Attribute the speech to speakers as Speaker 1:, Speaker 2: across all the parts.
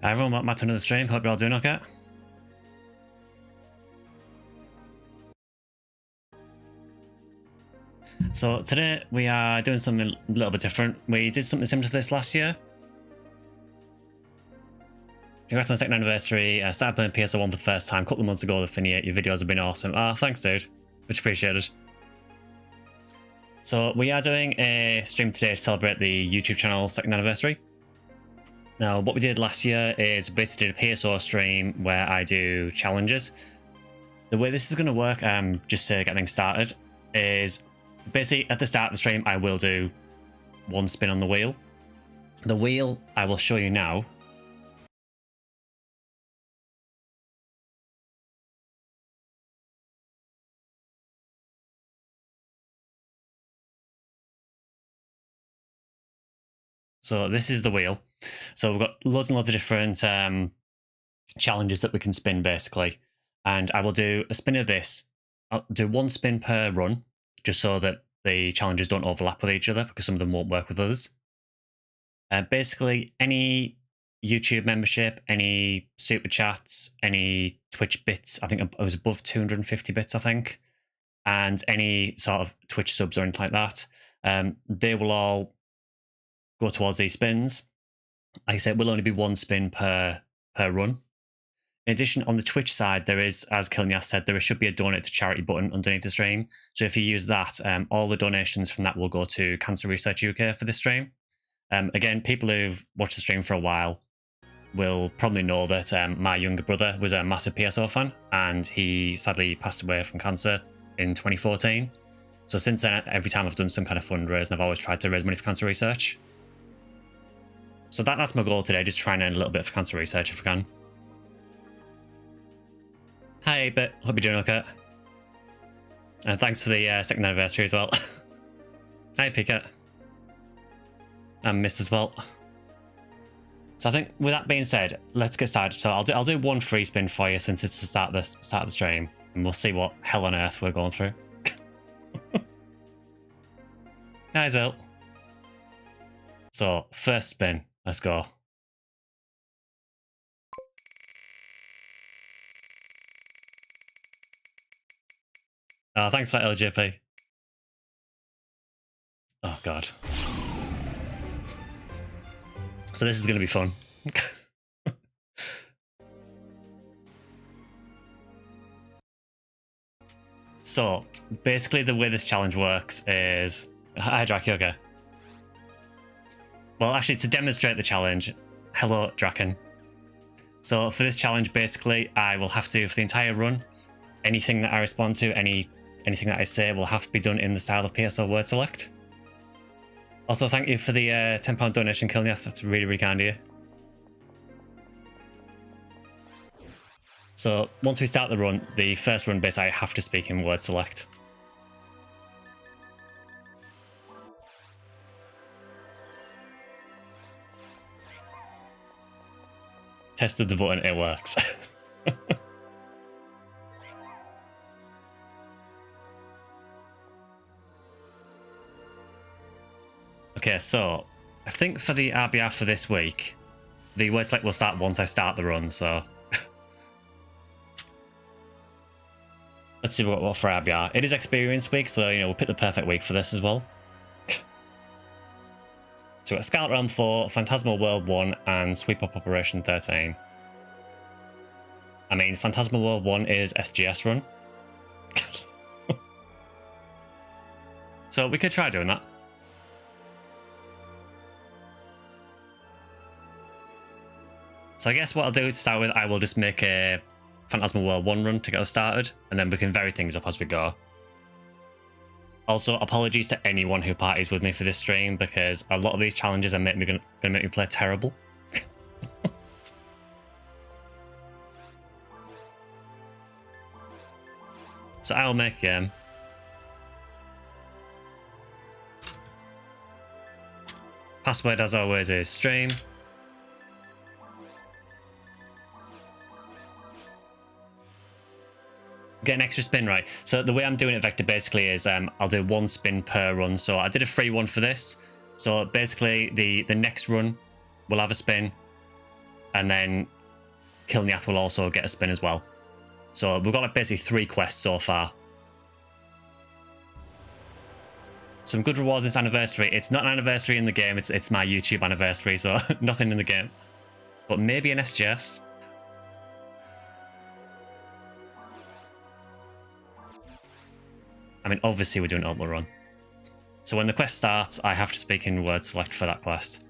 Speaker 1: Everyone, welcome back to another stream. Hope you're all doing okay. So today we are doing something a little bit different. We did something similar to this last year. Congrats on the second anniversary. I started playing PSO 1 for the first time a couple of months ago with Ephinea. Your videos have been awesome. Ah, thanks, dude. Much appreciated. So we are doing a stream today to celebrate the YouTube channel's second anniversary. Now, what we did last year is basically did a PSO stream where I do challenges. The way this is going to work, just to get things started, is basically at the start of the stream, I will do one spin on the wheel. The wheel I will show you now. So this is the wheel. So we've got loads and loads of different challenges that we can spin basically. And I will do a spin of this. I'll do one spin per run, just so that the challenges don't overlap with each other because some of them won't work with others. Basically, any YouTube membership, any super chats, any Twitch bits, I think it was above 250 bits, I think, and any sort of Twitch subs or anything like that, they will all go towards these spins. Like I said, it will only be one spin per run. In addition, on the Twitch side, there is, as Kilniath said, there should be a donate to charity button underneath the stream. So if you use that, all the donations from that will go to Cancer Research UK for this stream. Again, people who've watched the stream for a while will probably know that my younger brother was a massive PSO fan, and he sadly passed away from cancer in 2014. So since then, every time I've done some kind of fundraising, I've always tried to raise money for cancer research. So that's my goal today, just try and earn a little bit for cancer research if I can. Hi, but hope you're doing okay. And thanks for the second anniversary as well. Hi, Pika. And Mist as well. So I think with that being said, let's get started. So I'll do one free spin for you since it's the start of the stream, and we'll see what hell on earth we're going through. Hi, Zil. So first spin, let's go. Oh, thanks for that, LJP. Oh, God. So this is going to be fun. So, basically the way this challenge works is... Hi, Draki, okay. Well, actually, to demonstrate the challenge... Hello, Draken. So, for this challenge, basically, I will have to, for the entire run, anything that I respond to, anything that I say will have to be done in the style of PSO word select. Also, thank you for the £10 donation, Kilniath. That's really, really kind of you. So, once we start the run, the first run, basically, I have to speak in word select. Tested the button, it works. Okay, so I think for the RBR for this week, the word select will start once I start the run, so let's see what for RBR. It is experience week, so we'll pick the perfect week for this as well. So we've got Scarlet Realm 4, Phantasmal World 1, and Sweep Up Operation 13. I mean, Phantasmal World 1 is SGS run. So we could try doing that. So I guess what I'll do to start with, I will just make a Phantasmal World 1 run to get us started, and then we can vary things up as we go. Also, apologies to anyone who parties with me for this stream, because a lot of these challenges are going to make me play terrible. So I will make a game. Password, as always, is stream. Get an extra spin, right? So the way I'm doing it, Vector, basically is I'll do one spin per run. So I did a free one for this. So basically the next run will have a spin. and then killing the will also get a spin as well. So we've got like basically 3 quests so far. Some good rewards this anniversary. It's not an anniversary in the game, it's my YouTube anniversary, so nothing in the game. But maybe an SGS. I mean, obviously we're doing an run. So when the quest starts, I have to speak in word select for that quest.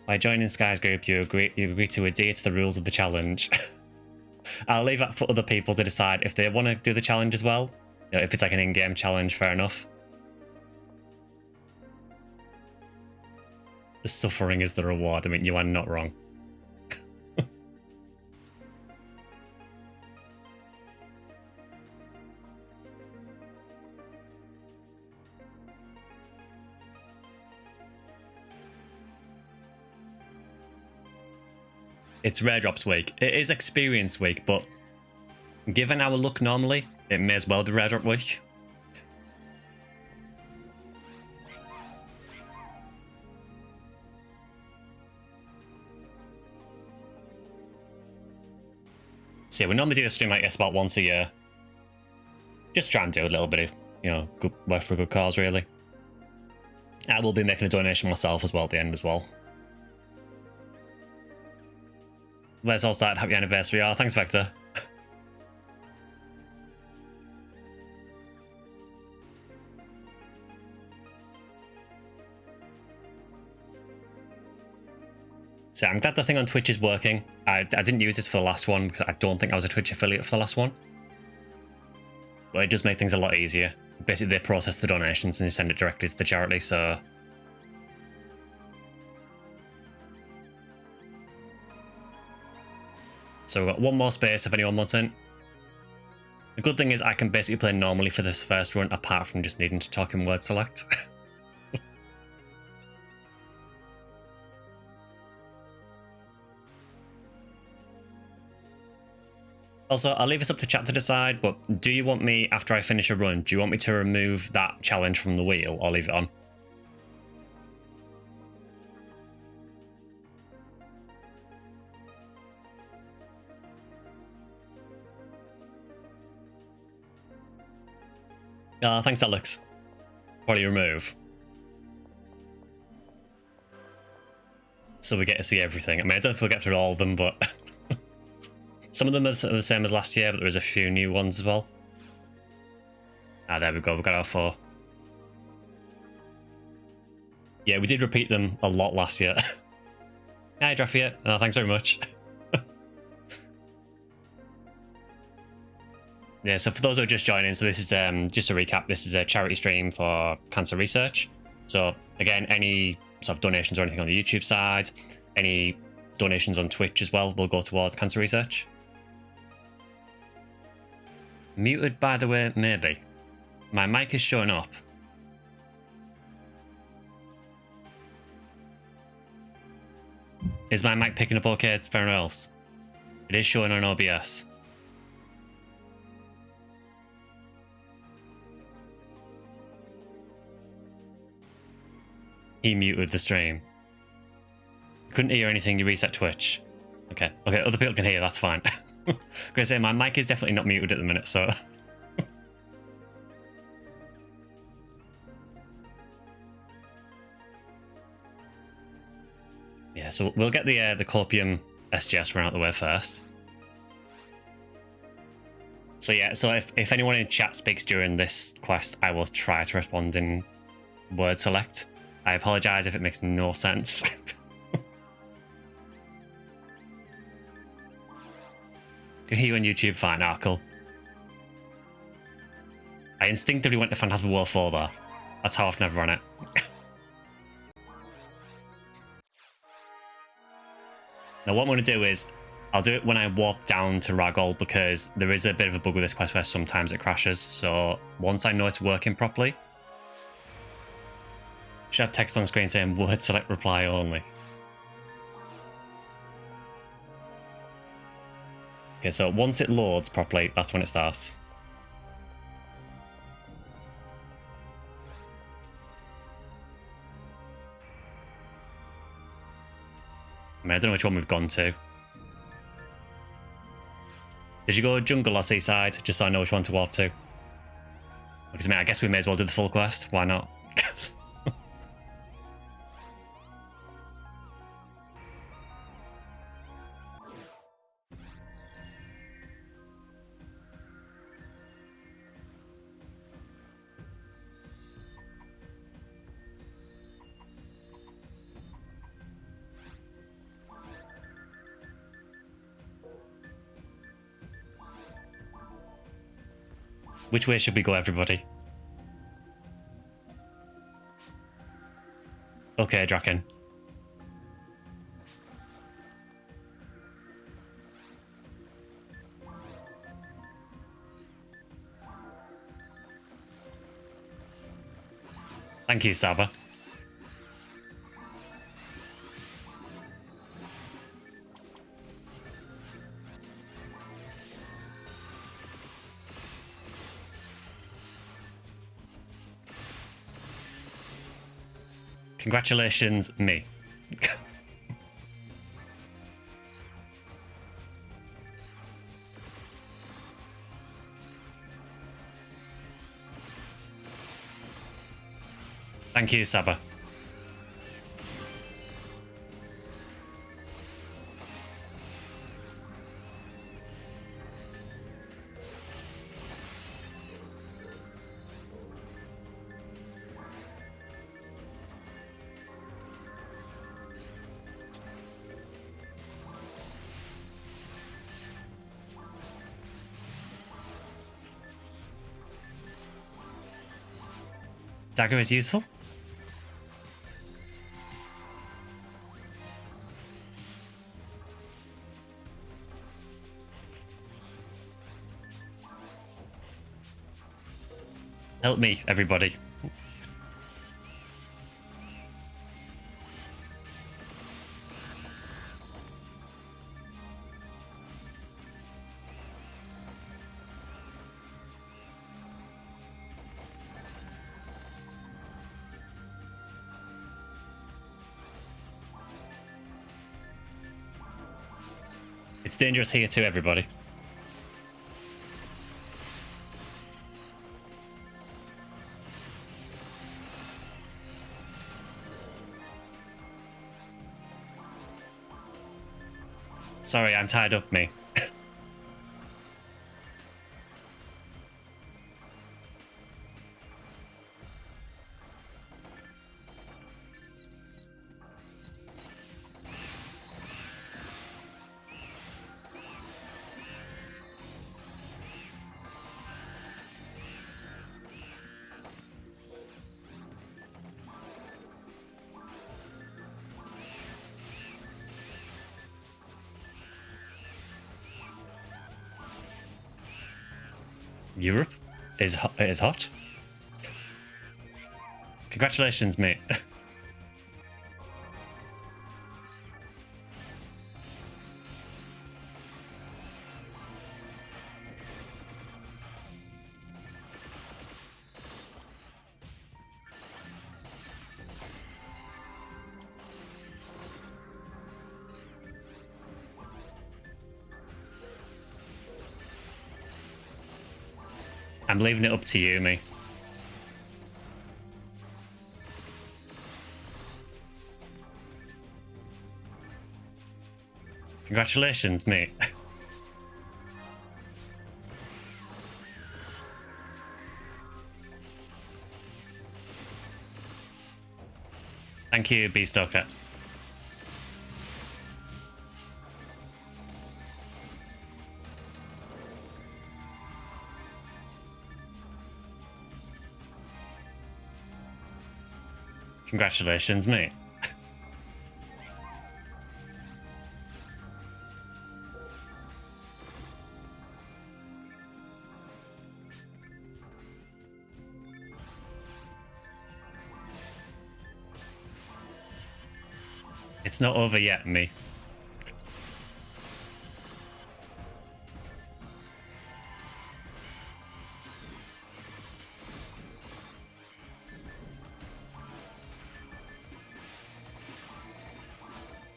Speaker 1: By joining Sky's group, you agree to adhere to the rules of the challenge. I'll leave that for other people to decide if they want to do the challenge as well. You know, if it's like an in-game challenge, fair enough. The suffering is the reward. I mean, you are not wrong. It's Rare Drops week. It is Experience week, but given our luck normally, it may as well be Rare Drop week. So yeah, we normally do a stream like this about once a year. Just try and do a little bit of, you know, good work for a good cause, really. I will be making a donation myself as well at the end as well. Let's all start. Happy anniversary. Oh, thanks, Vector. So I'm glad the thing on Twitch is working. I didn't use this for the last one because I don't think I was a Twitch affiliate for the last one. But it does make things a lot easier. Basically, they process the donations and you send it directly to the charity, so... So we've got one more space if anyone wants in. The good thing is I can basically play normally for this first run, apart from just needing to talk in word select. Also, I'll leave this up to chat to decide, but do you want me, after I finish a run, do you want me to remove that challenge from the wheel or leave it on? Thanks, Alex. Probably remove. So we get to see everything. I mean, I don't know if we'll get through all of them, but... Some of them are the same as last year, but there is a few new ones as well. Ah, there we go. We've got our 4. Yeah, we did repeat them a lot last year. Hi, Drafia. Oh, thanks very much. Yeah, so for those who are just joining, so this is just a recap. This is a charity stream for cancer research. So again, any sort of donations or anything on the YouTube side, any donations on Twitch as well will go towards cancer research. Muted, by the way, maybe. My mic is showing up. Is my mic picking up okay for everyone else? It is showing on OBS. He muted the stream. Couldn't hear anything, you reset Twitch. Okay, other people can hear, that's fine. I'm gonna say my mic is definitely not muted at the minute, so... Yeah, so we'll get the Copium SGS run out the way first. So yeah, so if anyone in chat speaks during this quest, I will try to respond in word select. I apologise if it makes no sense. Can hear you on YouTube fine, cool. I instinctively went to Phantasy World 4 there. That's how often I've run it. Now what I'm going to do is, I'll do it when I warp down to Ragol because there is a bit of a bug with this quest where sometimes it crashes. So once I know it's working properly, should have text on screen saying word select reply only. Okay, so once it loads properly, that's when it starts. I mean, I don't know which one we've gone to. Did you go jungle or seaside? Just so I know which one to warp to. Because I mean, I guess we may as well do the full quest. Why not? Which way should we go, everybody? Okay, Draken. Thank you, Saba. Congratulations, me. Thank you, Saba. Dagger is useful. Help me, everybody. It's dangerous here too, everybody. Sorry, I'm tied up, me. Europe is hot. Congratulations, mate. I'm leaving it up to you, me. Congratulations, mate. Thank you, Beastalker. Congratulations, mate. It's not over yet, me.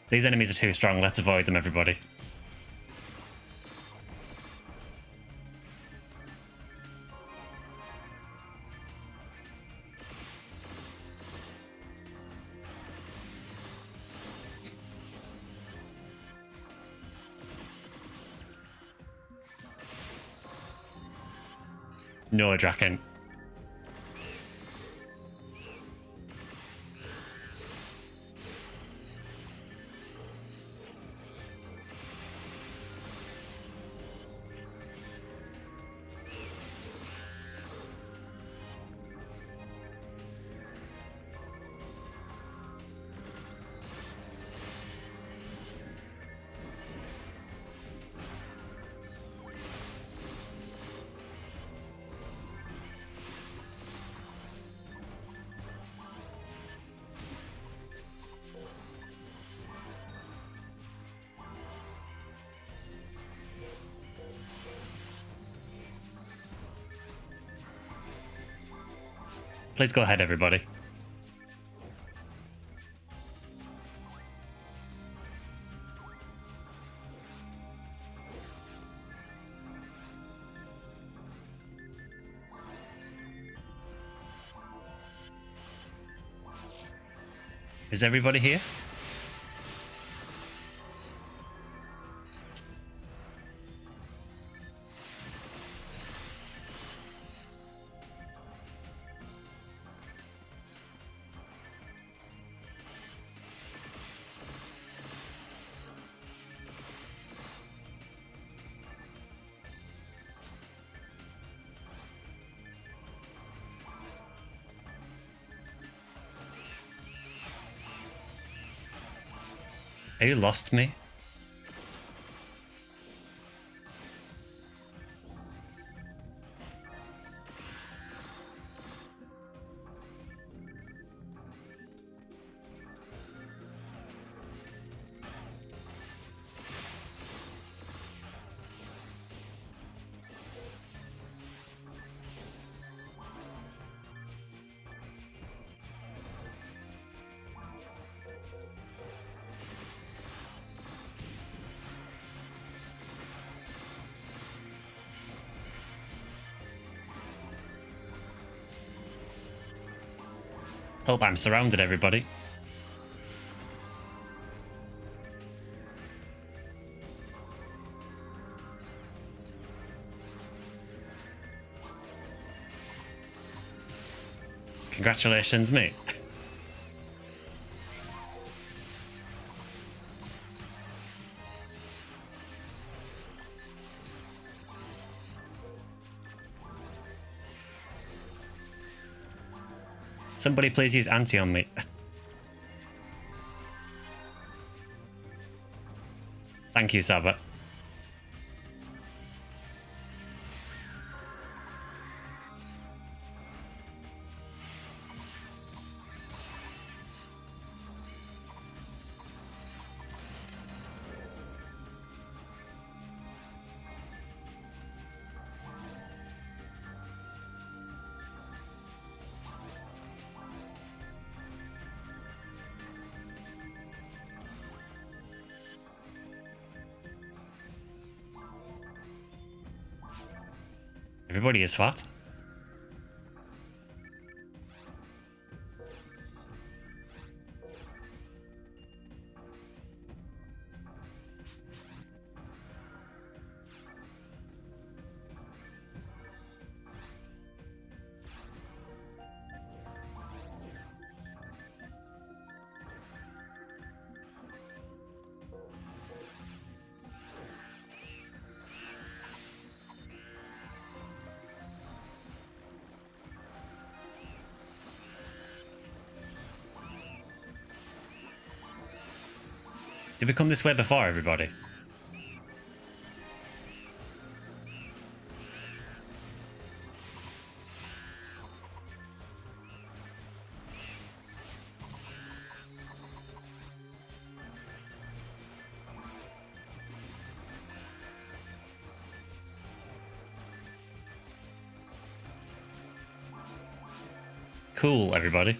Speaker 1: These enemies are too strong. Let's avoid them, everybody. No, Draken. Please go ahead, everybody. Is everybody here? Oh, you lost me? Hope I'm surrounded, everybody. Congratulations, mate. Somebody please use anti on me. Thank you, Saba. Everybody is fat. Did we come this way before, everybody? Cool, everybody.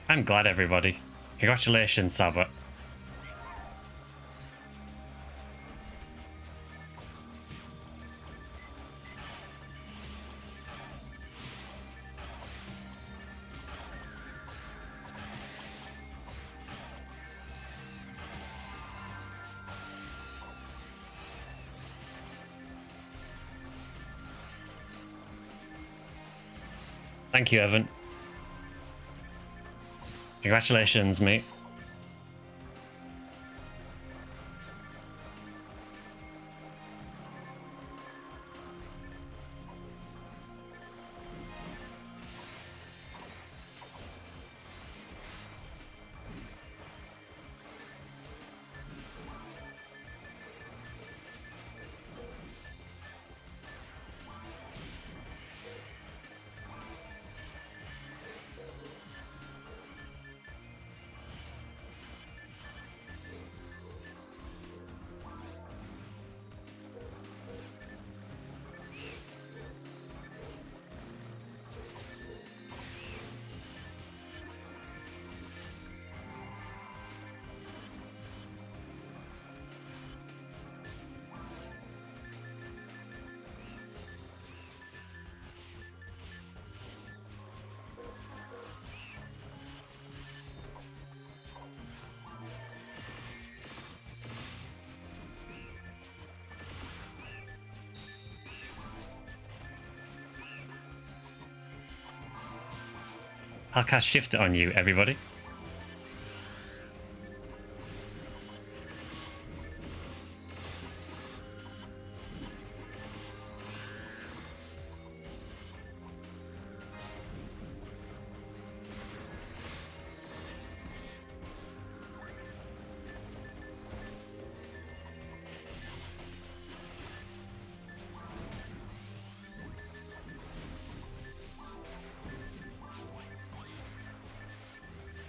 Speaker 1: I'm glad, everybody. Congratulations, Sabbath. Thank you, Evan. Congratulations, mate. I'll cast Shift on you, everybody.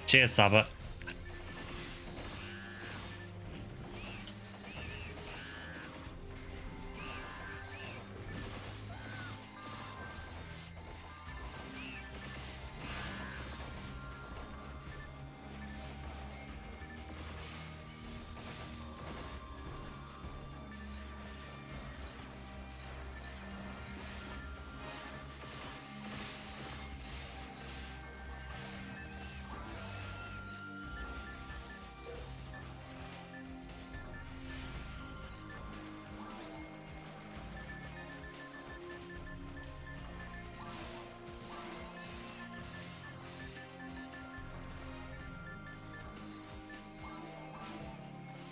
Speaker 1: Cheers, Saba.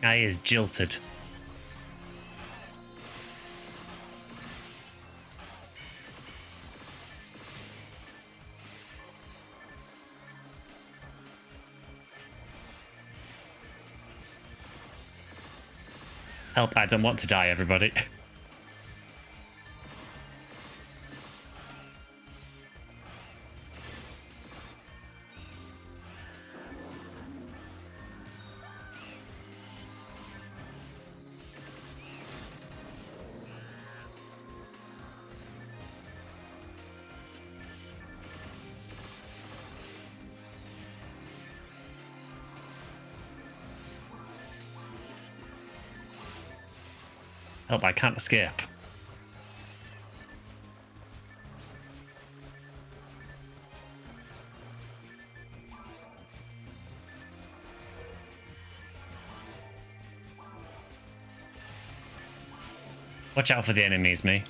Speaker 1: Guy is jilted. Help, I don't want to die, everybody. Help, I can't escape. Watch out for the enemies, me.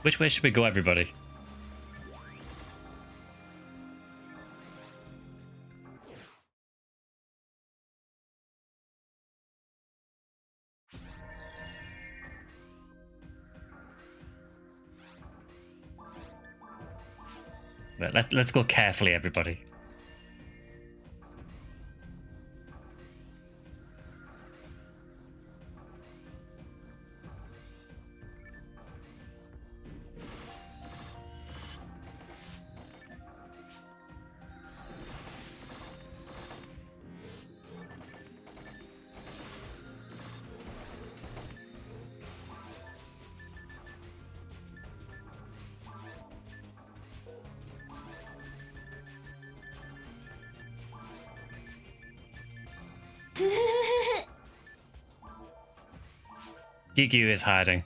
Speaker 1: Which way should we go, everybody? Let's go carefully, everybody. Gigyu is hiding.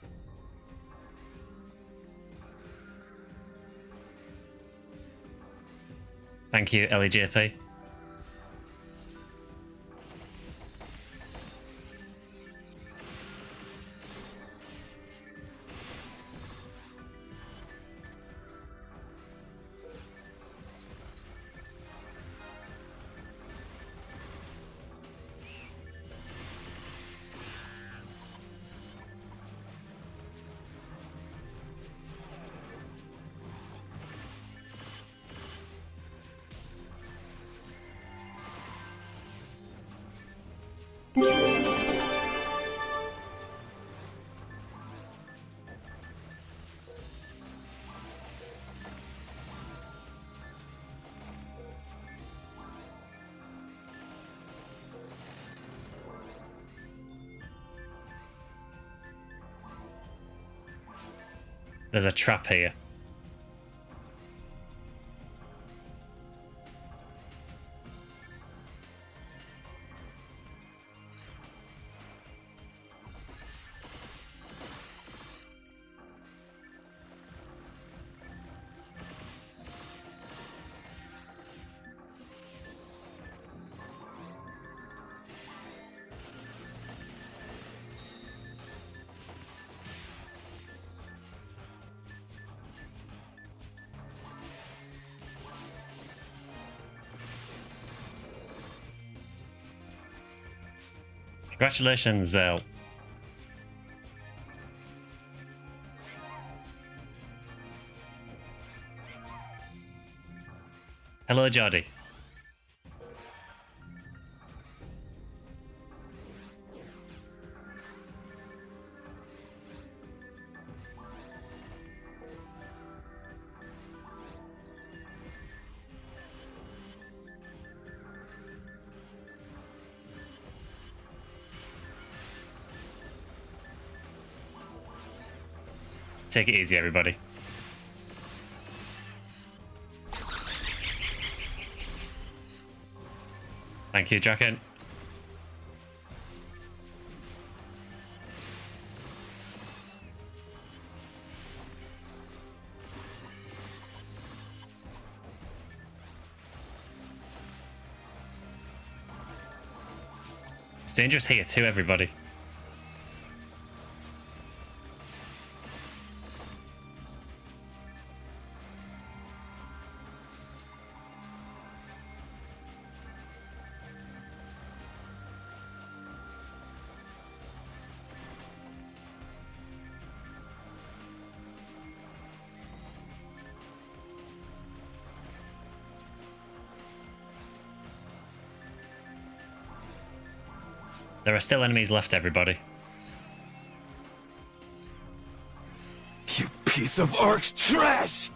Speaker 1: Thank you, LEJP. There's a trap here. Congratulations, Zell. Hello, Jody. Take it easy, everybody. Thank you, Draken. It's dangerous here too, everybody. There are still enemies left, everybody.
Speaker 2: You piece of Ark's trash!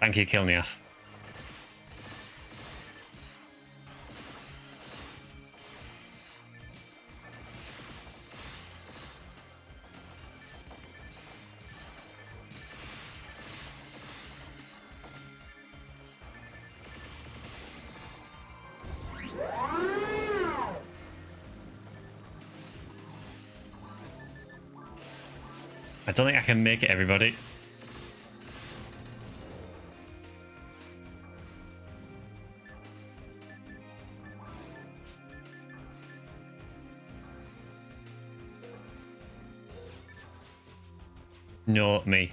Speaker 1: Thank you, Kilniaf. I don't think I can make it, everybody. No, me.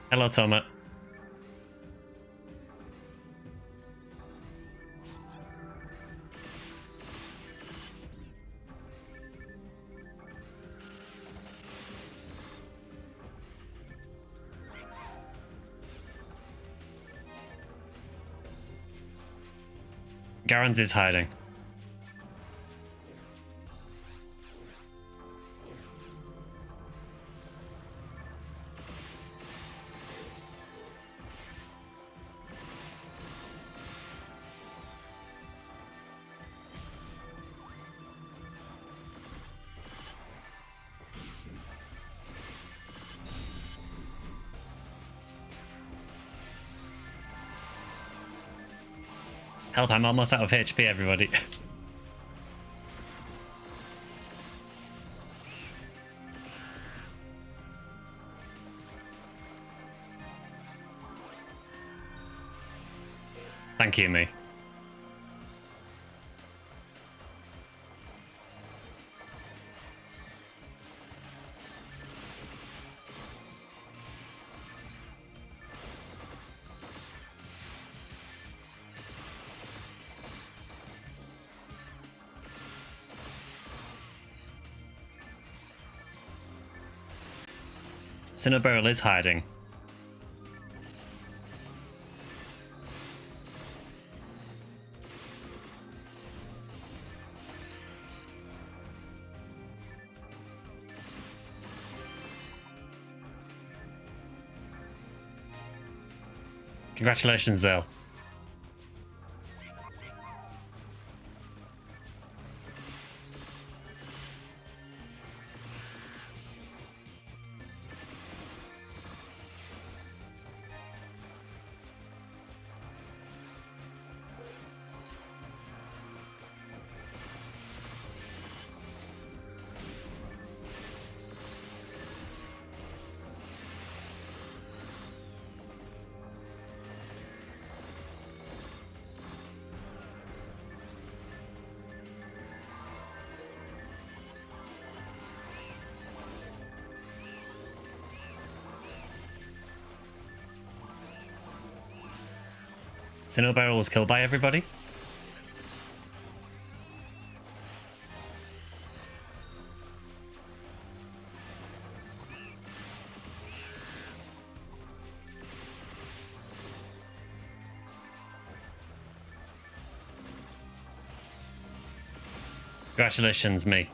Speaker 1: Hello, Toma. Garens is hiding. Help, I'm almost out of HP, everybody. Thank you, me. Cinnabarrel is hiding. Congratulations, Zell. Cinnabarrel was killed by everybody. Congratulations, me.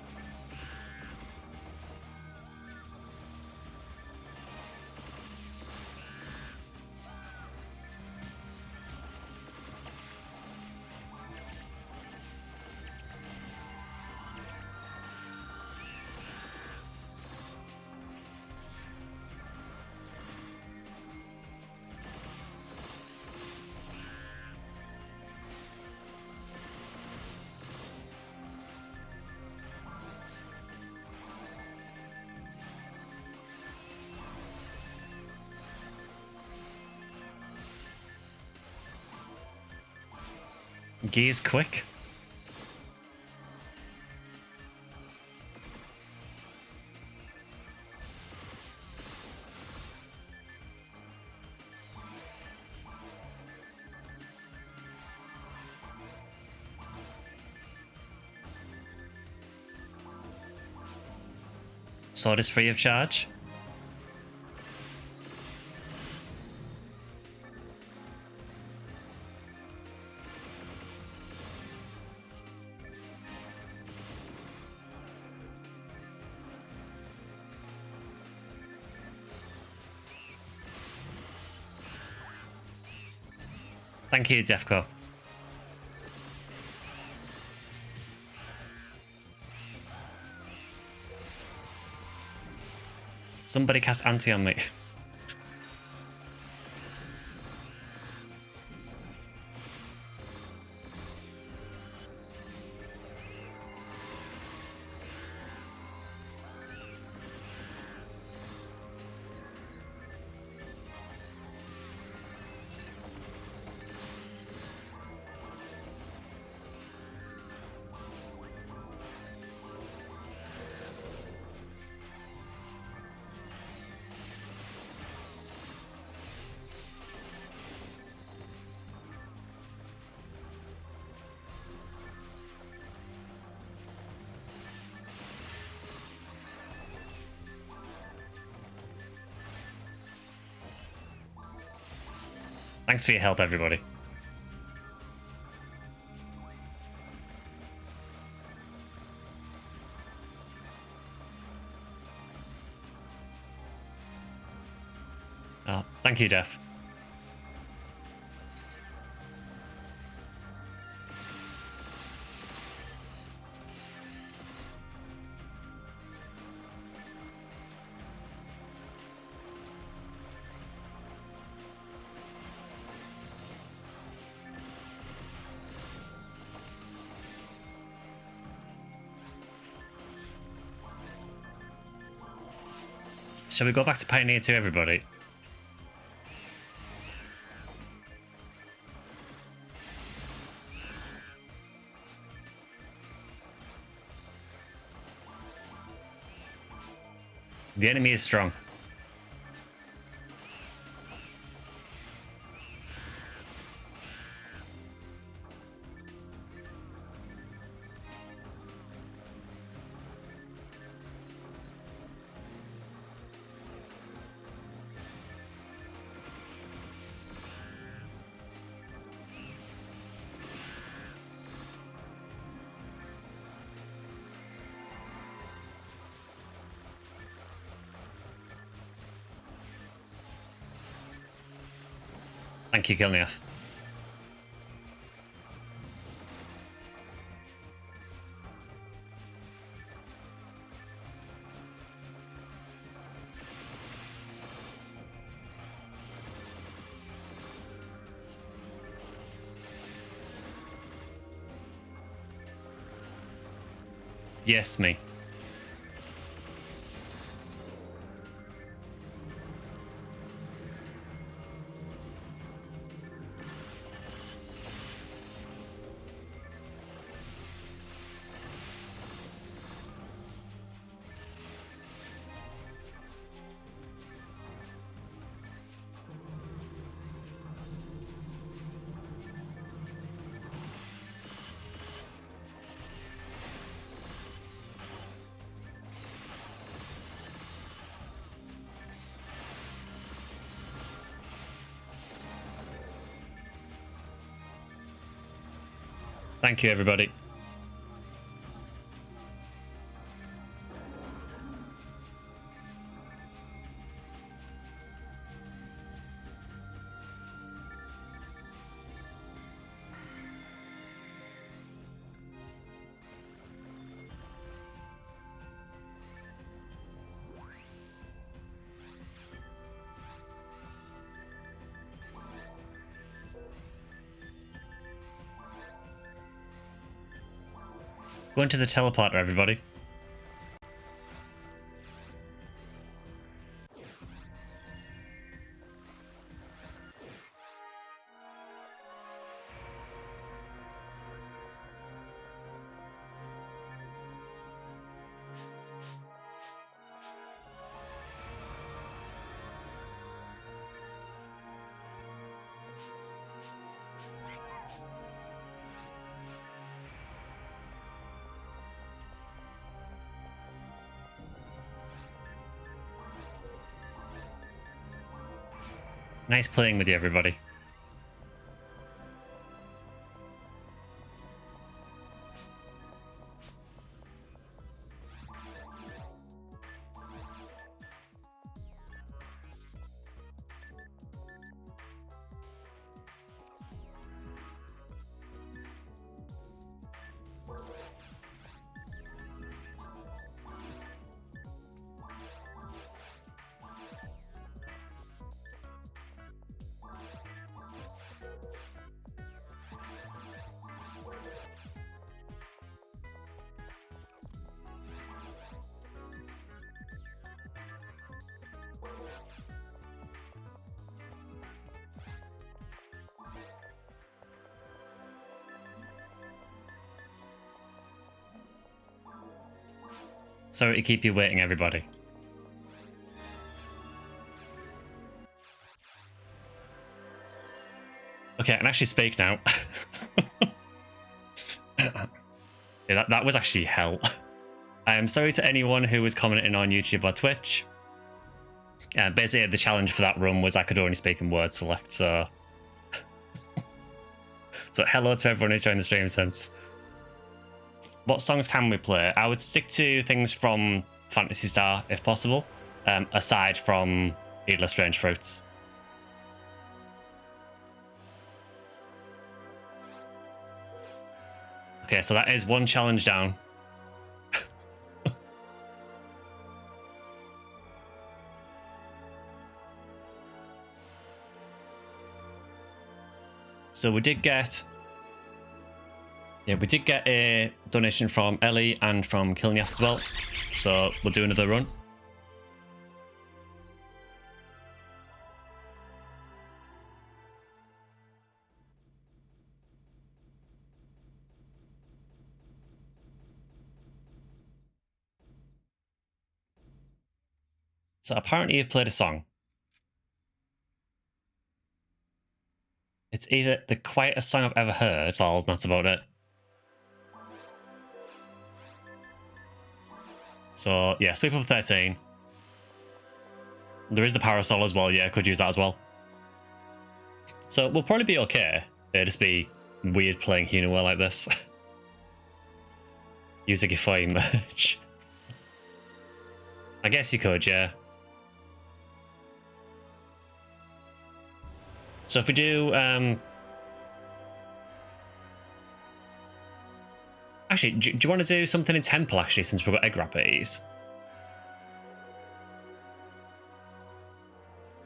Speaker 1: Gear's quick. Sword is free of charge. Thank you, Defco. Somebody cast anti on me. Thanks for your help, everybody. Oh, thank you, Def. Shall we go back to Pioneer 2, everybody? The enemy is strong. Thank you, Kilniath. Yes, me. Thank you, everybody. Go into the teleporter, everybody. Nice playing with you, everybody. Sorry to keep you waiting, everybody. Okay, I can actually speak now. Yeah, that was actually hell. I am sorry to anyone who was commenting on YouTube or Twitch. Basically, the challenge for that run was I could only speak in word select, so... So hello to everyone who's joined the stream since. What songs can we play? I would stick to things from Phantasy Star, if possible, aside from Heedless Strange Fruits. Okay, so that is one challenge down. So we did get... Yeah, we did get a donation from Ellie and from Kilniath as well. So we'll do another run. So apparently you've played a song. It's either the quietest song I've ever heard, and that's about it. So yeah, sweep up 13. There is the parasol as well, yeah, could use that as well. So we'll probably be okay. It'll just be weird playing Hunaware like this. Use a Gifoy merch. I guess you could, yeah. So if we do... Actually, do you want to do something in Temple, actually, since we've got egg wrappers?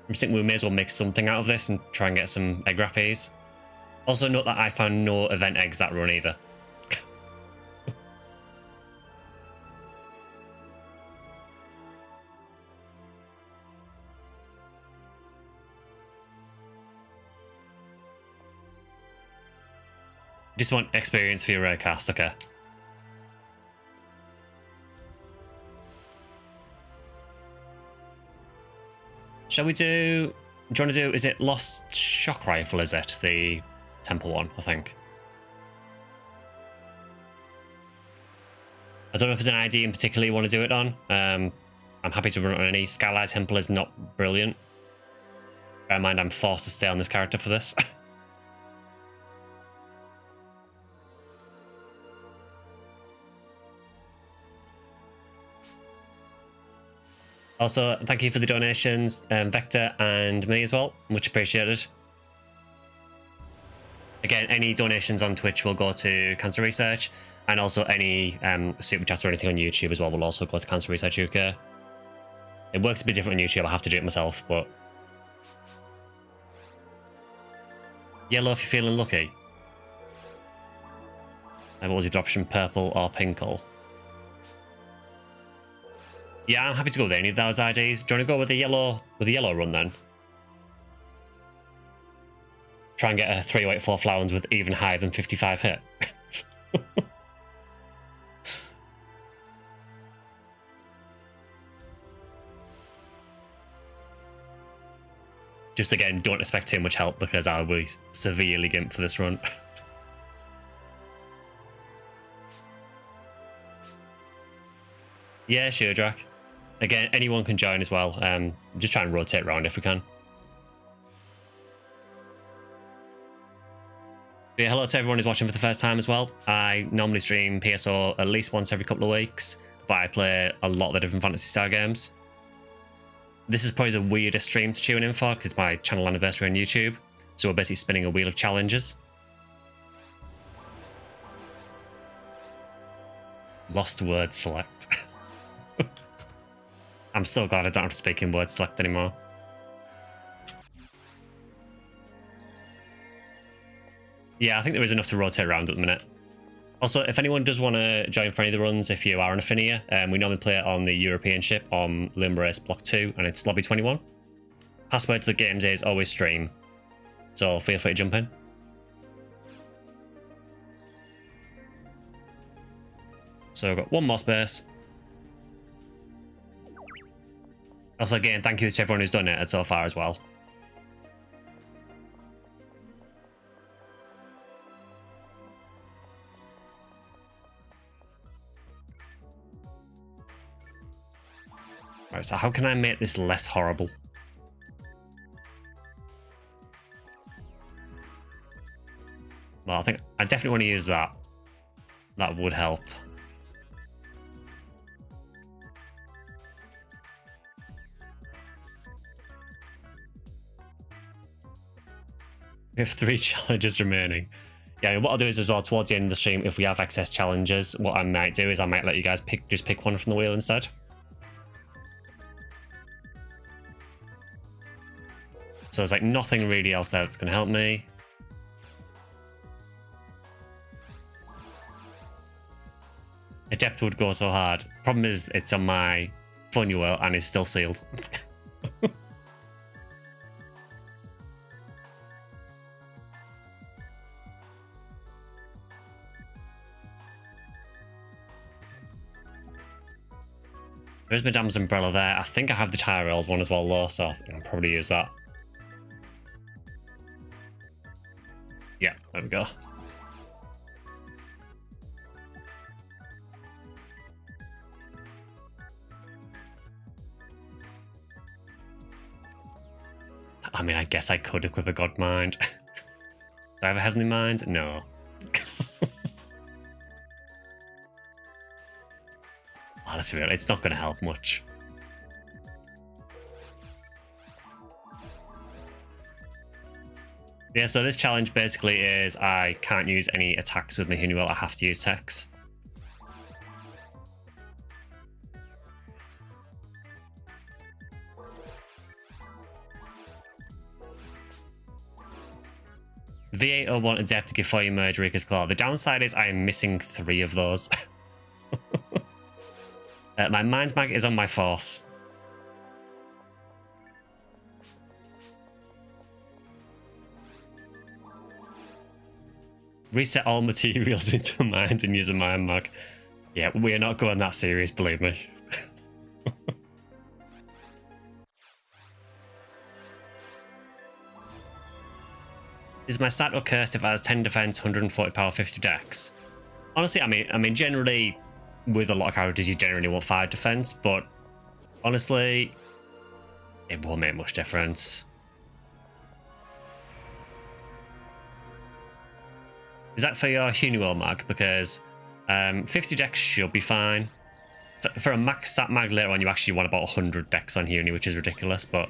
Speaker 1: I just think we may as well make something out of this and try and get some egg wrappers. Also, note that I found no event eggs that run either. Just want experience for your rare cast, okay. Shall we do... Do you want to do... Is it Lost Shock Rifle, is it? The Temple one, I think. I don't know if there's an ID in particular you want to do it on. I'm happy to run it on any. Skylight Temple is not brilliant. Bear in mind, I'm forced to stay on this character for this. Also, thank you for the donations, Vector and me as well. Much appreciated. Again, any donations on Twitch will go to Cancer Research, and also any super chats or anything on YouTube as well will also go to Cancer Research UK. It works a bit different on YouTube. I have to do it myself, but yellow if you're feeling lucky. And what was the option? Purple or pinkle? Yeah, I'm happy to go with any of those IDs. Do you want to go with the yellow run then? Try and get a 3 white 4 flowers with even higher than 55 hit. Just again, don't expect too much help because I'll be severely gimped for this run. Yeah, sure, Drac. Again, anyone can join as well. Just try and rotate around if we can. But yeah, hello to everyone who's watching for the first time as well. I normally stream PSO at least once every couple of weeks, but I play a lot of the different Phantasy Star games. This is probably the weirdest stream to tune in for because it's my channel anniversary on YouTube. So we're basically spinning a wheel of challenges. Lost word select. I'm so glad I don't have to speak in word select anymore. Yeah, I think there is enough to rotate around at the minute. Also, if anyone does want to join for any of the runs, if you are an Ephinea, we normally play it on the European ship on Limerace Block 2, and it's Lobby 21. Password to the games is always stream, so feel free to jump in. So I've got one more space. Also, again, thank you to everyone who's done it so far as well. Right, so how can I make this less horrible? Well, I think I definitely want to use that. That would help. We have 3 challenges remaining. Yeah, what I'll do is as well towards the end of the stream, if we have excess challenges, what I might do is I might let you guys just pick one from the wheel instead. So there's like nothing really else there that's going to help me. Adept would go so hard. Problem is it's on my funny wheel and it's still sealed. There's Madame's umbrella there. I think I have the tire rails one as well though, so I'll probably use that. Yeah, there we go. I mean, I guess I could equip a God Mind. Do I have a Heavenly Mind? No. Oh, let's be real, it's not going to help much. Yeah, so this challenge basically is I can't use any attacks with my Hunuel, I have to use techs. V801 Adept Gifoy Merge Reeker's Claw. The downside is I am missing 3 of those. My Mind's Mag is on my Force. Reset all materials into Mind and use a Mind Mag. Yeah, we are not going that serious, believe me. Is my stat or cursed if it has 10 defense, 140 power, 50 dex? Honestly, I mean, generally, with a lot of characters, you generally want 5 defense, but honestly, it won't make much difference. Is that for your Hunuel mag? Because 50 dex should be fine. For a max stat mag later on, you actually want about 100 dex on Huni, which is ridiculous, but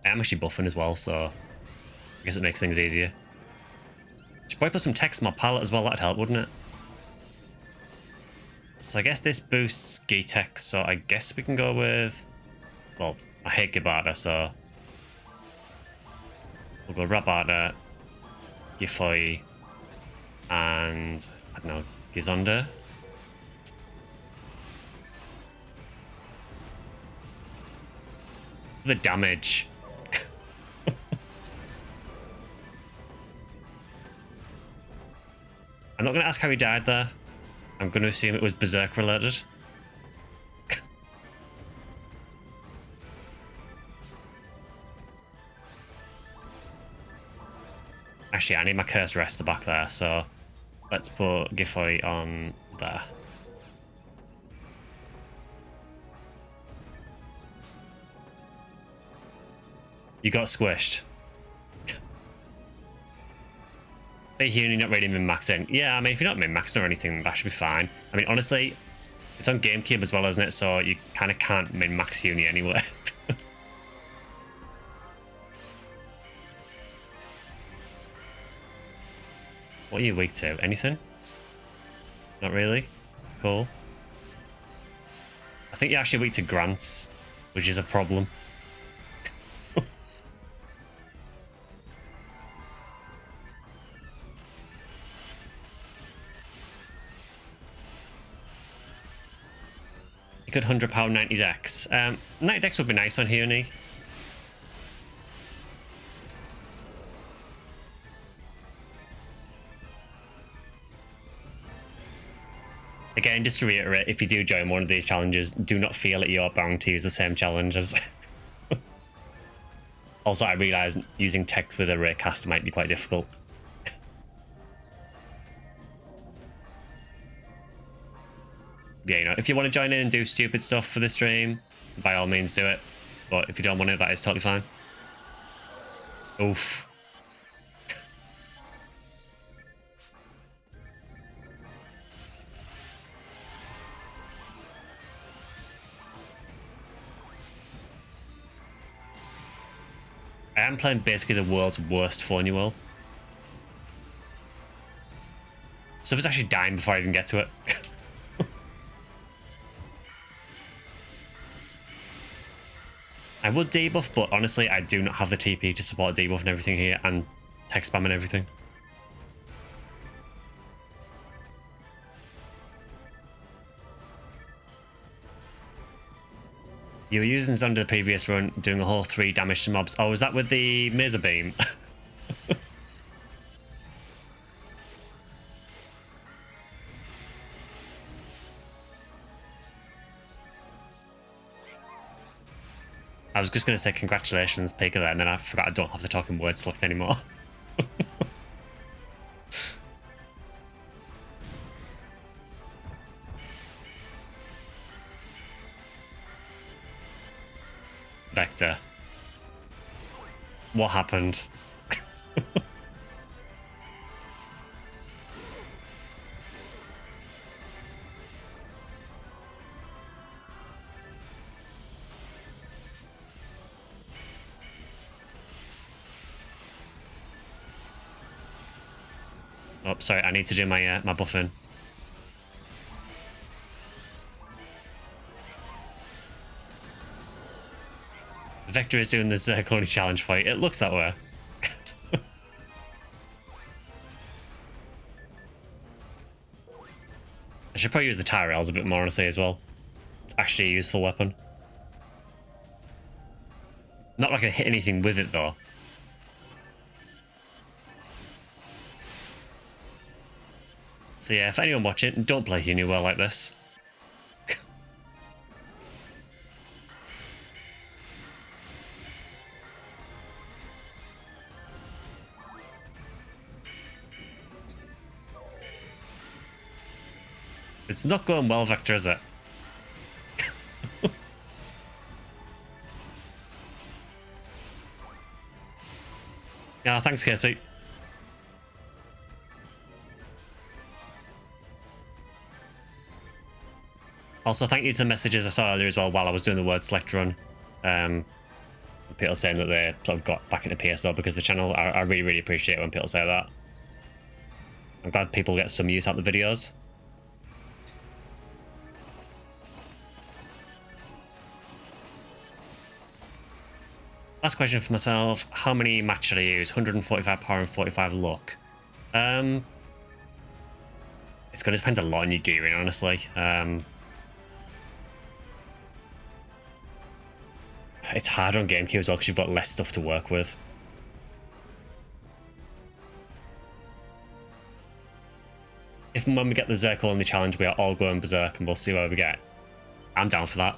Speaker 1: I'm actually buffing as well, so I guess it makes things easier. Should probably put some text on my palette as well, that'd help, wouldn't it? So I guess this boosts G-Tex, so I guess we can go with... Well, I hate Gibata, so... We'll go Rabata, Gifoy, and... I don't know, Gizonda. The damage. I'm not going to ask how he died there. I'm going to assume it was Berserk related. Actually, I need my Cursed Rester back there, so let's put Gifoy on there. You got squished. You're not really min-maxing. Yeah, I mean, if you're not min-maxing or anything, that should be fine. I mean, honestly, it's on GameCube as well, isn't it? So you kind of can't min-max Uni anyway. What are you weak to? Anything? Not really? Cool. I think you're actually weak to grants, which is a problem. You could 100 power 90 dex. 90 dex would be nice on Huni. Again, just to reiterate, if you do join one of these challenges, do not feel that you're bound to use the same challenges. Also, I realise using text with a Raycaster might be quite difficult. Yeah, you know, if you want to join in and do stupid stuff for the stream, by all means do it. But if you don't want it, that is totally fine. Oof. I I'm playing basically the world's worst Fornual. So it's actually dying before I even get to it. I would debuff, but honestly, I do not have the TP to support debuff and everything here, and tech spam and everything. You were using Zonda the previous run, doing a whole 3 damage to mobs. Oh, was that with the Laser Beam? I was just going to say congratulations, Pika, there, and then I forgot I don't have the talking word select anymore. Vector. What happened? Oh, sorry, I need to do my my buffing. Vector is doing this Coney challenge fight. It looks that way. I should probably use the Tyrells a bit more, honestly, as well. It's actually a useful weapon. Not like I hit anything with it, though. So yeah, if anyone watching, don't play Uniwell like this. It's not going well, Vector, is it? Yeah, thanks, Casey. Also, thank you to the messages I saw earlier as well while I was doing the word select run. People saying that they sort of got back into PSO because of the channel. I really, really appreciate it when people say that. I'm glad people get some use out of the videos. Last question for myself. How many match should I use? 145 power and 45 luck. It's going to depend a lot on your gearing, honestly. It's hard on GameCube as well because you've got less stuff to work with. If and when we get the Berserk only challenge, we are all going Berserk and we'll see where we get. I'm down for that.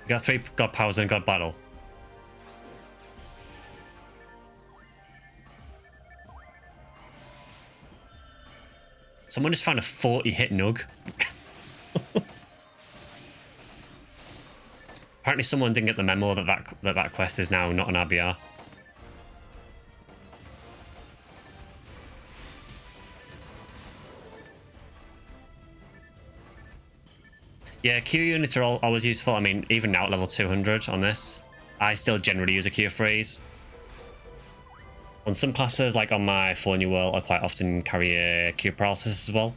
Speaker 1: We got 3 God Powers and God Battle. Someone just found a 40-hit Nug. Apparently someone didn't get the memo that quest is now not an RBR. Yeah, Q units are always useful. I mean, even now at level 200 on this, I still generally use a Q freeze. On some classes, like on my Fornual, I quite often carry a Q paralysis as well.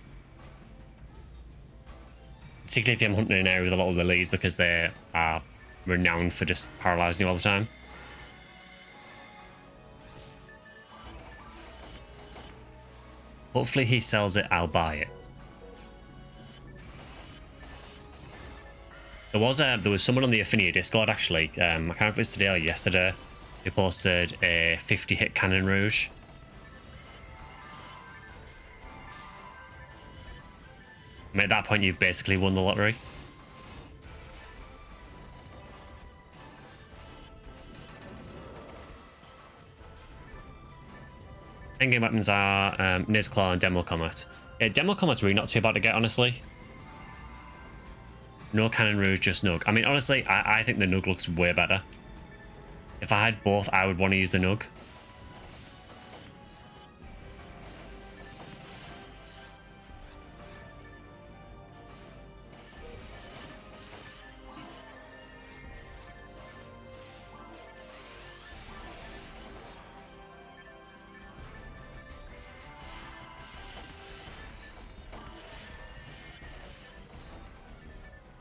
Speaker 1: Particularly if I'm hunting in an area with a lot of lilies because they are renowned for just paralyzing you all the time. Hopefully he sells it, I'll buy it. There was someone on the Ephinea Discord actually, I can't remember if it was today or yesterday, who posted a 50-hit Cannon Rouge. I mean, at that point, you've basically won the lottery. Endgame weapons are Nizclaw and Demo Comet. Yeah, Demo Comet's really not too bad to get, honestly. No Cannon Rouge, just Nug. I mean, honestly, I think the Nug looks way better. If I had both, I would want to use the Nug.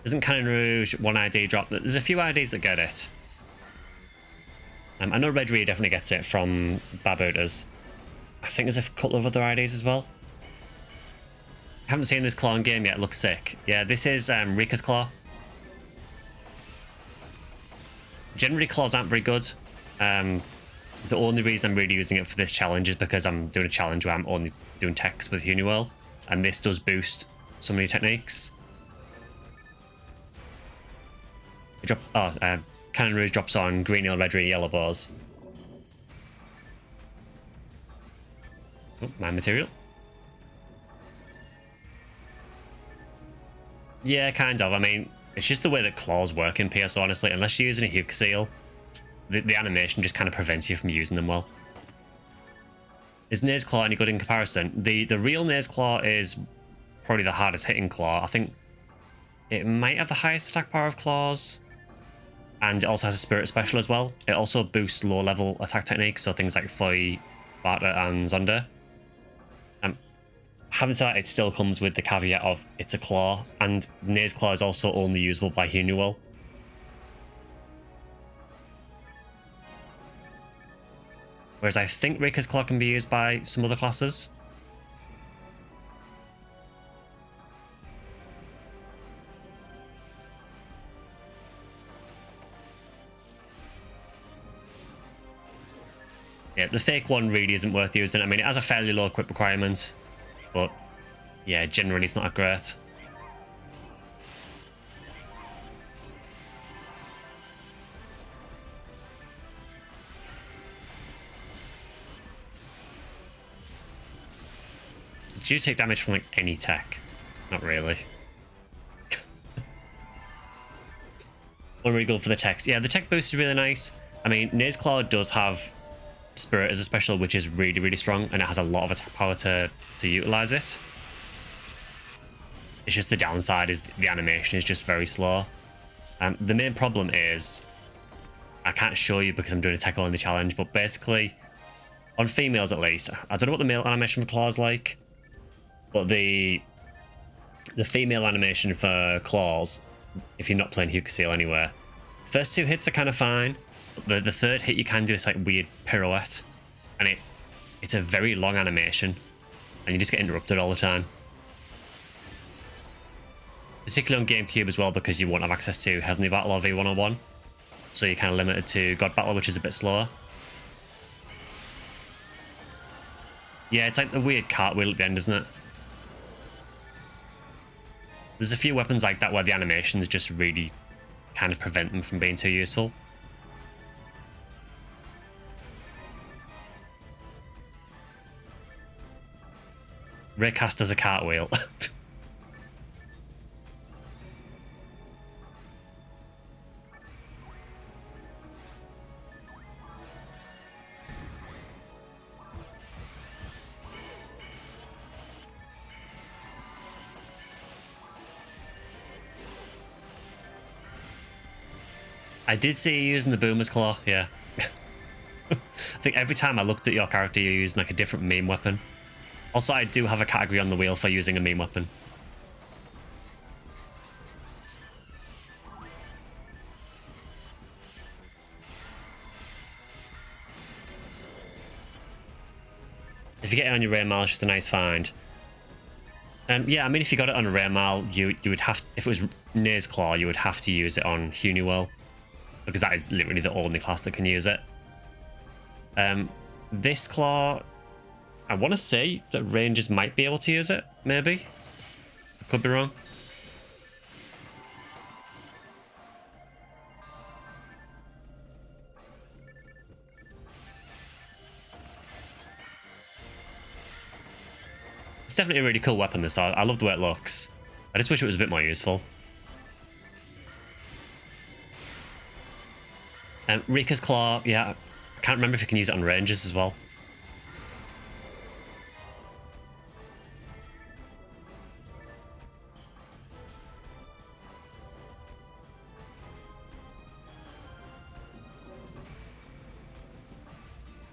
Speaker 1: Isn't Cannon Rouge one ID drop? There's a few IDs that get it. I know Red Rhea definitely gets it from Babootas. I think there's a couple of other IDs as well. I haven't seen this claw in game yet. It looks sick. Yeah, this is Rika's claw. Generally, claws aren't very good. The only reason I'm really using it for this challenge is because I'm doing a challenge where I'm only doing techs with Uniwell, and this does boost so many techniques. It drops, Cannon Rouge drops on green, yellow, red, red, yellow bars. Oh, my material. Yeah, kind of. I mean, it's just the way that claws work in PSO, honestly. Unless you're using a hook seal, the animation just kind of prevents you from using them well. Is Nair's Claw any good in comparison? The real Nair's Claw is probably the hardest hitting claw. I think it might have the highest attack power of claws. And it also has a spirit special as well. It also boosts low level attack techniques, so things like Foy, Barter, and Zonda. Having said that, it still comes with the caveat of it's a claw, and Nair's Claw is also only usable by Hunuel. Whereas I think Rika's Claw can be used by some other classes. Yeah, the fake one really isn't worth using. I mean, it has a fairly low equip requirement, but yeah, generally it's not that great. Do you take damage from like any tech? Not really. Unregal for the text. Yeah, the tech boost is really nice. I mean, Nair's Claw does have Spirit as a special, which is really, really strong, and it has a lot of attack power to utilize it. It's just the downside is the animation is just very slow. The main problem is, I can't show you because I'm doing a tech only challenge, but basically, on females at least, I don't know what the male animation for claws like, but the female animation for claws, if you're not playing Hukasil anywhere, first two hits are kind of fine. The third hit you can do this like weird pirouette, and it's a very long animation, and you just get interrupted all the time. Particularly on GameCube as well, because you won't have access to Heavenly Battle or V101, so you're kind of limited to God Battle, which is a bit slower. Yeah, it's like the weird cartwheel at the end, isn't it? There's a few weapons like that where the animations just really kind of prevent them from being too useful. Raycast as a cartwheel. I did see you using the Boomer's Claw, yeah. I think every time I looked at your character, you're using like a different meme weapon. Also, I do have a category on the wheel for using a meme weapon. If you get it on your rare mile, it's just a nice find. Yeah, I mean, if you got it on a rare mile, you would have, if it was Nair's Claw, you would have to use it on Hunuel, because that is literally the only class that can use it. This claw, I want to say that rangers might be able to use it, maybe. I could be wrong. It's definitely a really cool weapon, this. I love the way it looks. I just wish it was a bit more useful. Rika's Claw, yeah. I can't remember if you can use it on rangers as well.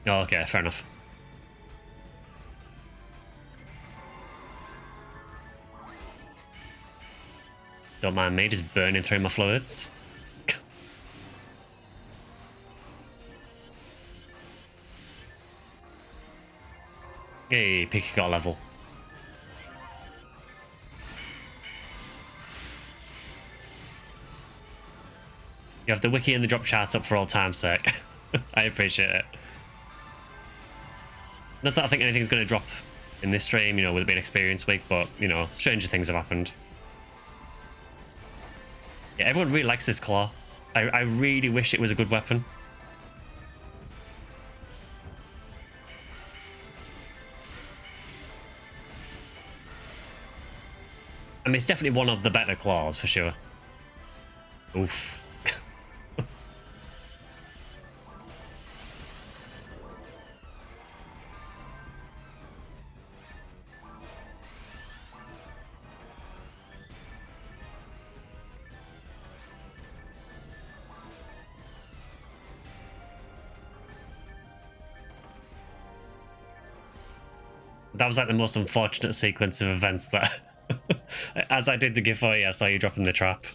Speaker 1: Oh, okay, fair enough. Don't mind me just burning through my fluids. Hey, Pika got a level. You have the wiki and the drop charts up for all time's sake. I appreciate it. Not that I think anything's going to drop in this stream, you know, with it being experience week, but, you know, stranger things have happened. Yeah, everyone really likes this claw. I really wish it was a good weapon. I mean, it's definitely one of the better claws, for sure. Oof. That was like the most unfortunate sequence of events that... As I did the giveaway, I saw you dropping the trap.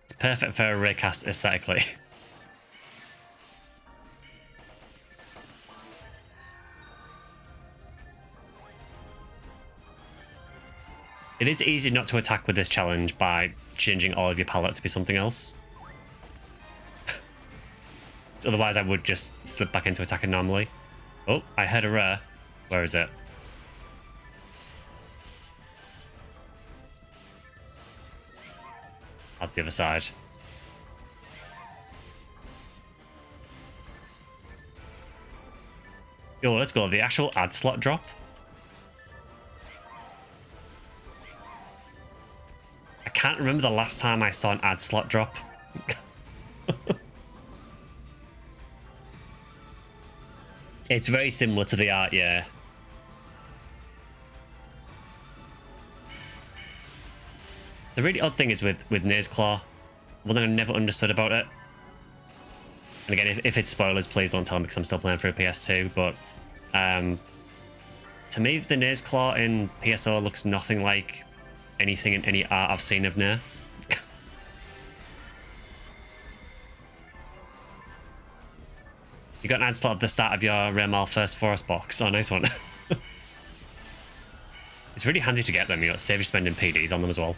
Speaker 1: It's perfect for a raycast aesthetically. It is easy not to attack with this challenge by changing all of your palette to be something else. So otherwise I would just slip back into attacking normally. Oh, I heard a rare. Where is it? That's the other side. Yo, let's go. The actual ad slot drop. I can't remember the last time I saw an ad slot drop. It's very similar to the art, yeah. The really odd thing is with Nair's Claw, one thing I never understood about it, and again, if it's spoilers, please don't tell me because I'm still playing through PS2, but to me, the Nair's Claw in PSO looks nothing like anything in any art I've seen of Nair. You got an ad slot at the start of your Remal First Forest box. Oh, nice one. It's really handy to get them, you know, save you spending PDs on them as well.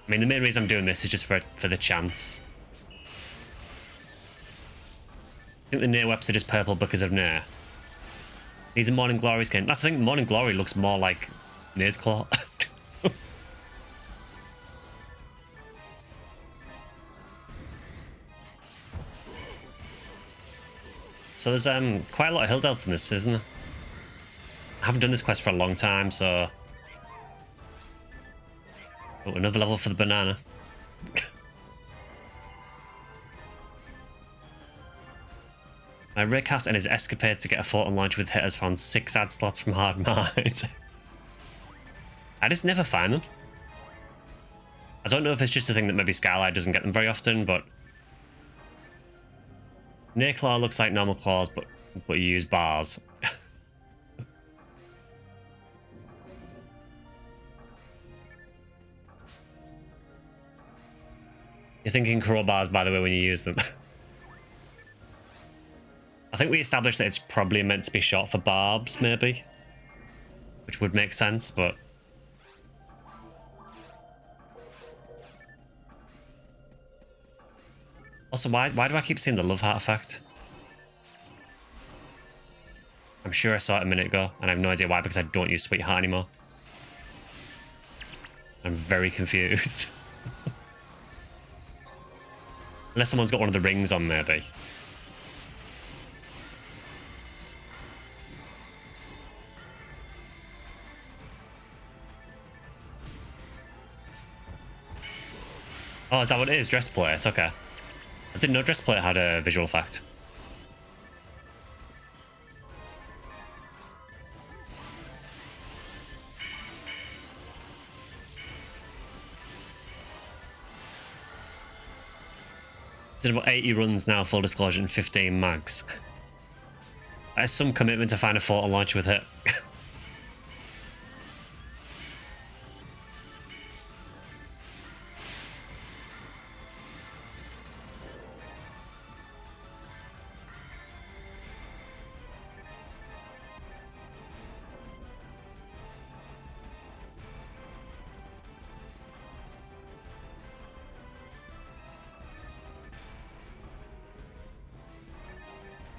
Speaker 1: I mean, the main reason I'm doing this is just for the chance. I think the Nair website is purple because of Nair. Needs a Morning Glory skin. That's the thing, Morning Glory looks more like Nair's Claw. So there's quite a lot of hill delts in this, isn't there? I haven't done this quest for a long time, so... Oh, another level for the banana. My raycast and his escapade to get a photon launch with hitters found 6 ad slots from hard mines. I just never find them. I don't know if it's just a thing that maybe Skylight doesn't get them very often, but... Nair Claw looks like normal claws, but you use bars. You're thinking crowbars, by the way, when you use them. I think we established that it's probably meant to be short for barbs, maybe. Which would make sense, but... Also, why do I keep seeing the love heart effect? I'm sure I saw it a minute ago, and I have no idea why, because I don't use Sweetheart anymore. I'm very confused. Unless someone's got one of the rings on, maybe. Oh, is that what it is? Dress plate? Okay. I didn't know dress plate had a visual effect. Did about 80 runs now, full disclosure, and 15 mags. That's some commitment to find a photon launcher with it.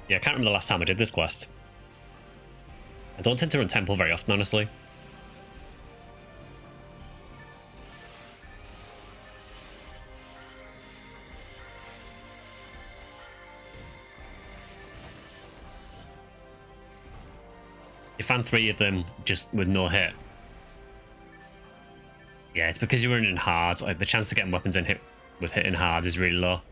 Speaker 1: Yeah, I can't remember the last time I did this quest. I don't tend to run temple very often, honestly. You found 3 of them just with no hit. Yeah, it's because you're running hard. Like the chance of getting weapons in hit with hitting hard is really low.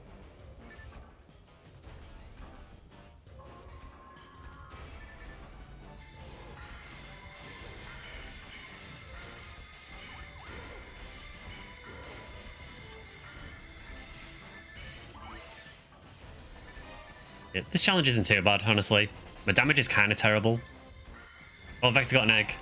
Speaker 1: Yeah, this challenge isn't too bad, honestly. My damage is kind of terrible. Oh, Vector got an egg.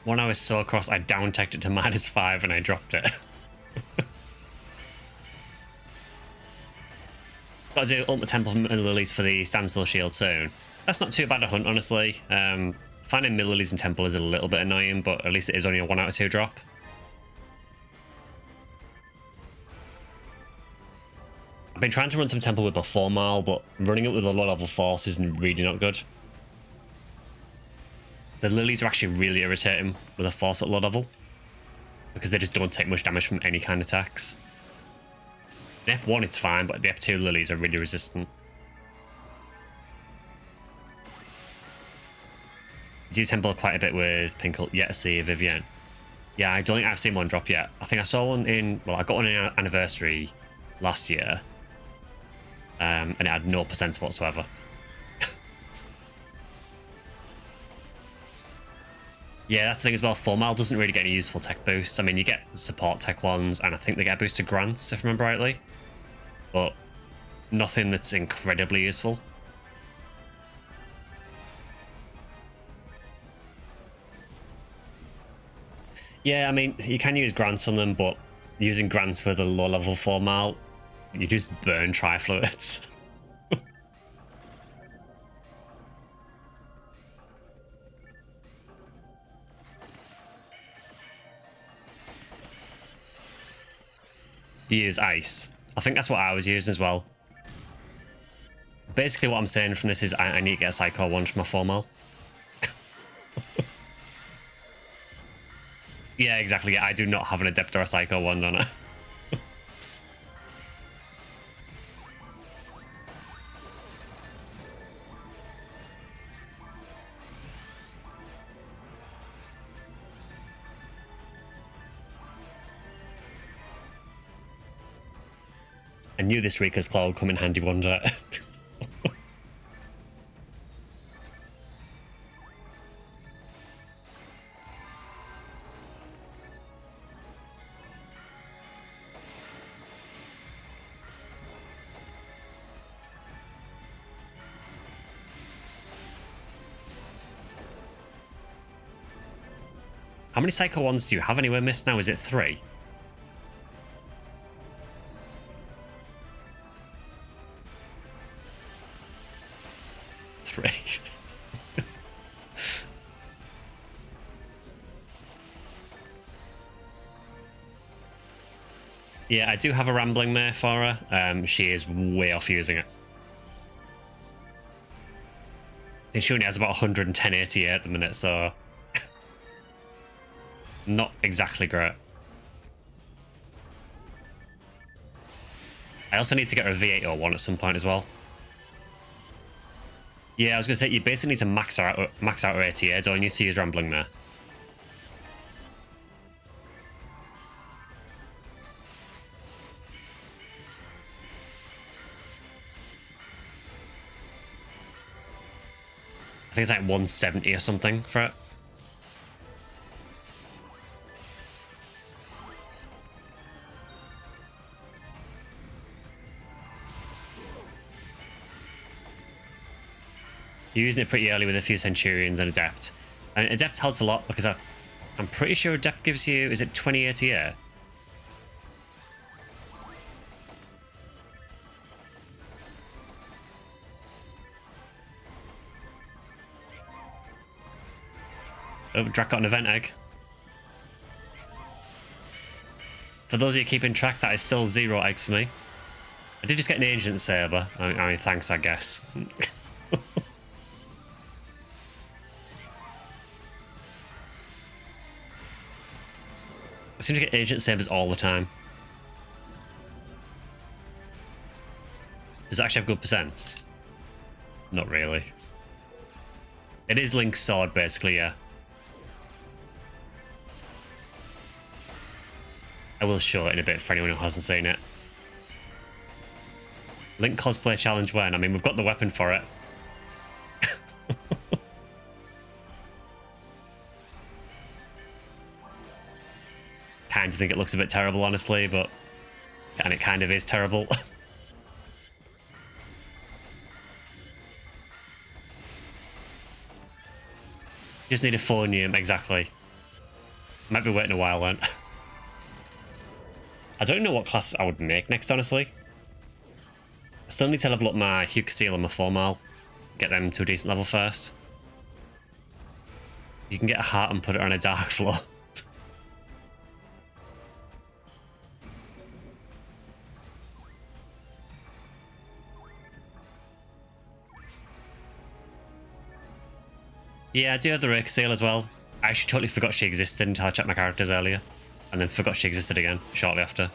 Speaker 1: When I was so cross, I down-teched it to -5 and I dropped it. Got to do Ultimate Temple Lilies for the Standstill Shield soon. That's not too bad a hunt, honestly. Finding Lilies in Temple is a little bit annoying, but at least it is only a 1 out of 2 drop. I've been trying to run some Temple with a 4 mile, but running it with a low level force isn't really not good. The Lilies are actually really irritating with a force at low level, because they just don't take much damage from any kind of attacks. The Ep1 it's fine, but the Ep2 Lilies are really resistant. I do Temple quite a bit with Pinkle, yet to see Vivienne. Yeah, I don't think I've seen one drop yet. I think I saw one in, well, I got one in our anniversary last year, and it had no percent whatsoever. Yeah, that's the thing as well. 4 mile doesn't really get any useful tech boosts. I mean, you get support tech ones, and I think they get boosted grants, if I remember rightly. But nothing that's incredibly useful. Yeah, I mean, you can use grants on them, but using grants with a low level 4 mile, you just burn tri-fluids. You use ice. I think that's what I was using as well. Basically, what I'm saying from this is I need to get a Psycho 1 from my 4 mile. Yeah, exactly. Yeah, I do not have an Adept or a Psycho 1 on it. I knew this Rika's Claw would come in handy one day. How many Psycho 1s do you have anywhere missed now? Is it 3? Yeah, I do have a Rambling Mare for her. She is way off using it. I think she only has about 110 ATA at the minute, so not exactly great. I also need to get her a V801 at some point as well. Yeah, I was going to say, you basically need to max out her ATA, don't you, to use Rambling Mare. I think it's like 170 or something for it. You're using it pretty early with a few Centurions and Adept. And Adept helps a lot because I'm pretty sure Adept gives you, is it 28 a year? Oh, Drac got an event egg. For those of you keeping track, that is still 0 eggs for me. I did just get an Ancient Saber. I mean thanks, I guess. I seem to get Ancient Sabers all the time. Does it actually have good percents? Not really. It is Link's sword, basically, yeah. I will show it in a bit for anyone who hasn't seen it. Link cosplay challenge when? I mean, we've got the weapon for it. Kind of think it looks a bit terrible, honestly, but... And it kind of is terrible. Just need a phonium, exactly. Might be waiting a while then. I don't know what class I would make next, honestly. I still need to level up my Huxil and my Formal. Get them to a decent level first. You can get a heart and put it on a dark floor. Yeah, I do have the Rake Seal as well. I actually totally forgot she existed until I checked my characters earlier. And then forgot she existed again, shortly after.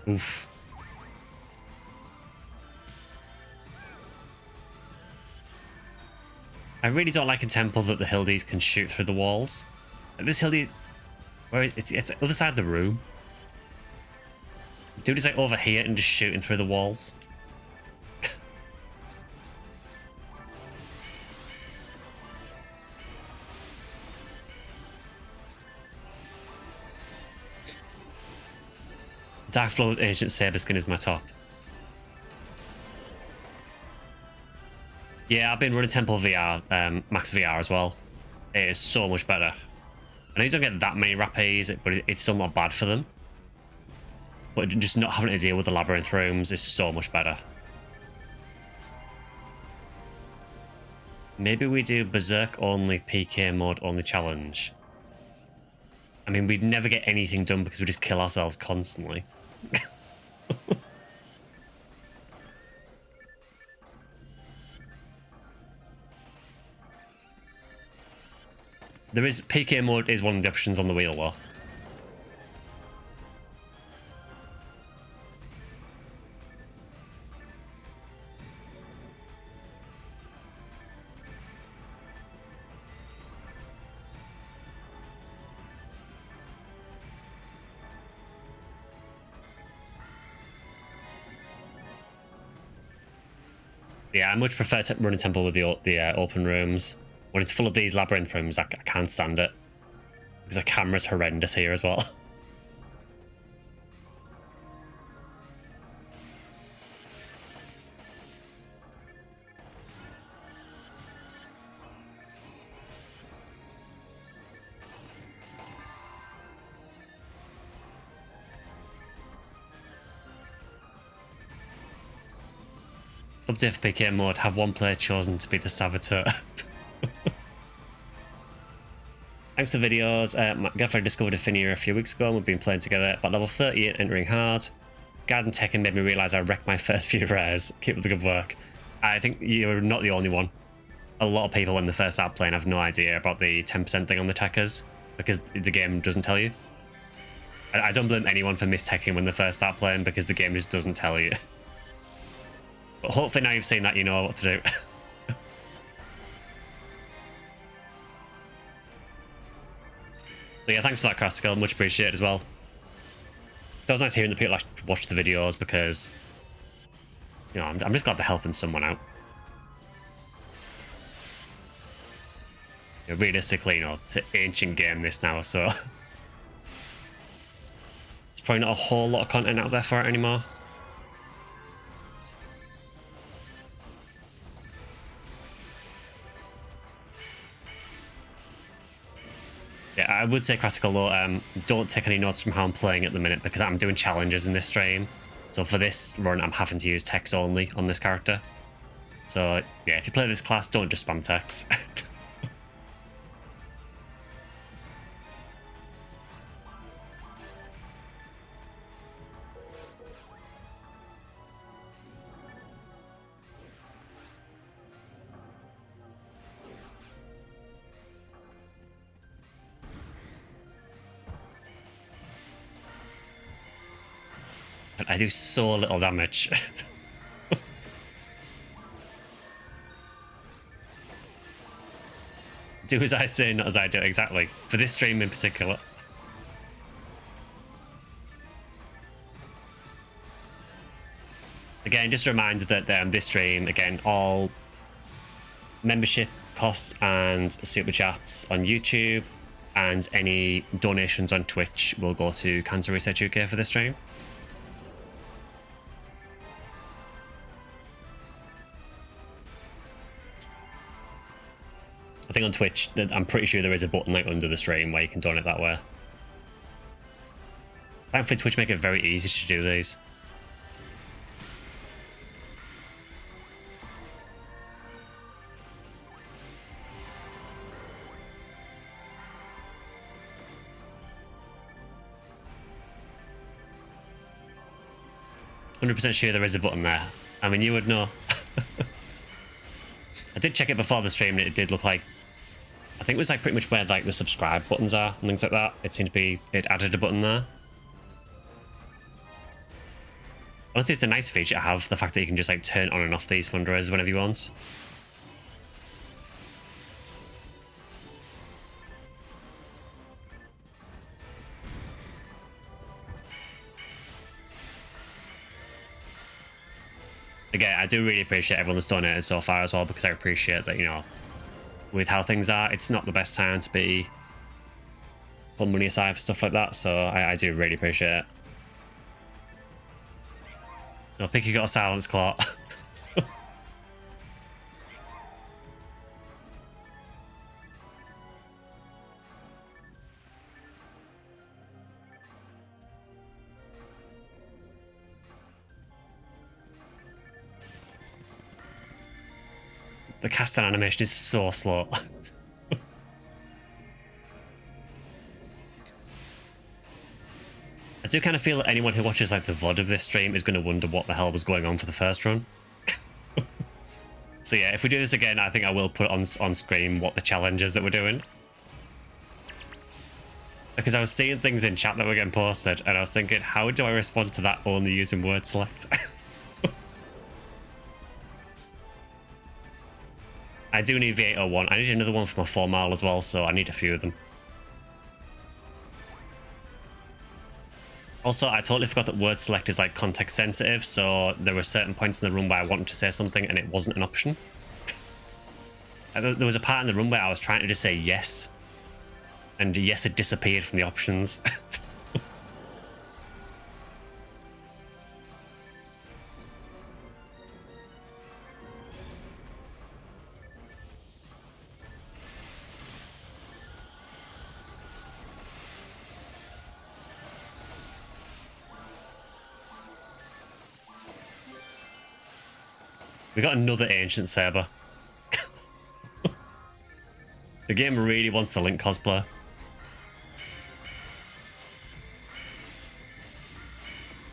Speaker 1: Oof. I really don't like a temple that the Hildies can shoot through the walls. This Hildie... Where it's the other side of the room. Dude is like over here and just shooting through the walls. Dark Floor with Ancient Saber Skin is my top. Yeah, I've been running Temple VR, Max VR as well. It is so much better. I know you don't get that many rapes, but it's still not bad for them. But just not having to deal with the labyrinth rooms is so much better. Maybe we do Berserk only, PK mode only challenge. I mean, we'd never get anything done because we just kill ourselves constantly. There is PK mode is one of the options on the wheel though. Yeah, I much prefer to run a temple with the open rooms. When it's full of these labyrinth rooms, I can't stand it. Because the camera's horrendous here as well. Update for PK mode, have one player chosen to be the saboteur. Thanks for the videos. My girlfriend discovered Ephinea a few weeks ago and we've been playing together. But level 38, entering hard. Garden Tekken made me realise I wrecked my first few rares. Keep up the good work. I think you're not the only one. A lot of people when they first start playing have no idea about the 10% thing on the techers because the game doesn't tell you. I don't blame anyone for mis-teching when they first start playing because the game just doesn't tell you. But hopefully now you've seen that, you know what to do. So yeah, thanks for that, Crastical. Much appreciated as well. It was nice hearing that people actually watch the videos because, you know, I'm just glad they're helping someone out. You know, realistically, you know, it's an ancient game this now, so there's probably not a whole lot of content out there for it anymore. Yeah, I would say, Crastical, though, don't take any notes from how I'm playing at the minute because I'm doing challenges in this stream. So for this run, I'm having to use text only on this character. So yeah, if you play this class, don't just spam text. I do so little damage. Do as I say, not as I do. Exactly. For this stream in particular. Again, just a reminder that this stream, again, all membership costs and super chats on YouTube and any donations on Twitch will go to Cancer Research UK for this stream. I think on Twitch, I'm pretty sure there is a button like under the stream where you can donate that way. Thankfully, Twitch make it very easy to do these. %, sure there is a button there. I mean, you would know. I did check it before the stream and it did look like, I think it was like pretty much where like the subscribe buttons are and things like that. It seemed to be, it added a button there. Honestly, it's a nice feature to have, the fact that you can just like turn on and off these fundraisers whenever you want. Again, I do really appreciate everyone that's donated so far as well, because I appreciate that, you know, with how things are, it's not the best time to be putting money aside for stuff like that, so I do really appreciate it. No, Picky got a silence claw. The casting animation is so slow. I do kind of feel that anyone who watches like the VOD of this stream is going to wonder what the hell was going on for the first run. So yeah, if we do this again, I think I will put on screen what the challenge is that we're doing. Because I was seeing things in chat that were getting posted, and I was thinking, how do I respond to that only using word select? I do need V801. I need another one for my 4 mile as well, so I need a few of them. Also, I totally forgot that word select is like context sensitive, so there were certain points in the run where I wanted to say something and it wasn't an option. There was a part in the run where I was trying to just say yes, and yes had disappeared from the options. We got another ancient saber. The game really wants the Link cosplay.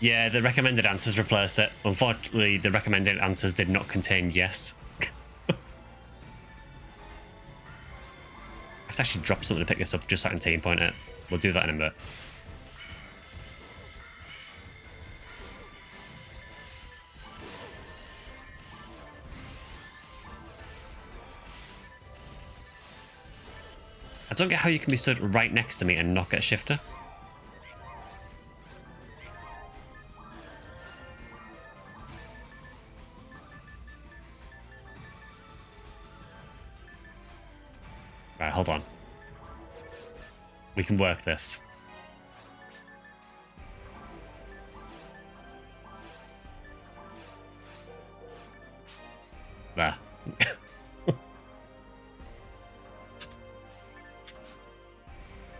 Speaker 1: Yeah, the recommended answers replace it. Unfortunately, the recommended answers did not contain yes. I have to actually drop something to pick this up just so I can team point it. We'll do that in a bit. I don't get how you can be stood right next to me and not get a shifter. Right, hold on. We can work this. There.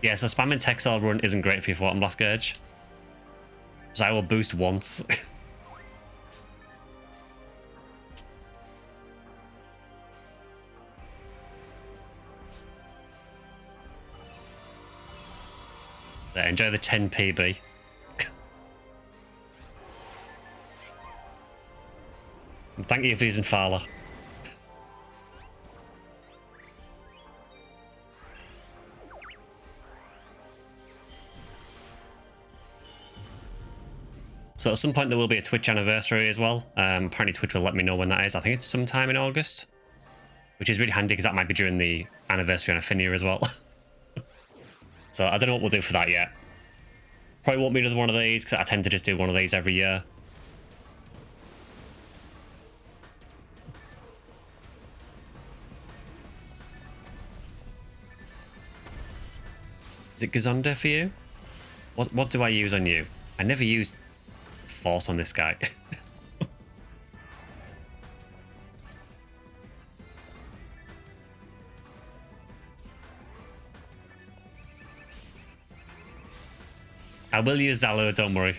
Speaker 1: Yeah, so spamming Texel run isn't great for your Photon Blast Gauge. So I will boost once. There, enjoy the 10 PB. Thank you for using Fowler. So at some point there will be a Twitch anniversary as well. Apparently Twitch will let me know when that is. I think it's sometime in August, which is really handy because that might be during the anniversary on Ephinea as well. So I don't know what we'll do for that yet. Probably won't be another one of these because I tend to just do one of these every year. Is it Gazonda for you? What do I use on you? I never use Force on this guy. I will use Zalo, don't worry.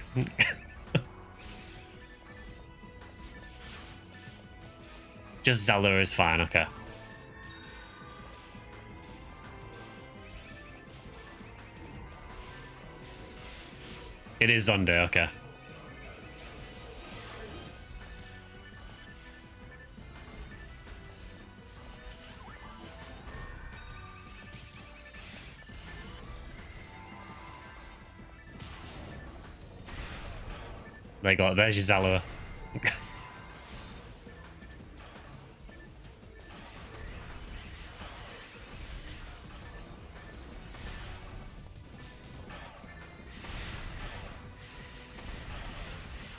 Speaker 1: Just Zalo is fine, okay. It is Zonda, okay. There you go, there's your Zalor.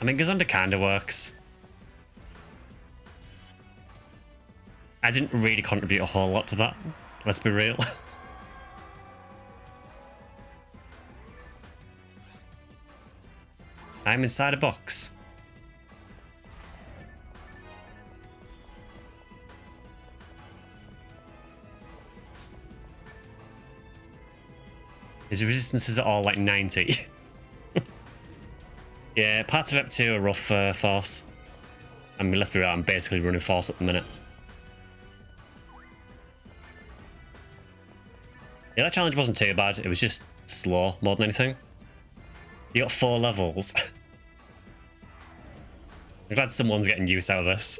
Speaker 1: I mean, Gazonda kinda works. I didn't really contribute a whole lot to that, let's be real. I'm inside a box. His resistances are all like 90. Yeah, parts of Ep2 are rough for Force. I mean, let's be real, I'm basically running Force at the minute. Yeah, that challenge wasn't too bad. It was just slow more than anything. You got 4 levels. I'm glad someone's getting use out of this.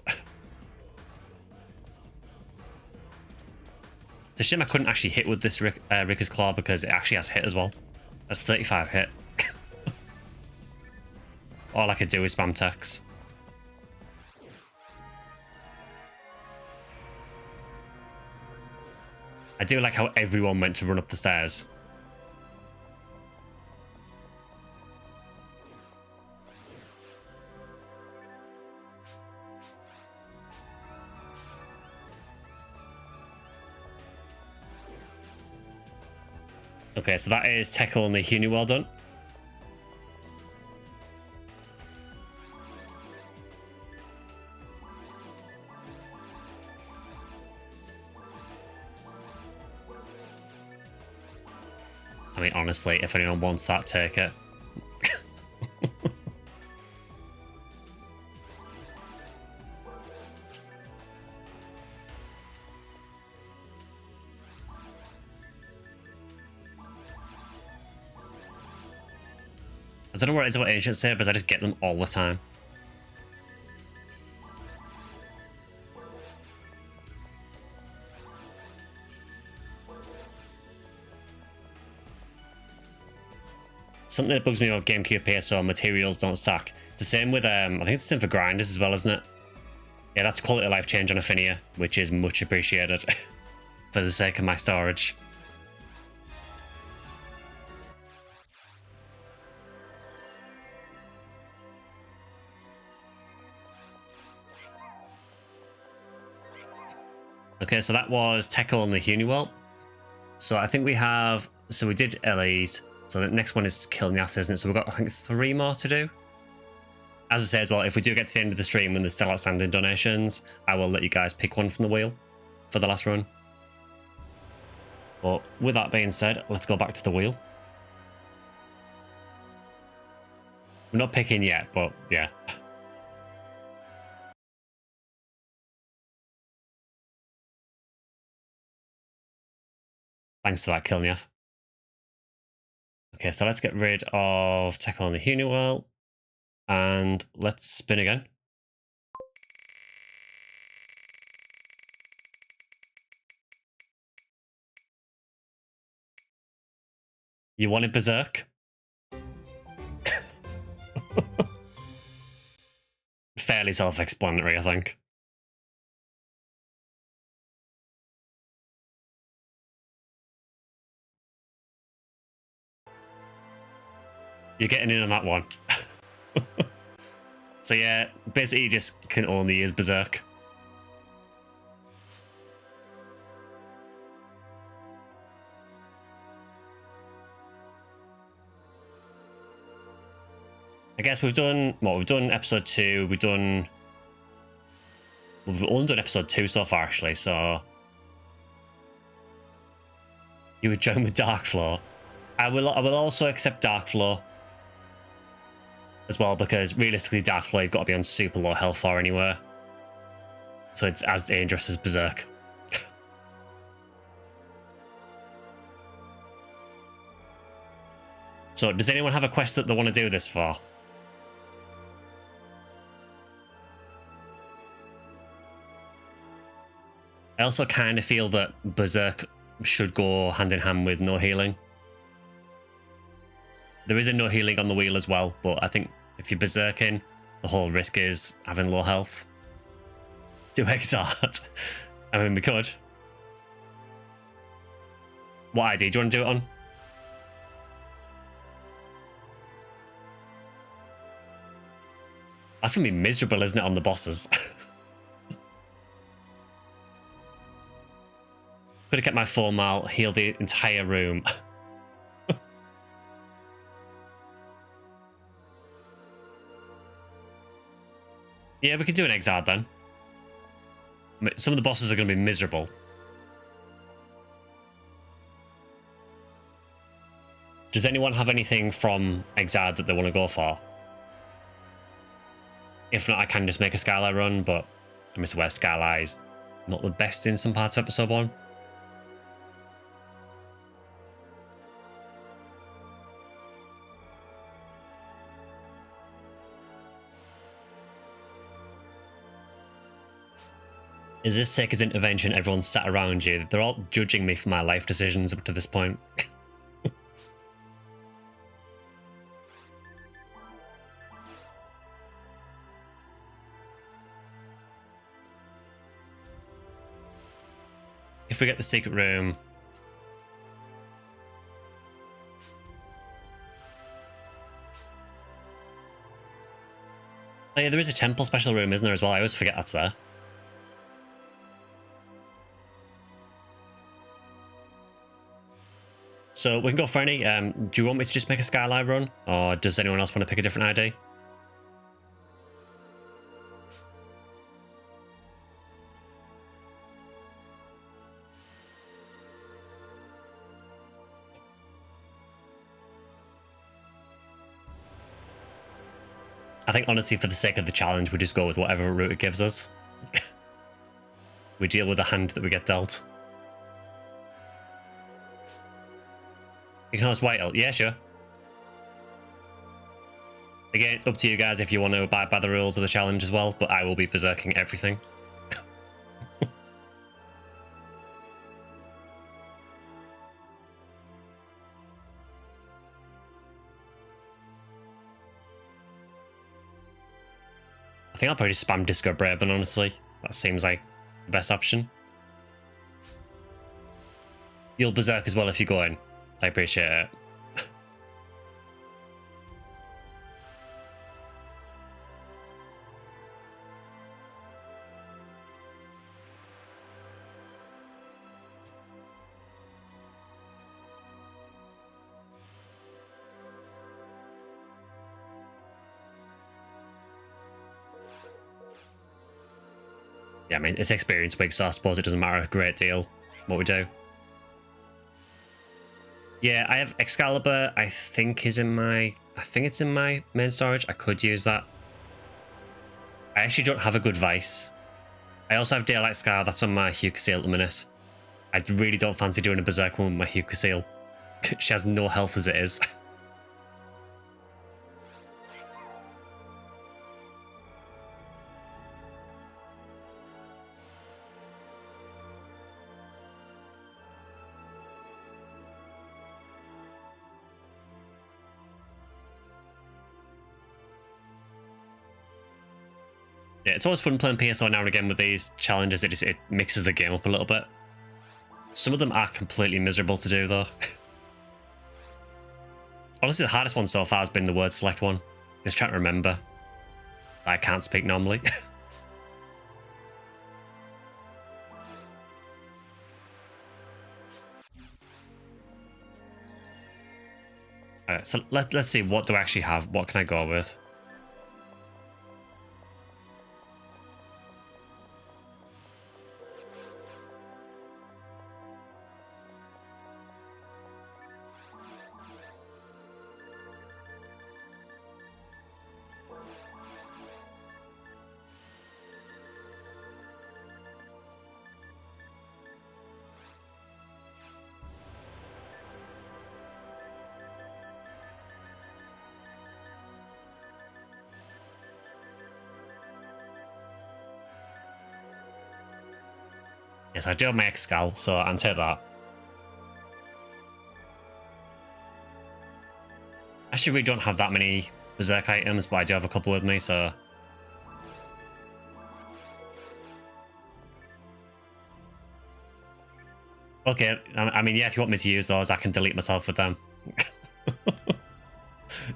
Speaker 1: It's a shame I couldn't actually hit with this Ricker's Claw because it actually has hit as well. That's 35 hit. All I could do is spam Tex. I do like how everyone went to run up the stairs. Okay, so that is tech only Huni, well done. I mean, honestly, if anyone wants that, take it. I don't know what it is about ancient sabers, I just get them all the time. Something that bugs me about GameCube PSO, materials don't stack. It's the same with, I think it's the same for grinders as well, isn't it? Yeah, that's a quality of life change on Ephinea, which is much appreciated for the sake of my storage. Okay, so that was Tekko and the Huniwell. So I think we have... So we did Ellie's. So the next one is Kill Nyath, isn't it? So we've got, I think, 3 more to do. As I say as well, if we do get to the end of the stream and there's still outstanding donations, I will let you guys pick one from the wheel for the last run. But with that being said, let's go back to the wheel. We're not picking yet, but yeah. Thanks to that, Kilniath. Okay, so let's get rid of Tekko on the Huniwell. And let's spin again. You wanted Berserk? Fairly self-explanatory, I think. You're getting in on that one. So yeah, basically you just can only use Berserk. I guess we've done, well, we've done episode 2, we've only done episode 2 so far, actually, so... You would join with Darkflow. I will also accept Darkflow as well, because realistically Darkflow you've got to be on super low health for anywhere. So it's as dangerous as Berserk. So does anyone have a quest that they want to do this for? I also kind of feel that Berserk should go hand in hand with no healing. There is a no healing on the wheel as well, but I think if you're Berserking, the whole risk is having low health. Do Exart. I mean, we could. What ID do you want to do it on? That's going to be miserable, isn't it, on the bosses? Could have kept my full mal, healed the entire room. Yeah, we could do an Exard then. Some of the bosses are going to be miserable. Does anyone have anything from Exard that they want to go for? If not, I can just make a Skyly run, but I swear Skyly is not the best in some parts of episode 1. Is this Taker's intervention? Everyone's sat around you. They're all judging me for my life decisions up to this point. If we get the secret room... Oh yeah, there is a temple special room, isn't there, as well? I always forget that's there. So we can go for any. Do you want me to just make a Skyline run? Or does anyone else want to pick a different ID? I think honestly, for the sake of the challenge, we just go with whatever route it gives us. We deal with the hand that we get dealt. You can host White Elk. Yeah, sure. Again, it's up to you guys if you want to abide by the rules of the challenge as well, but I will be berserking everything. I think I'll probably just spam Disco Braben, honestly. That seems like the best option. You'll berserk as well if you go in. I appreciate it. Yeah, I mean, it's experience week, so I suppose it doesn't matter a great deal what we do. Yeah, I have Excalibur, I think it's in my main storage. I could use that. I actually don't have a good Vice. I also have Daylight Scar, that's on my Huka Seal at the minute. I really don't fancy doing a Berserk one with my Huka Seal. She has no health as it is. Yeah, it's always fun playing PSO now and again with these challenges. It mixes the game up a little bit. Some of them are completely miserable to do, though. Honestly, the hardest one so far has been the word select one. Just trying to remember. I can't speak normally. Alright, so let's see, what do I actually have? What can I go with? Yes, I do have my Excal, so I'll take that. Actually, we don't have that many Berserk items, but I do have a couple with me, so... Okay, I mean, yeah, if you want me to use those, I can delete myself with them.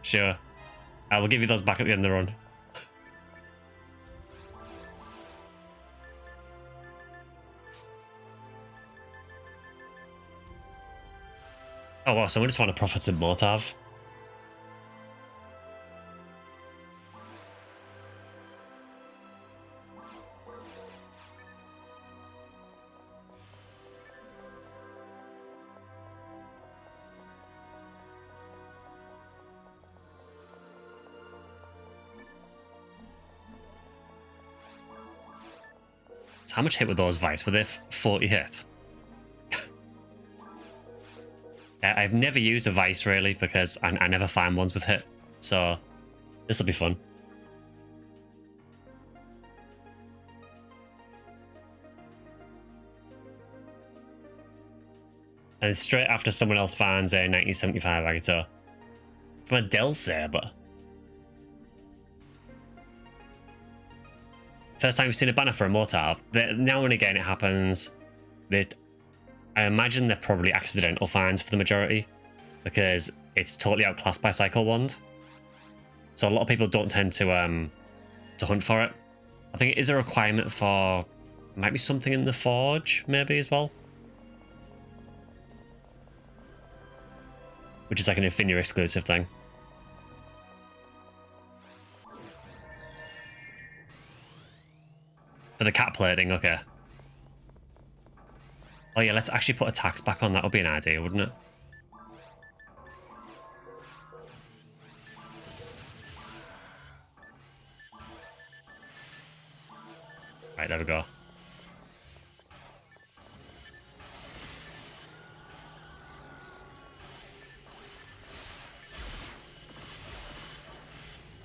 Speaker 1: Sure. I will give you those back at the end of the run. Oh wow, someone just found a Prophet's Motive. So how much hit with those Vice? Were they 40 hit? I've never used a Vice really because I never find ones with hit, so this will be fun. And straight after someone else finds a 1975 Agato. From a Del Saber. First time we've seen a banner for a Motive. Now and again it happens. I imagine they're probably accidental finds for the majority, because it's totally outclassed by Cycle Wand. So a lot of people don't tend to hunt for it. I think it is a requirement for, might be something in the Forge, maybe, as well. Which is like an Ephinea exclusive thing. For the cat plating, okay. Oh yeah, let's actually put attacks back on. That would be an idea, wouldn't it? Right, there we go.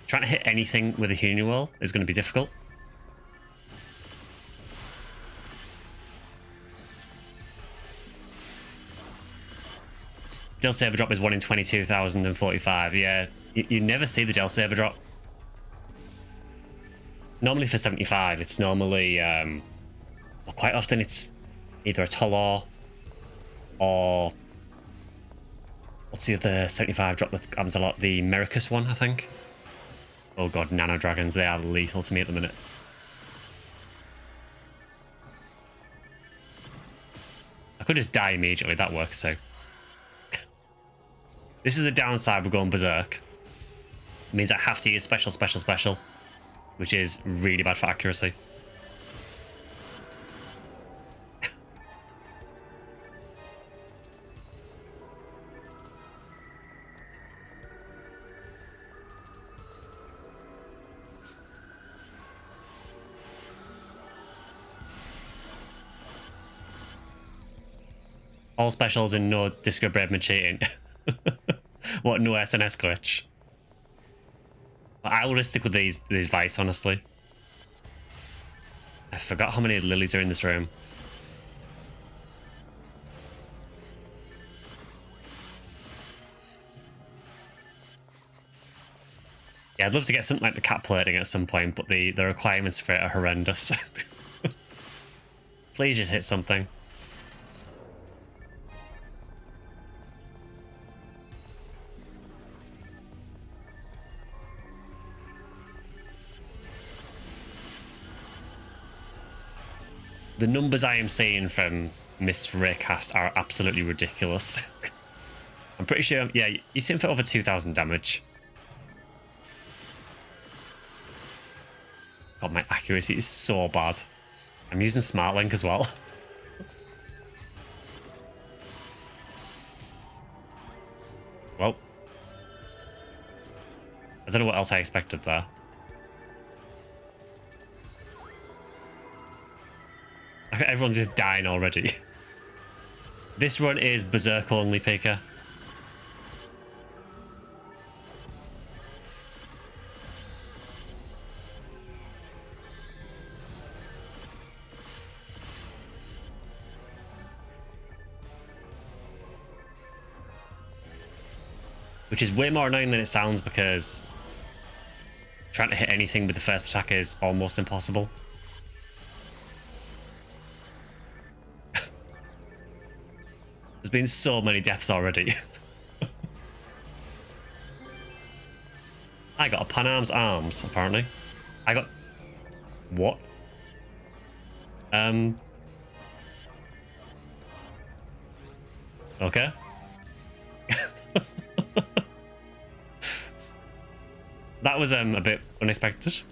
Speaker 1: Trying to hit anything with a healing wall is going to be difficult. Del Saber drop is 1 in 22,045. Yeah, you never see the Del Saber drop. Normally for 75, it's normally, well, quite often it's either a Tolor or what's the other 75 drop that comes a lot? The Mericus one, I think. Oh god, Nano Dragons, they are lethal to me at the minute. I could just die immediately, that works too. This is the downside of going Berserk. It means I have to use special, which is really bad for accuracy. All specials and no Disco Brave cheating. What, no SNS glitch? I will just stick with these Vice, honestly. I forgot how many lilies are in this room. Yeah, I'd love to get something like the cat plating at some point, but the requirements for it are horrendous. Please just hit something. The numbers I am seeing from Miss Raycast are absolutely ridiculous. I'm pretty sure, yeah, you seem for over 2,000 damage. God, my accuracy is so bad. I'm using Smart Link as well. Well, I don't know what else I expected there. Everyone's just dying already. This run is Berserk only, Pika. Which is way more annoying than it sounds because trying to hit anything with the first attack is almost impossible. There's been so many deaths already. I got a Panam's arms, apparently. I got... What? Okay. That was a bit unexpected.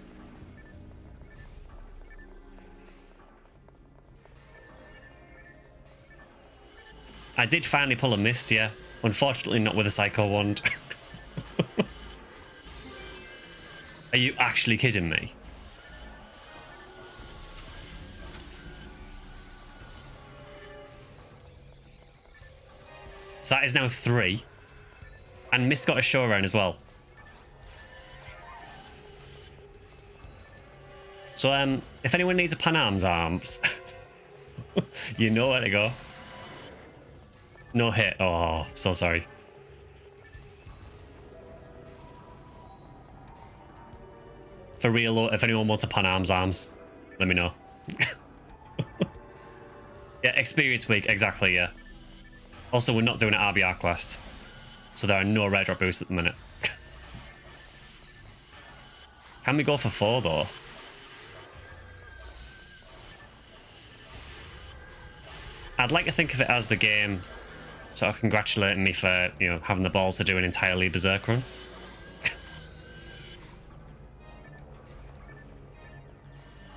Speaker 1: I did finally pull a mist, yeah. Unfortunately not with a Psycho Wand. Are you actually kidding me? So that is now 3. And Mist got a showdown as well. So if anyone needs a Panam's arms, you know where to go. No hit. Oh, so sorry. For real, if anyone wants a Panam's arms, let me know. Yeah, experience week, exactly, yeah. Also, we're not doing an RBR quest, so there are no red drop boosts at the minute. Can we go for 4 though? I'd like to think of it as the game sort of congratulating me for, you know, having the balls to do an entirely Berserk run.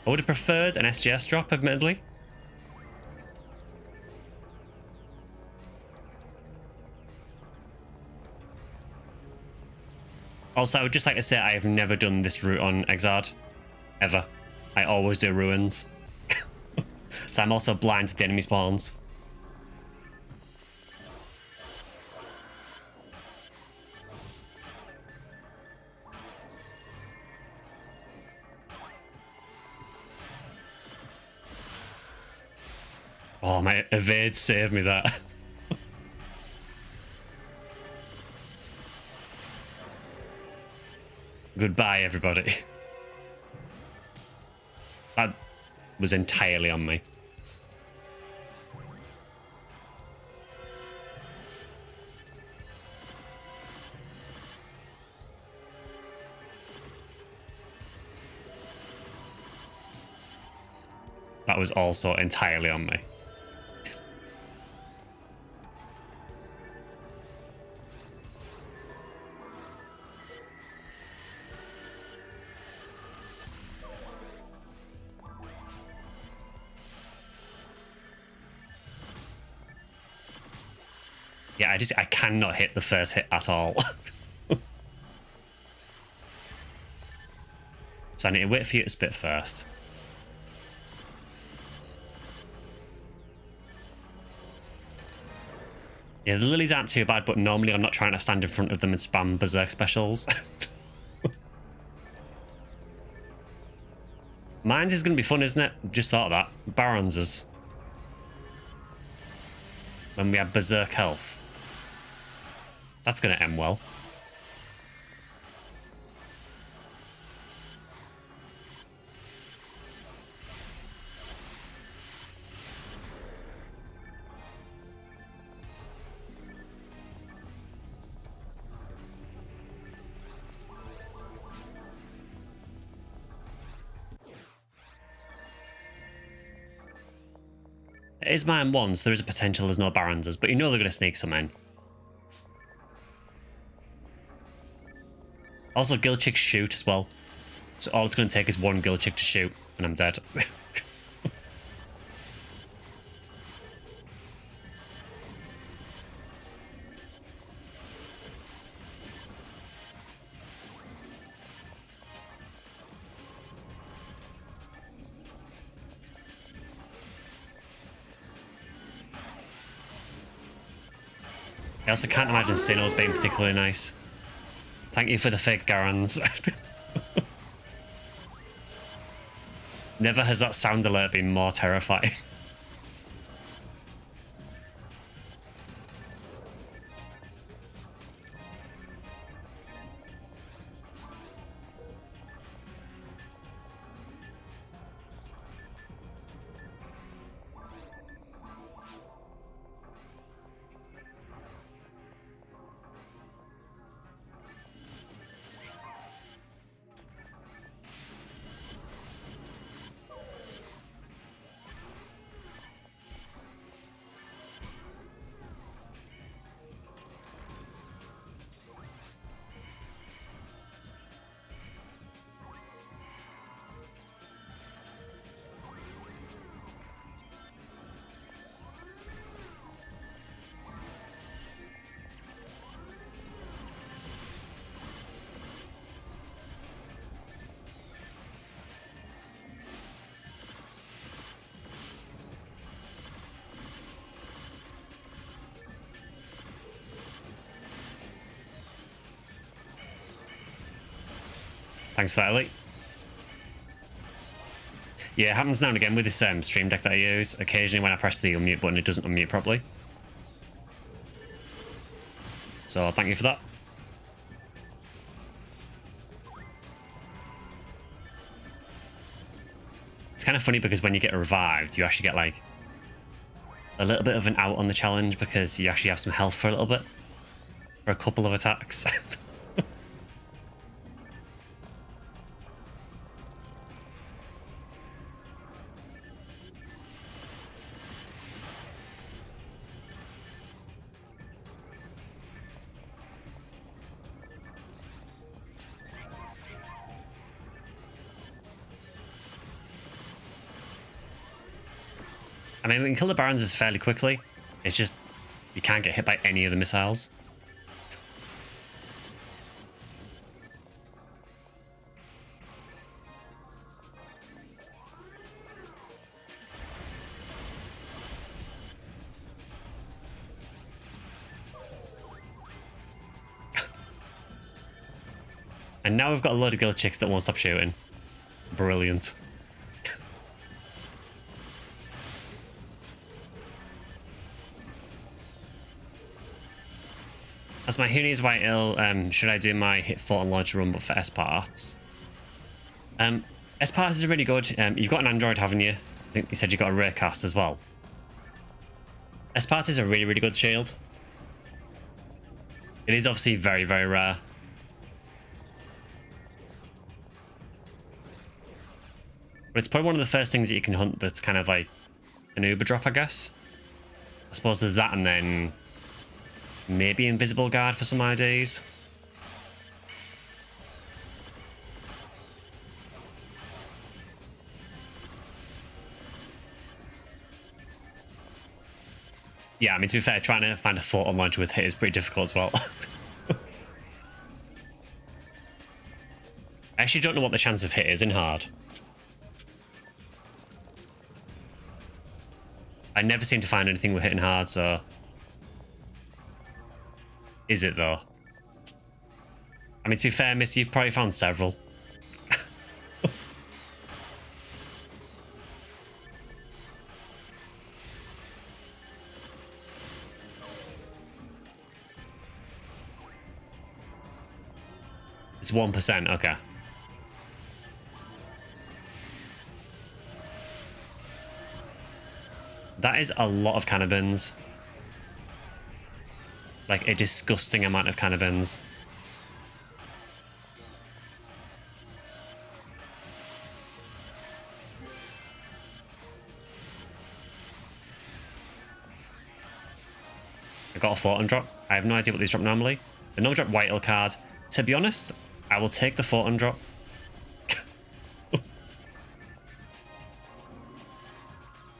Speaker 1: I would have preferred an SGS drop, admittedly. Also, I would just like to say I have never done this route on Exard. Ever. I always do ruins. So I'm also blind to the enemy spawns. Oh, my evade saved me that. Goodbye, everybody. That was entirely on me. That was also entirely on me. Yeah, I cannot hit the first hit at all. So I need to wait for you to spit first. Yeah, the lilies aren't too bad, but normally I'm not trying to stand in front of them and spam Berserk specials. Mines is going to be fun, isn't it? Just thought of that. Barons is. When we have Berserk health. That's going to end well. It is mine one, so there is a potential there's no Barons, but you know they're going to sneak some in. Also, Guild Chicks shoot as well. So all it's going to take is one Guild Chick to shoot, and I'm dead. I also can't imagine Sinnoh's being particularly nice. Thank you for the fake Garans. Never has that sound alert been more terrifying. Thanks for that, Ellie. Yeah, it happens now and again with this stream deck that I use. Occasionally when I press the unmute button, it doesn't unmute properly. So thank you for that. It's kind of funny because when you get revived, you actually get like a little bit of an out on the challenge because you actually have some health for a little bit. For a couple of attacks. I mean, we can kill the Barons fairly quickly. It's just, you can't get hit by any of the missiles. And now we've got a load of Guild Chicks that won't stop shooting. Brilliant. As my Hoonies White Ill, should I do my hit fort and launch run but for S parts? S parts is really good. You've got an Android, haven't you? I think you said you got a rare cast as well. S parts is a really, really good shield. It is obviously very, very rare. But it's probably one of the first things that you can hunt that's kind of like an Uber drop, I guess. I suppose there's that and then maybe Invisible Guard for some IDs. Yeah, I mean, to be fair, trying to find a fort on launch with hit is pretty difficult as well. I actually don't know what the chance of hit is in hard. I never seem to find anything with hitting hard, so Is it, though? I mean, to be fair, Miss, you've probably found several. It's 1%, okay. That is a lot of cannabins. Like, a disgusting amount of cannabins. I got a photon drop. I have no idea what these drop normally. The no drop white card. To be honest, I will take the photon drop.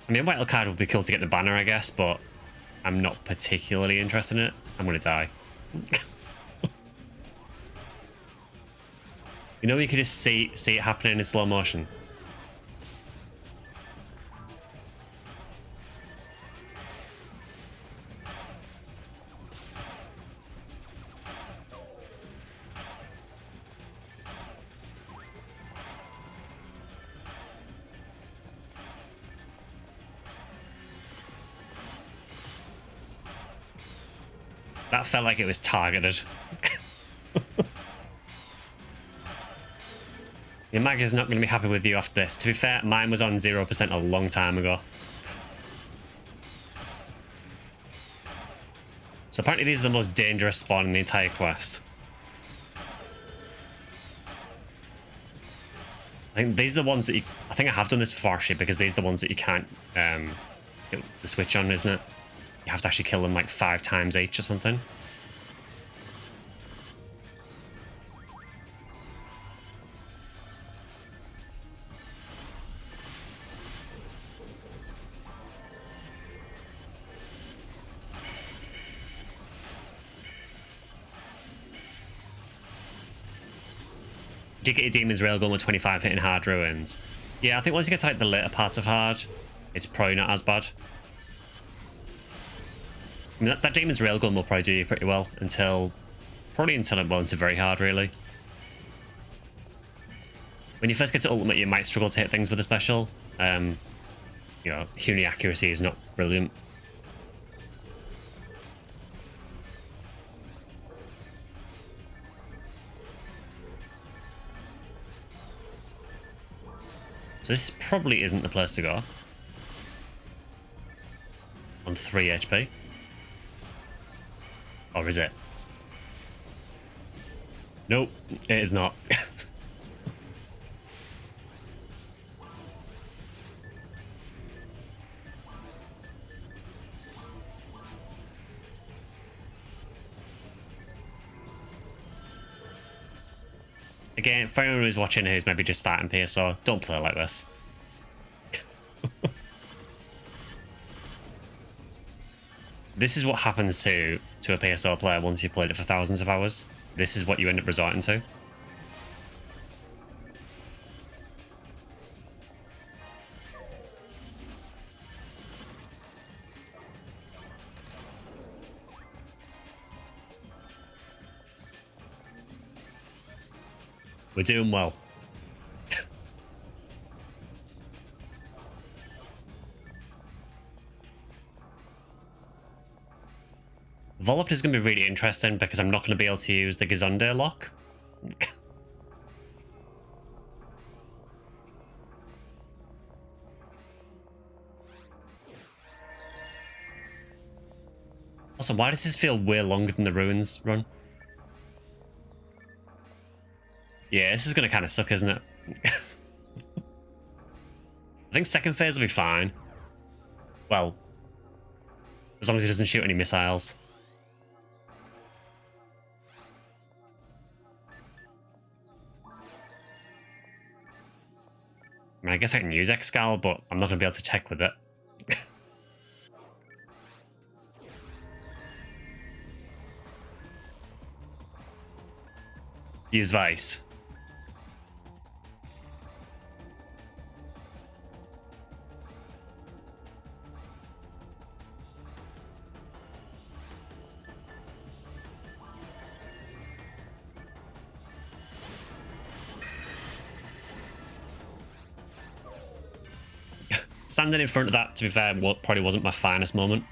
Speaker 1: I mean, white card would be cool to get the banner, I guess, but I'm not particularly interested in it. I'm gonna die. You know, you can just see it happening in slow motion. That felt like it was targeted. Your mag is not going to be happy with you after this. To be fair, mine was on 0% a long time ago. So apparently these are the most dangerous spawn in the entire quest. I think these are the ones that you... I think I have done this before, actually, because these are the ones that you can't get the switch on, isn't it? You have to actually kill them like 5 times each or something. Did you get your Demon's Railgun with 25 hitting hard ruins? Yeah, I think once you get to like the later parts of hard, it's probably not as bad. I mean, that Demon's Railgun will probably do you pretty well until... Probably until it into very hard, really. When you first get to ultimate, you might struggle to hit things with a special. You know, Ephinea accuracy is not brilliant. So this probably isn't the place to go. On 3 HP. Or is it? Nope, it is not. Again, for anyone who's watching who's maybe just starting PSO, don't play like this. This is what happens to a PSO player once you've played it for thousands of hours. This is what you end up resorting to. We're doing well. Volop is going to be really interesting because I'm not going to be able to use the Gazunde lock. Also, why does this feel way longer than the Ruins run? Yeah, this is going to kind of suck, isn't it? I think second phase will be fine. Well, as long as he doesn't shoot any missiles. I mean, I guess I can use Excal, but I'm not going to be able to tech with it. Use Vice. Standing in front of that, to be fair, probably wasn't my finest moment.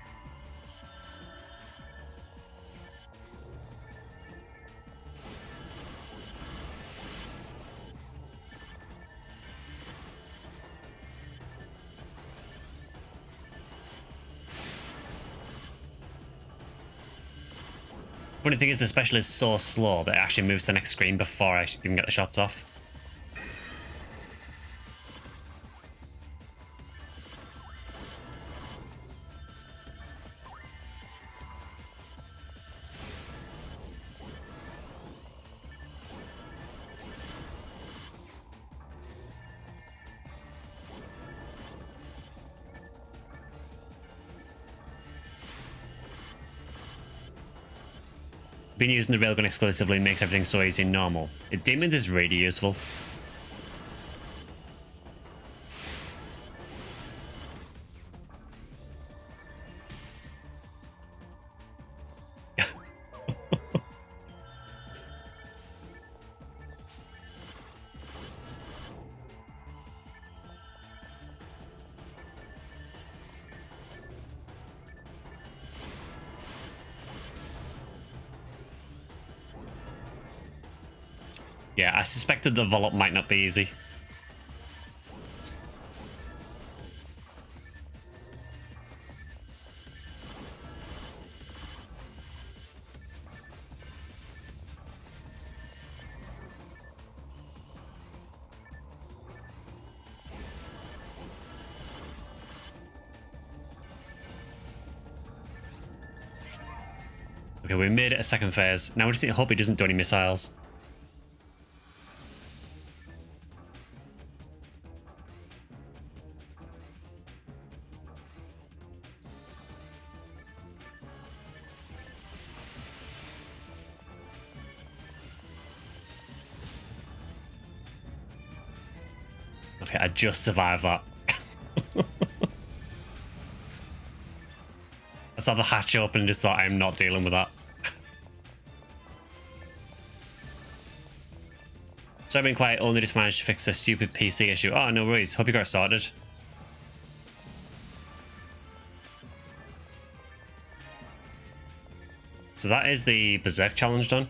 Speaker 1: Funny thing is, the special is so slow that it actually moves to the next screen before I even get the shots off. Being using the railgun exclusively makes everything so easy and normal. Demons is really useful. Yeah, I suspected the volley might not be easy. Okay, we made it a second phase. Now we just need to hope he doesn't do any missiles. Okay, I just survived that. I saw the hatch open and just thought, I'm not dealing with that. So I've been quiet, only just managed to fix a stupid PC issue. Oh, no worries. Hope you got it sorted. So that is the Berserk challenge done.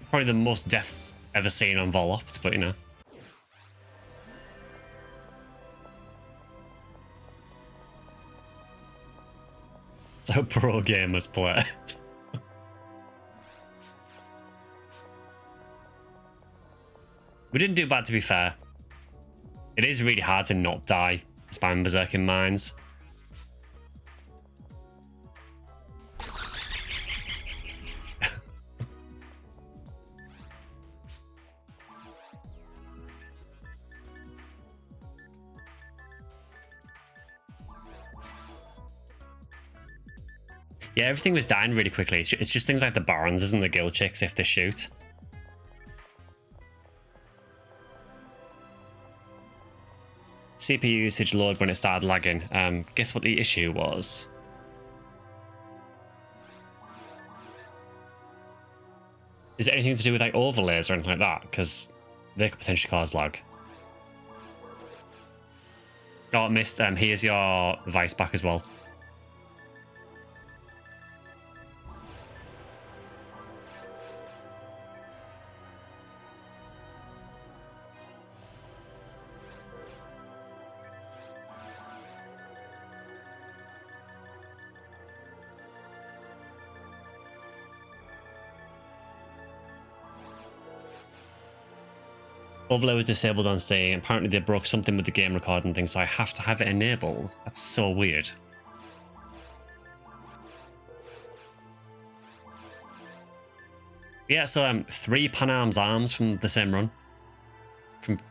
Speaker 1: Probably the most deaths ever seen on Volopt, but you know. It's how pro gamers play. We didn't do bad, to be fair. It is really hard to not die spamming Berserk in mines. Yeah, everything was dying really quickly. It's just things like the Barons and the Guild Chicks if they shoot. CPU usage load when it started lagging. Guess what the issue was? Is it anything to do with like overlays or anything like that? Because they could potentially cause lag. Oh, missed. Here's your Vice back as well. Overlay was disabled on Steam. Apparently they broke something with the game recording thing, so I have to have it enabled. That's so weird. Yeah, so 3 Panam's arms from the same run. I think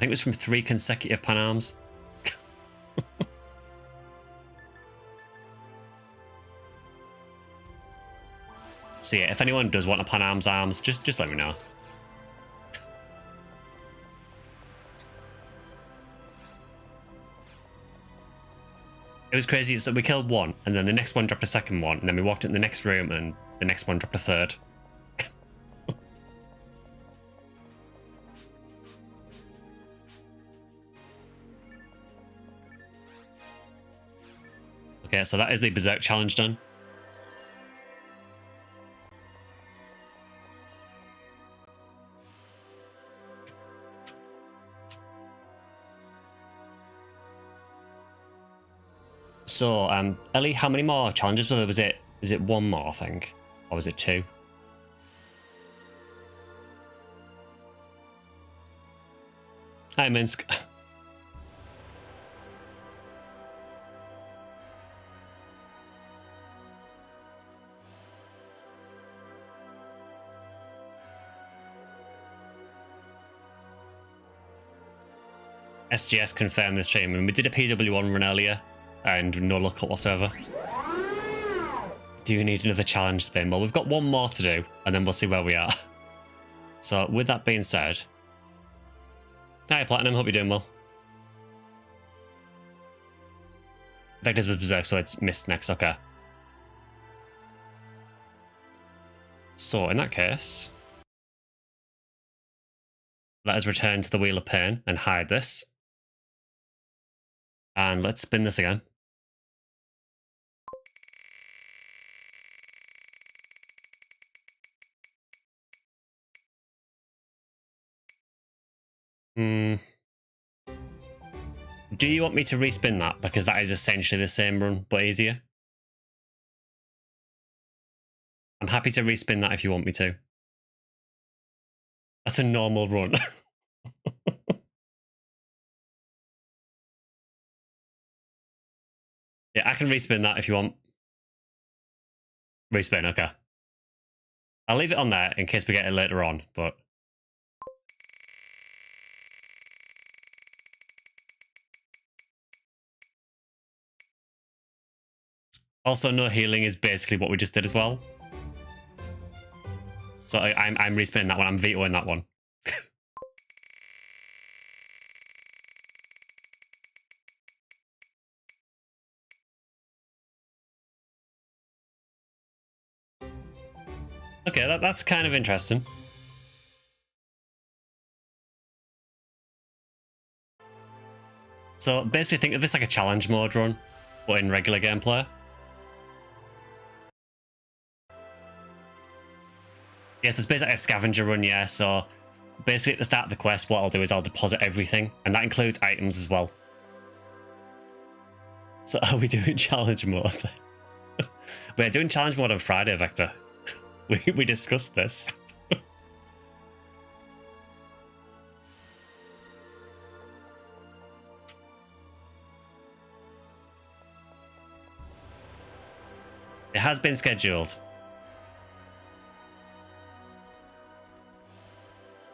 Speaker 1: it was from 3 consecutive Panams. So yeah, if anyone does want a Panam's arms, just let me know. It was crazy. So we killed one, and then the next one dropped a second one, and then we walked in the next room, and the next one dropped a third. Okay, so that is the Berserk challenge done. So, Ellie, how many more challenges were there? Was it one more, I think? Or was it two? Hi, Minsk. SGS confirmed this stream, and we did a PW1 run earlier, and no luck whatsoever. Do you need another challenge spin? Well, we've got one more to do, and then we'll see where we are. So, with that being said... Hi, Platinum. Hope you're doing well. Vectors was Berserk, so it's missed next. Okay. So, in that case... let us return to the Wheel of Pain and hide this. And let's spin this again. Do you want me to respin that? Because that is essentially the same run, but easier. I'm happy to respin that if you want me to. That's a normal run. Yeah, I can respin that if you want. Respin, okay. I'll leave it on there in case we get it later on, but... Also, no healing is basically what we just did as well. So I'm respinning that one. I'm vetoing that one. Okay, that's kind of interesting. So basically think of this like a challenge mode run, but in regular gameplay. Yes, it's basically a scavenger run, yeah, so basically at the start of the quest, what I'll do is I'll deposit everything, and that includes items as well. So are we doing challenge mode? We're doing challenge mode on Friday, Vector. We discussed this. It has been scheduled.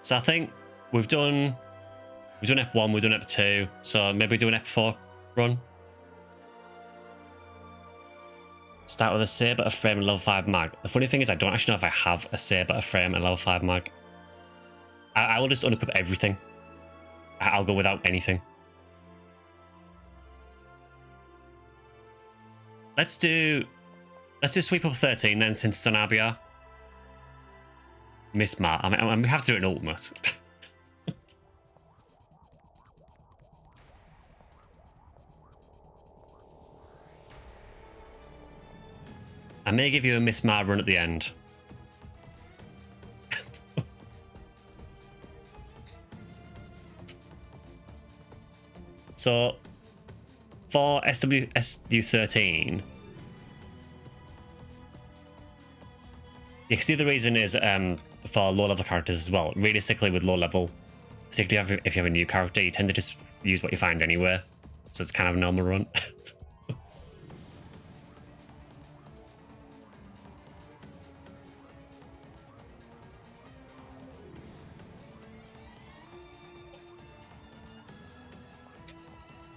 Speaker 1: So I think we've done Ep1, we've done Ep2, so maybe do an Ep4 run. Start with a saber, a frame, and level 5 mag. The funny thing is I don't actually know if I have a saber, a frame, and level 5 mag. I will just unequip everything. I'll go without anything. Let's do sweep up 13 then, since it's on RBR. Miss Mart. I mean, we have to do an ultimate. I may give you a Miss Mar run at the end. So, for SW13, you can see the reason is for low-level characters as well. Realistically, with low-level, particularly if you have a new character, you tend to just use what you find anywhere. So it's kind of a normal run.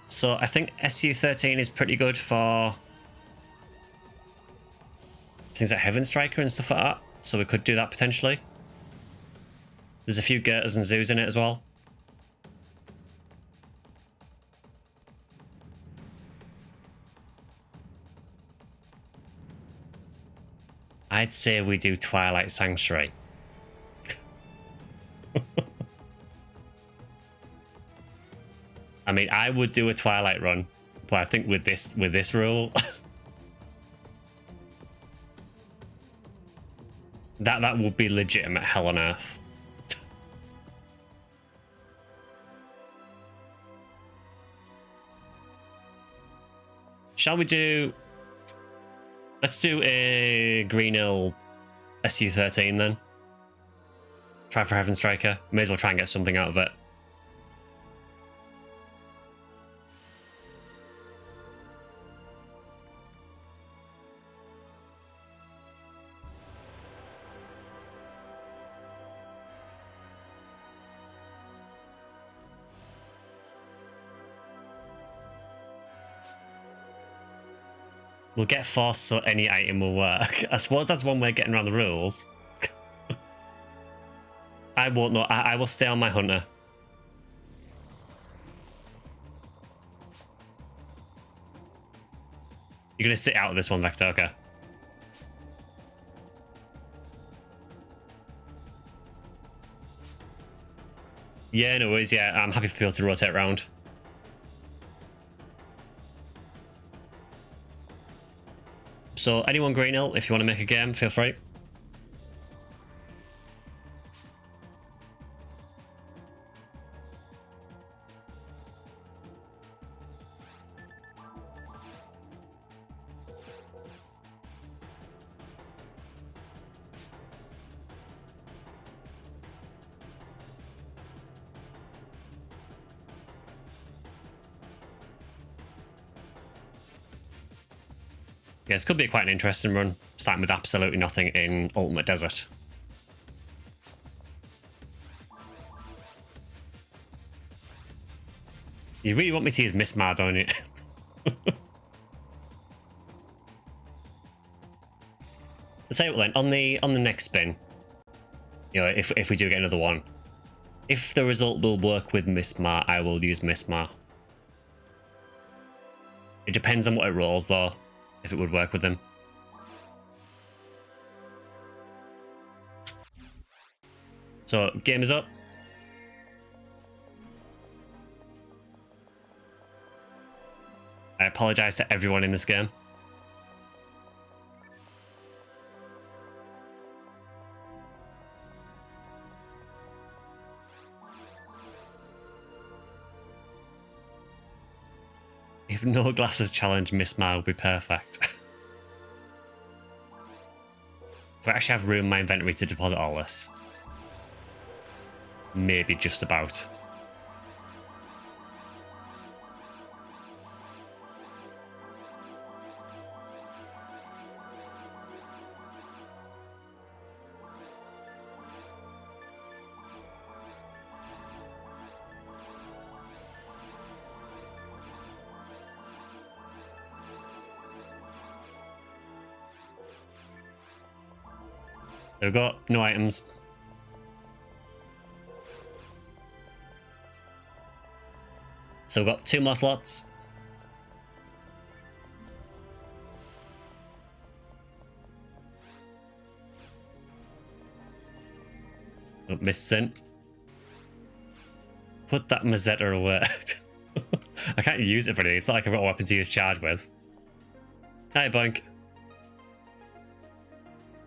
Speaker 1: So I think SU13 is pretty good for things like Heaven Striker and stuff like that. So we could do that potentially. There's a few Gerters and Zoos in it as well. I'd say we do Twilight Sanctuary. I mean, I would do a Twilight run, but I think with this rule, That would be legitimate hell on earth. Shall we do... Let's do a Green Hill SU-13 then. Try for Heaven Striker. May as well try and get something out of it. We'll get force so any item will work. I suppose that's one way of getting around the rules. I won't know. I will stay on my hunter. You're going to sit out of this one, Vector. Okay. Yeah, no worries. Yeah, I'm happy for people to rotate around. So anyone Green Hill, if you want to make a game, feel free. Yeah, this could be quite an interesting run, starting with absolutely nothing in Ultimate Desert. You really want me to use Mismar, don't you? Let's say then on the next spin, you know, if we do get another one, if the result will work with Mismar, I will use Mismar. It depends on what it rolls though, if it would work with them. So game is up. I apologize to everyone in this game. If no glasses challenge, Mismar will be perfect. If I actually have room in my inventory to deposit all this. Maybe just about. There we go, no items. So we've got 2 more slots. Oh, missed Sin. Put that Mazetta away. I can't use it for anything. It's not like I've got a weapon to use charge with. Hi, Boink.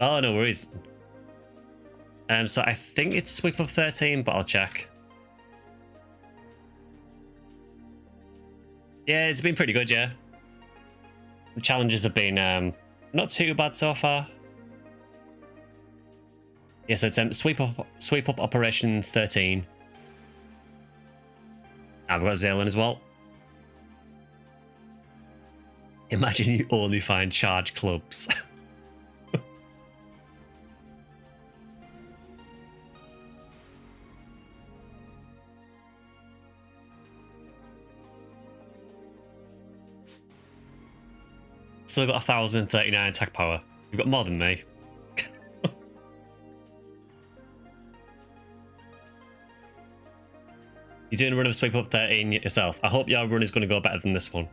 Speaker 1: Oh, no worries. So I think it's Sweep Up 13, but I'll check. Yeah, it's been pretty good, yeah. The challenges have been not too bad so far. Yeah, so it's Sweep Up Operation 13. I've got Zalen as well. Imagine you only find charge clubs. Still got 1,039 attack power. You've got more than me. You're doing a run of Sweep Up 13 yourself. I hope your run is going to go better than this one.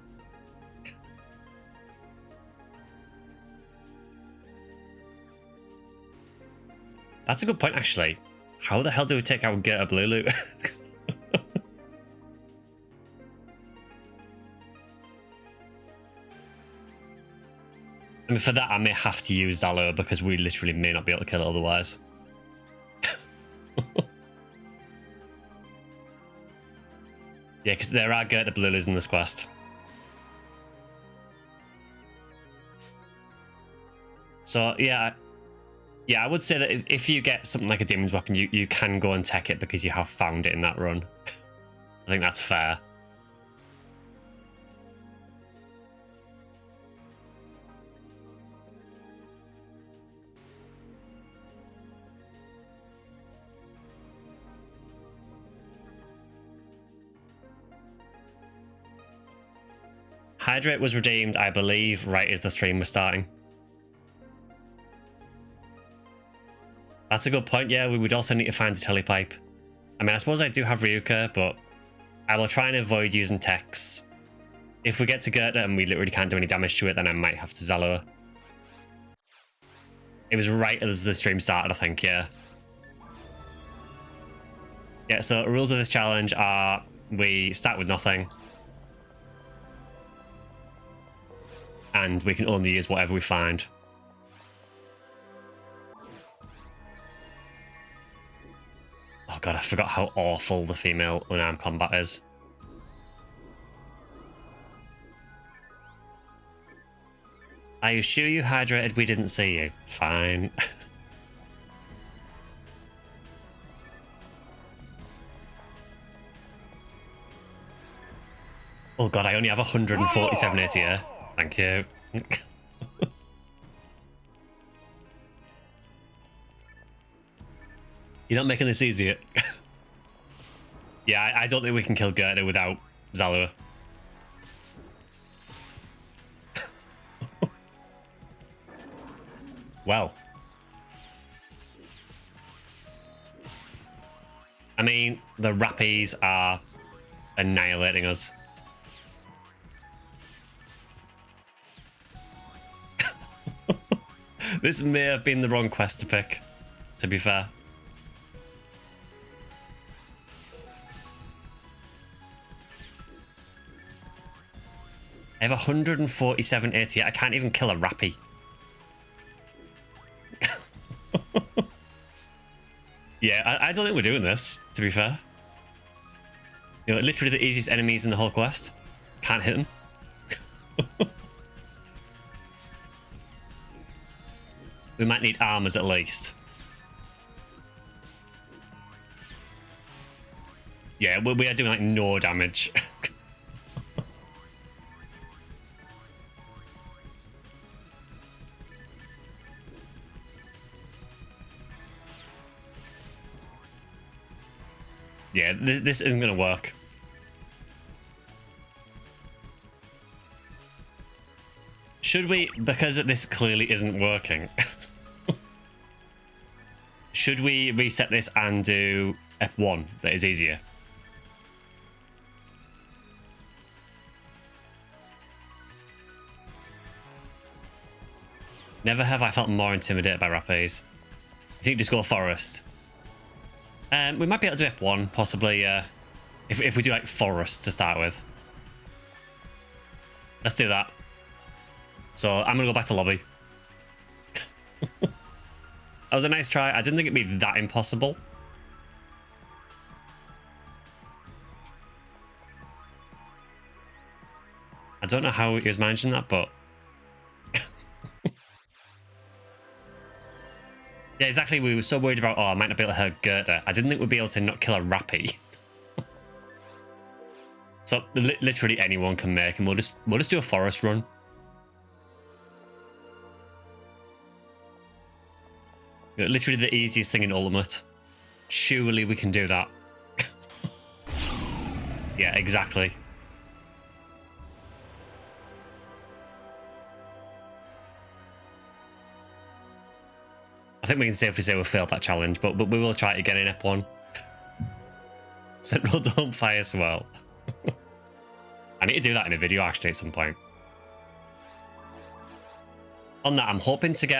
Speaker 1: That's a good point, actually. How the hell do we take out Gerta Blue Loot? I mean, for that, I may have to use Zalo because we literally may not be able to kill it otherwise. Yeah, because there are Gerta Blulas in this quest. So, yeah, I would say that if you get something like a Demon's Weapon, you can go and tech it because you have found it in that run. I think that's fair. Hydrate was redeemed, I believe, right as the stream was starting. That's a good point, yeah. We would also need to find a telepipe. I mean, I suppose I do have Ryuka, but I will try and avoid using techs. If we get to Gerta and we literally can't do any damage to it, then I might have to Zalo her. It was right as the stream started, I think, yeah. Yeah, so rules of this challenge are we start with nothing. And we can only use whatever we find. Oh god, I forgot how awful the female unarmed combat is. Are you sure you hydrated? We didn't see you. Fine. Oh god, I only have 147 ATR. Thank you. You're not making this easier. Yeah, I don't think we can kill Gerta without Zalo. Well. I mean, the Rappies are annihilating us. This may have been the wrong quest to pick, to be fair. I have 147 AT. I can't even kill a Rappy. Yeah, I don't think we're doing this, to be fair. You know, literally the easiest enemies in the whole quest. Can't hit them. We might need armors at least. Yeah, we are doing like no damage. Yeah, this isn't going to work. Should we, because this clearly isn't working, should we reset this and do F1 that is easier? Never have I felt more intimidated by Rappies. I think just go Forest. We might be able to do F1, possibly, if we do like Forest to start with. Let's do that. So I'm going to go back to lobby. That was a nice try. I didn't think it'd be that impossible. I don't know how he was managing that, but... Yeah, exactly. We were so worried about, oh, I might not be able to hurt Gerta. I didn't think we'd be able to not kill a Rappy. So literally anyone can make, and we'll just do a forest run. Literally the easiest thing in Ultimate. Surely we can do that. Yeah, exactly. I think we can safely say we failed that challenge, but we will try it again in F1. Central Dome Fire Swell. I need to do that in a video actually at some point. On that, I'm hoping to get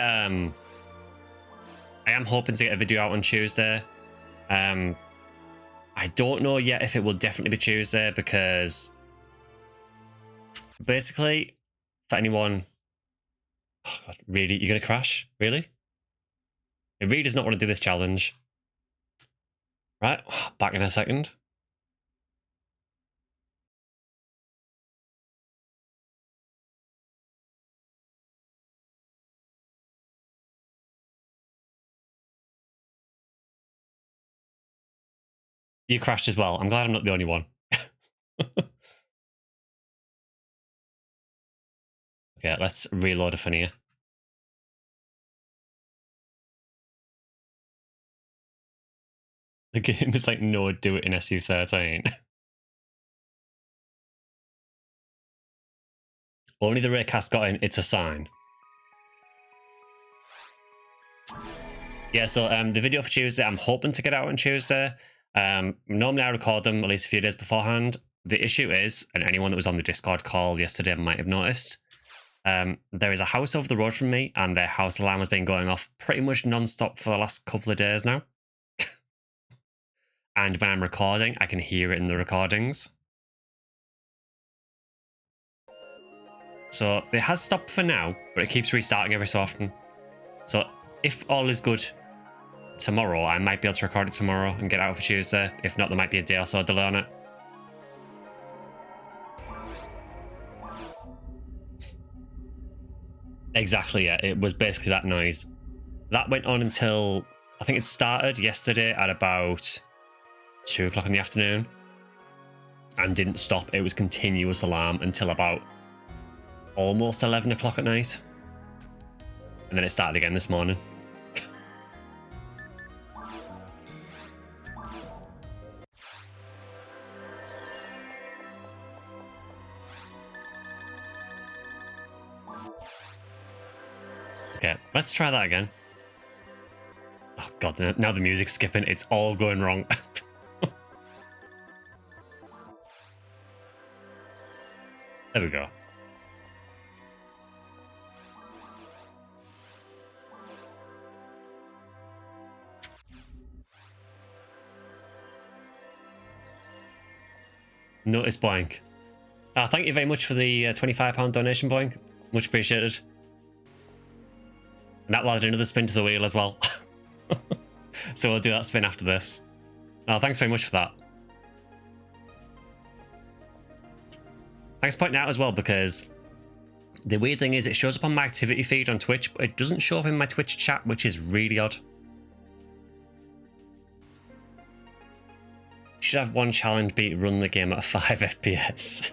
Speaker 1: I am hoping to get a video out on Tuesday. I don't know yet if it will definitely be Tuesday, because basically, for anyone Oh God, really? You're going to crash? Really? It really does not want to do this challenge. Right, back in a second. You crashed as well. I'm glad I'm not the only one. Okay, let's reload Ephinea. The game is like, no, do it in SU13. Only the raycast got in, it's a sign. Yeah, so the video for Tuesday, I'm hoping to get out on Tuesday. Normally I record them at least a few days beforehand. The issue is, and anyone that was on the Discord call yesterday might have noticed, there is a house over the road from me, and their house alarm has been going off pretty much non-stop for the last couple of days now. And when I'm recording, I can hear it in the recordings. So it has stopped for now, but it keeps restarting every so often. So if all is good tomorrow, I might be able to record it tomorrow and get it out for Tuesday. If not, there might be a day or so delay on it. Exactly, yeah. It was basically that noise. That went on until, I think it started yesterday at about 2 o'clock in the afternoon and didn't stop. It was continuous alarm until about almost 11 o'clock at night. And then it started again this morning. Okay, let's try that again. Oh God, now the music's skipping. It's all going wrong. There we go. Notice Boink. Thank you very much for the £25 donation, Boink. Much appreciated. And that will add another spin to the wheel as well. So we'll do that spin after this. Oh, thanks very much for that. Thanks for pointing out as well, because the weird thing is it shows up on my activity feed on Twitch, but it doesn't show up in my Twitch chat, which is really odd. Should have one challenge be run the game at 5 FPS.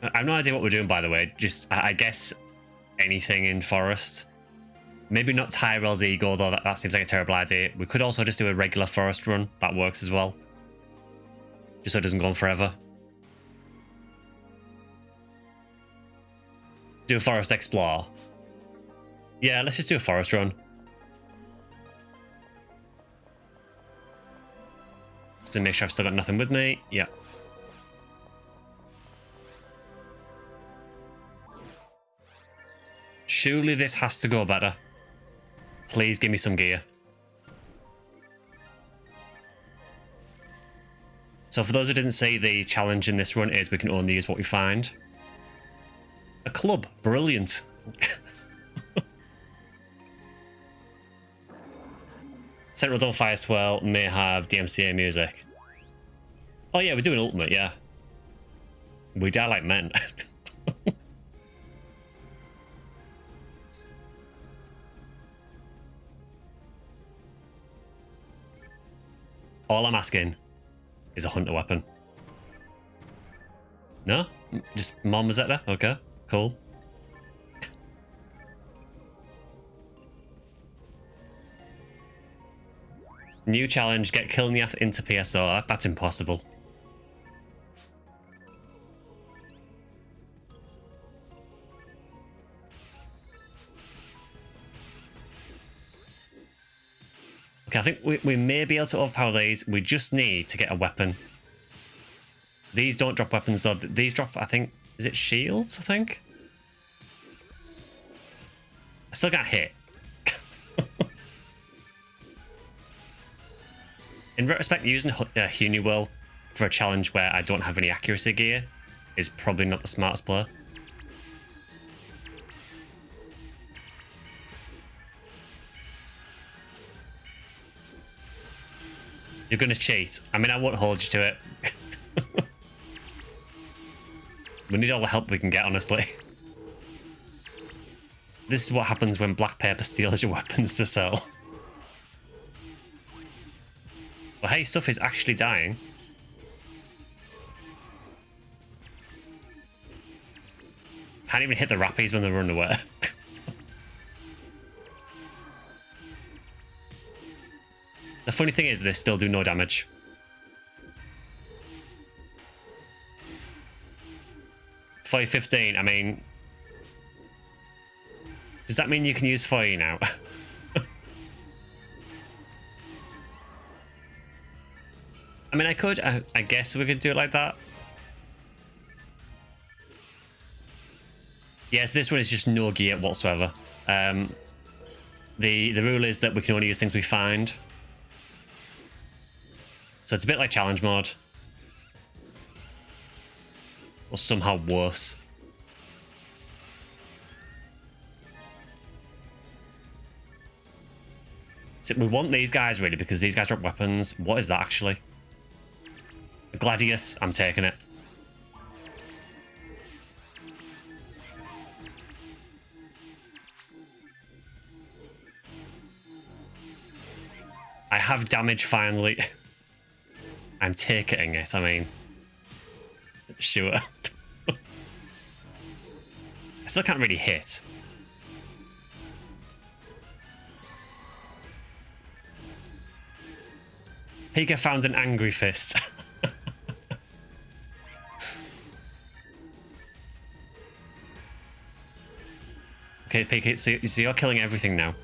Speaker 1: I have no idea what we're doing, by the way. Just, I guess, anything in forest. Maybe not Tyrell's Eagle, though that seems like a terrible idea. We could also just do a regular forest run. That works as well. Just so it doesn't go on forever. Do a forest explore. Yeah, let's just do a forest run. Just to make sure I've still got nothing with me. Yeah. Surely this has to go better. Please give me some gear. So for those who didn't see, the challenge in this run is we can only use what we find. A club. Brilliant. Central Dawn Fire Swell may have DMCA music. Oh yeah, we're doing ultimate, yeah. We die like men. All I'm asking is a hunter weapon. No? Just Mom Mazetta? Okay, cool. New challenge, get Kilniath into PSO. That's impossible. Okay, I think we may be able to overpower these. We just need to get a weapon. These don't drop weapons though. These drop, I think, is it shields, I think? I still got hit. In retrospect, using Huniwell for a challenge where I don't have any accuracy gear is probably not the smartest play. You're going to cheat. I mean, I won't hold you to it. We need all the help we can get, honestly. This is what happens when Black Paper steals your weapons to sell. Well, hey, stuff is actually dying. Can't even hit the rappies when they run away. The funny thing is, they still do no damage. Fire 15, I mean... Does that mean you can use fire now? I mean, I could. I guess we could do it like that. Yes, this one is just no gear whatsoever. The rule is that we can only use things we find. So it's a bit like challenge mode. Or somehow worse. So we want these guys really because these guys drop weapons. What is that actually? A Gladius, I'm taking it. I have damage finally. I'm taking it, I mean. Sure. I still can't really hit. Pika found an angry fist. Okay, Pika, so you're killing everything now.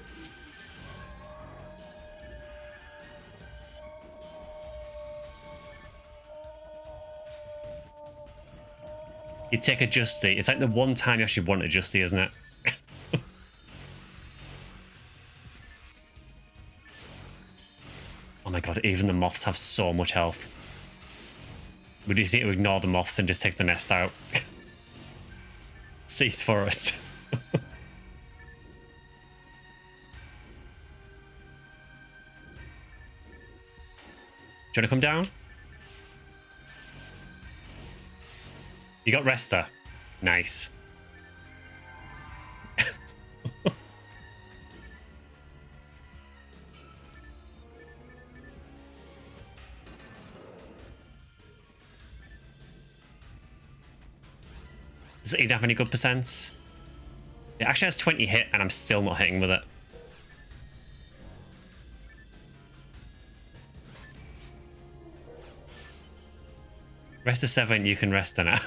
Speaker 1: You take a Justy. It's like the one time you actually want a Justy, isn't it? Oh my god, even the moths have so much health. We just need to ignore the moths and just take the nest out. Cease forest. Do you want to come down? You got Resta. Nice. Does it even have any good percents? It actually has 20 hit and I'm still not hitting with it. Rest of 7, you can rest now.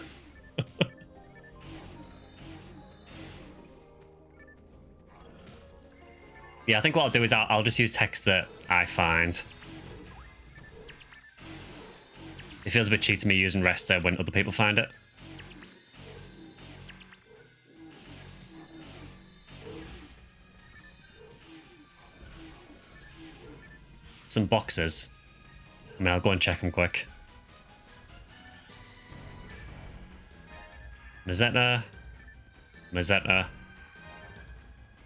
Speaker 1: Yeah, I think what I'll do is I'll just use text that I find. It feels a bit cheap to me using Resta when other people find it. Some boxes. I mean, I'll go and check them quick. Mazetta. Mazetta.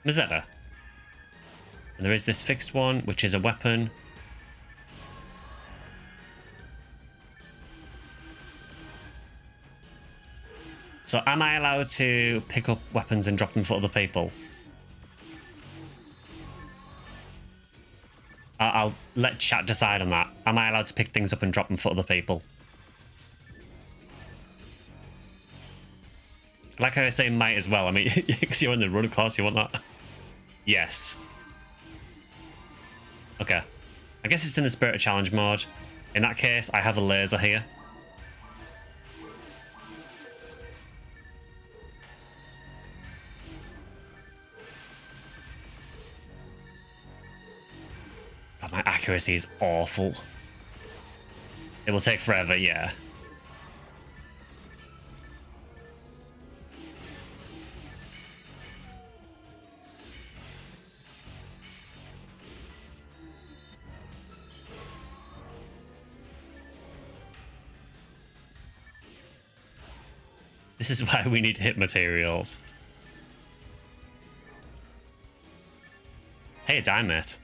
Speaker 1: Mazetta. And there is this fixed one, which is a weapon. So am I allowed to pick up weapons and drop them for other people? I'll let chat decide on that. Am I allowed to pick things up and drop them for other people? Like I was saying, might as well. I mean, because you're in the run, of course, you want that. Yes. Okay. I guess it's in the Spirit of Challenge mode. In that case, I have a laser here. God, my accuracy is awful. It will take forever, yeah. This is why we need hit materials. Hey, a diamond.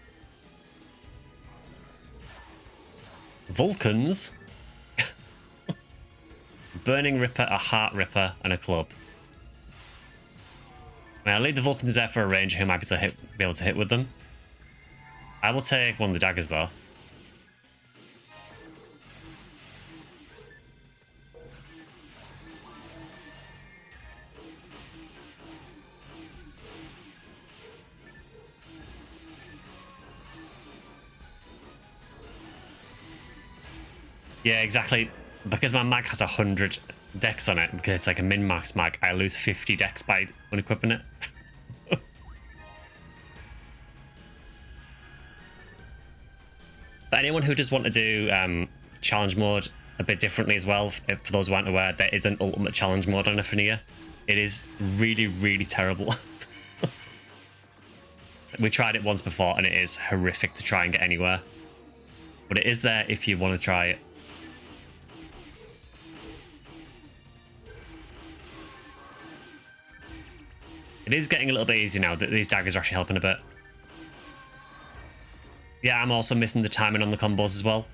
Speaker 1: Vulcans? Burning Ripper, a Heart Ripper, and a club. I'll leave the Vulcans there for a ranger who might be able to hit with them. I will take one of the daggers though. Yeah, exactly. Because my mag has 100 dex on it, because it's like a min-max mag, I lose 50 dex by unequipping it. But anyone who just want to do challenge mode a bit differently as well, for those who aren't aware, there is an ultimate challenge mode on Ephinea. It is really, really terrible. We tried it once before and it is horrific to try and get anywhere. But it is there if you want to try it. It is getting a little bit easier now that these daggers are actually helping a bit. Yeah, I'm also missing the timing on the combos as well.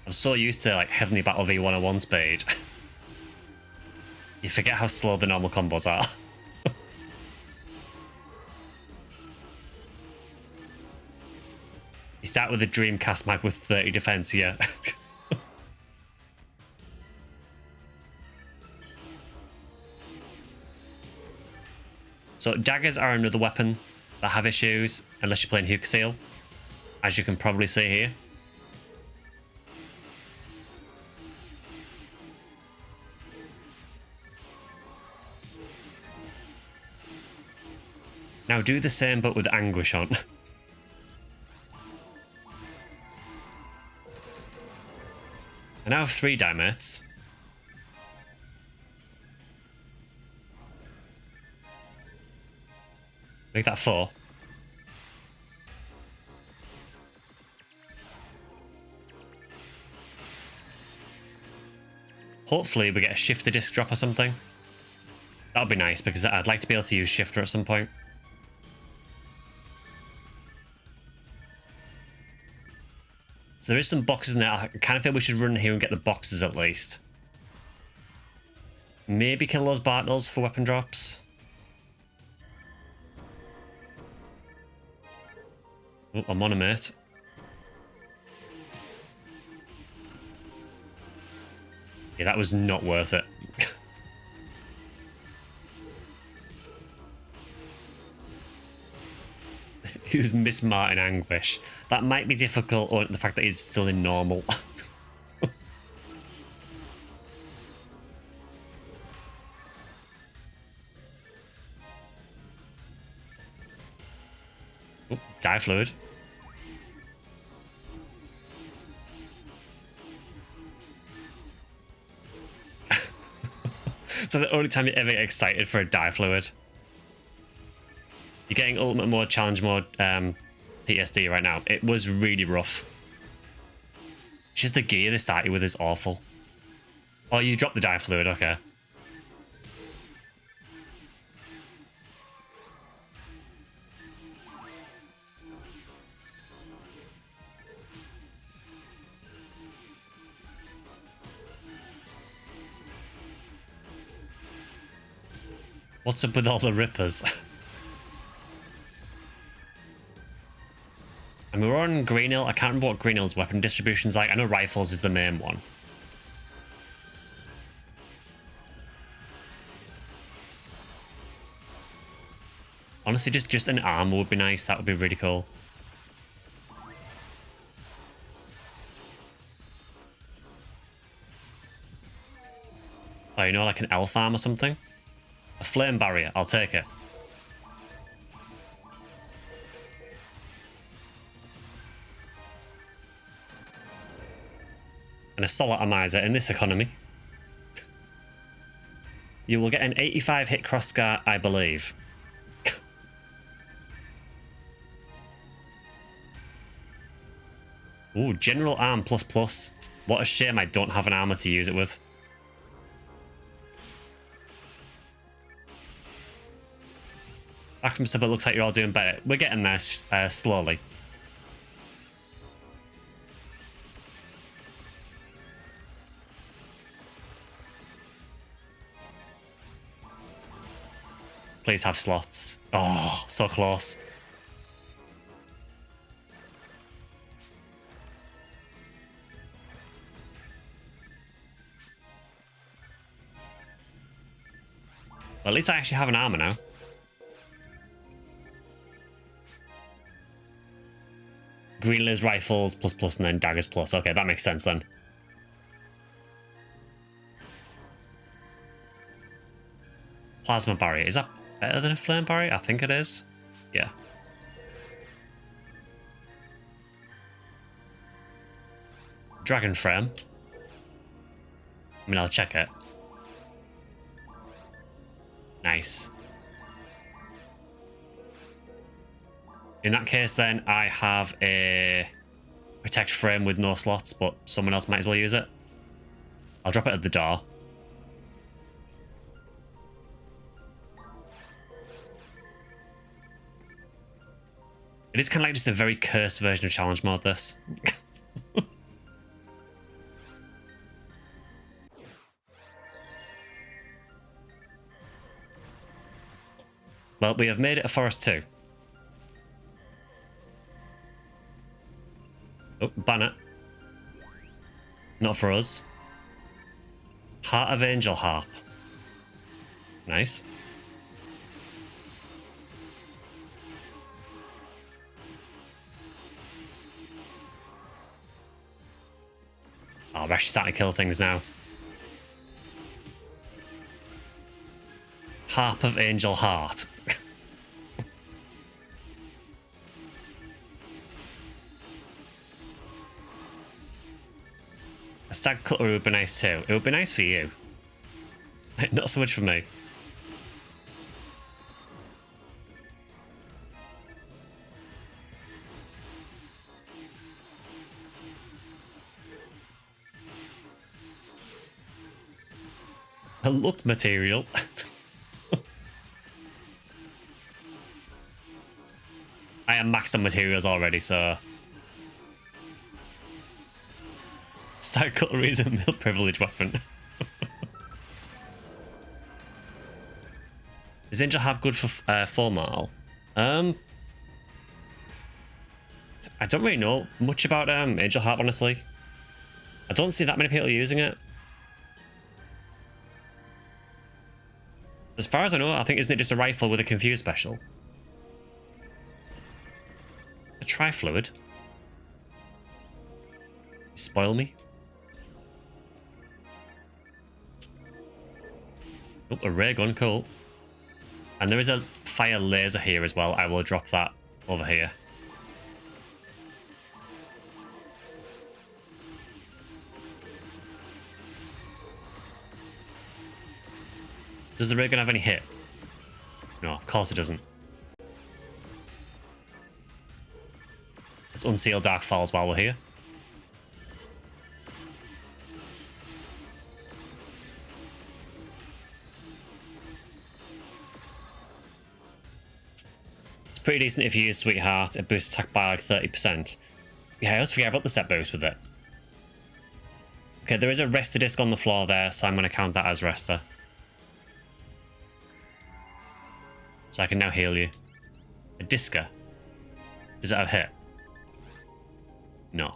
Speaker 1: I'm so used to like Heavenly Battle V101 speed. You forget how slow the normal combos are. You start with a Dreamcast mag with 30 defense, yeah. So daggers are another weapon that have issues unless you're playing Hook Seal, as you can probably see here. Now do the same but with Anguish on. I now have 3 diamonds. Make that 4. Hopefully we get a shifter disc drop or something. That would be nice because I'd like to be able to use shifter at some point. So there is some boxes in there. I kind of feel we should run here and get the boxes at least. Maybe kill those Bartles for weapon drops. Oh, I'm on a mate. Yeah, that was not worth it. Who's Miss Martin Anguish? That might be difficult, or the fact that he's still in normal. Oh, die fluid. So the only time you ever get excited for a die fluid. You're getting ultimate mode, challenge mode, PTSD right now. It was really rough. Just the gear they started with is awful. Oh, you dropped the die fluid, okay. What's up with all the rippers? And we were on Green Hill. I can't remember what Green Hill's weapon distribution's like. I know rifles is the main one. Honestly, just an armor would be nice. That would be really cool. Oh, you know, like an elf arm or something? A flame barrier. I'll take it. And a solid atomizer in this economy. You will get an 85 hit crossguard, I believe. Ooh, general arm ++. What a shame I don't have an armor to use it with. Acting sub, it looks like you're all doing better. We're getting there slowly. Please have slots. Oh, so close. Well, at least I actually have an armor now. Green Liz rifles plus and then daggers plus. Okay, that makes sense then. Plasma barrier. Is that better than a flame barrier? I think it is. Yeah. Dragon frame. I mean, I'll check it. Nice. In that case, then, I have a protect frame with no slots, but someone else might as well use it. I'll drop it at the door. It is kind of like just a very cursed version of challenge mode, this. Well, we have made it a forest too. Oh, banner. Not for us. Heart of Angel Harp. Nice. Oh, we're actually starting to kill things now. Harp of Angel Heart. A stag cutlery would be nice too. It would be nice for you. Not so much for me. A look material. I am maxed on materials already, so... Stag cutlery is a male privilege weapon. Is Angel Harp good for formal? I don't really know much about Angel Harp, honestly. I don't see that many people using it. As far as I know, I think, isn't it just a rifle with a confuse special? A tri-fluid? Spoil me? Oh, a ray gun, cool. And there is a fire laser here as well. I will drop that over here. Does the ray gun have any hit? No, of course it doesn't. Let's unseal Dark Falls while we're here. It's pretty decent if you use Sweetheart. It boosts attack by like 30%. Yeah, I always forget about the set boost with it. Okay, there is a rester disc on the floor there, so I'm going to count that as rester. So I can now heal you. A Disca. Does it have hit? No.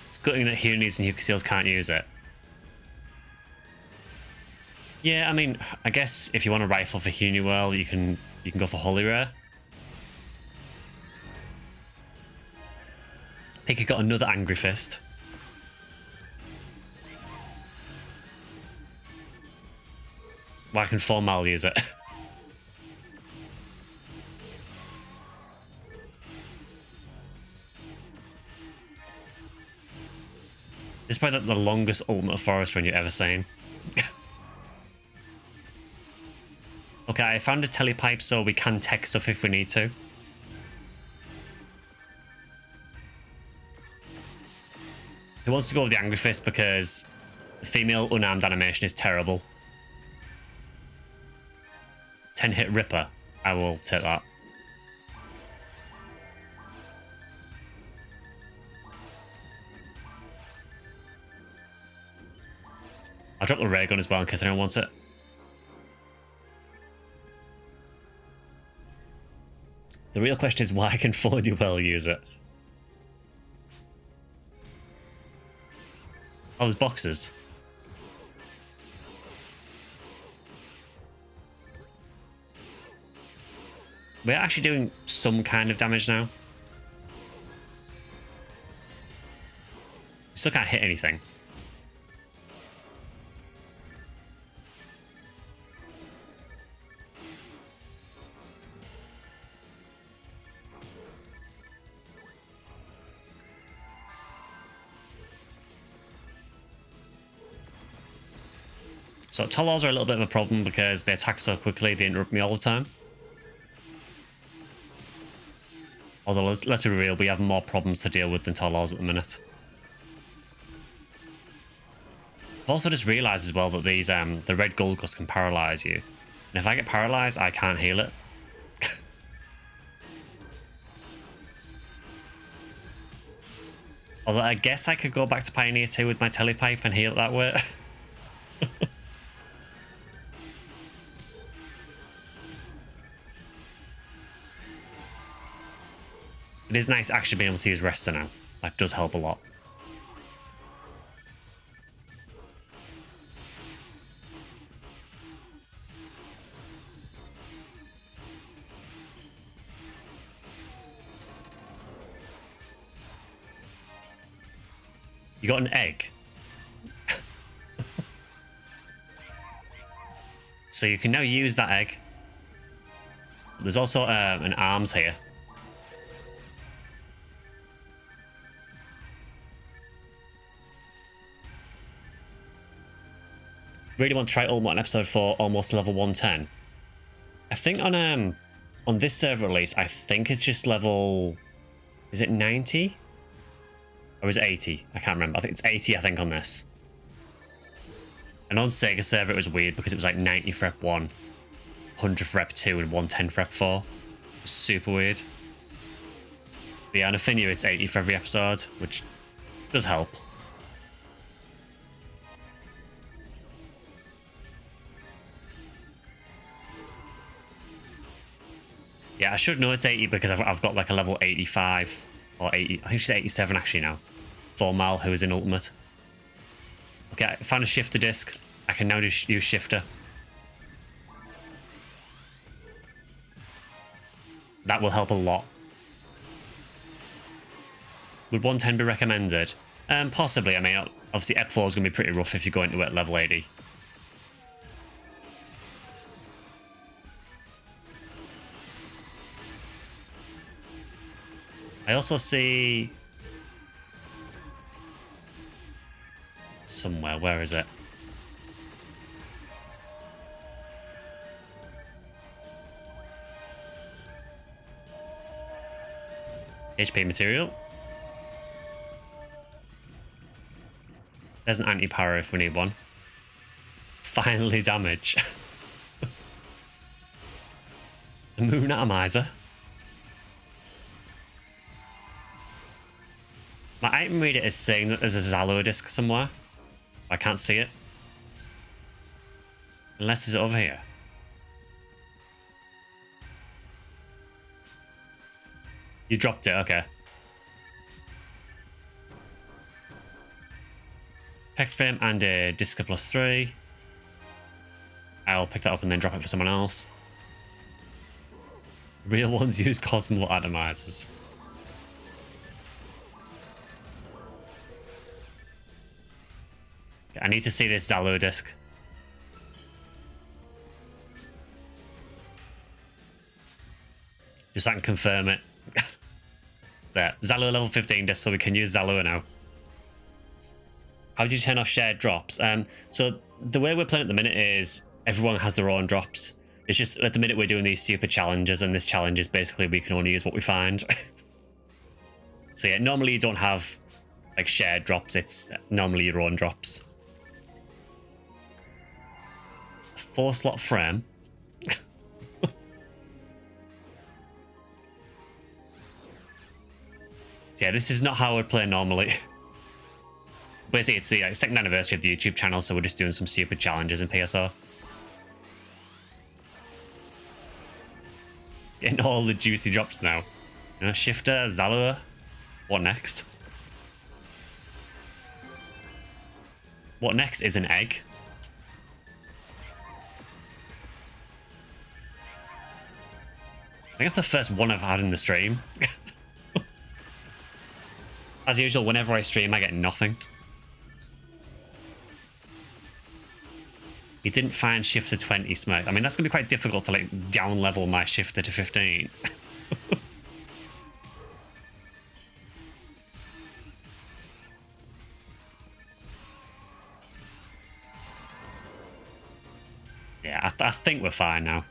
Speaker 1: It's good that Heunies and Yuka can't use it. Yeah, I mean, I guess if you want a rifle for Huniwell, you can go for Holy Rare. Pika got another Angry Fist. Why can Formal use it? This is probably the longest ultimate forest run you've ever seen. Okay, I found a telepipe so we can text stuff if we need to. He wants to go with the Angry Fist because the female unarmed animation is terrible. 10-hit Ripper. I will take that. I'll drop the ray gun as well in case anyone wants it. The real question is why can Fully Do Well use it? Oh, there's boxes. We're actually doing some kind of damage now. We still can't hit anything. So Tolors are a little bit of a problem because they attack so quickly, they interrupt me all the time. Although, let's be real, we have more problems to deal with than Tolors at the minute. I've also just realised as well that these the red Gulgus can paralyse you. And if I get paralysed, I can't heal it. Although I guess I could go back to Pioneer 2 with my telepipe and heal it that way. It is nice actually being able to use Rester now. That does help a lot. You got an egg. So you can now use that egg. There's also an arms here. Really want to try Ultimate on episode 4, almost level 110. I think on this server release, I think it's just level, is it 90? Or is it 80? I can't remember. I think it's 80, I think, on this. And on Sega server, it was weird because it was like 90 for Rep 1, 100 for Rep 2, and 110 for Rep 4. It was super weird. But yeah, on Ephinea, it's 80 for every episode, which does help. Yeah, I should know it's 80 because I've got like a level 85 or 80. I think she's 87 actually now. For Mal, who is in Ultimate. Okay, I found a shifter disc. I can now just use shifter. That will help a lot. Would 110 be recommended? Possibly. I mean, obviously Ep 4 is going to be pretty rough if you go into it at level 80. I also see somewhere, where is it? HP material. There's an anti-power if we need one. Finally damage. The Moon Atomizer. My item reader is saying that there's a Zalo disc somewhere. I can't see it. Unless it's over here. You dropped it, okay. Peck frame and a disc +3. I'll pick that up and then drop it for someone else. Real ones use Cosmo atomizers. I need to see this Zalo disc. Just so I can confirm it. There, Zalo level 15 disc, so we can use Zalo now. How do you turn off shared drops? So the way we're playing at the minute is everyone has their own drops. It's just at the minute we're doing these super challenges, and this challenge is basically we can only use what we find. So yeah, normally you don't have like shared drops, it's normally your own drops. 4-slot frame. Yeah, this is not how I would play normally. Basically, it's the second anniversary of the YouTube channel, so we're just doing some super challenges in PSO. Getting all the juicy drops now. You know, Shifter, Zalua. What next? What next is an egg. I think it's the first one I've had in the stream. As usual, whenever I stream, I get nothing. He didn't find Shifter 20 smoke. I mean, that's going to be quite difficult to like down level my Shifter to 15. Yeah, I think we're fine now.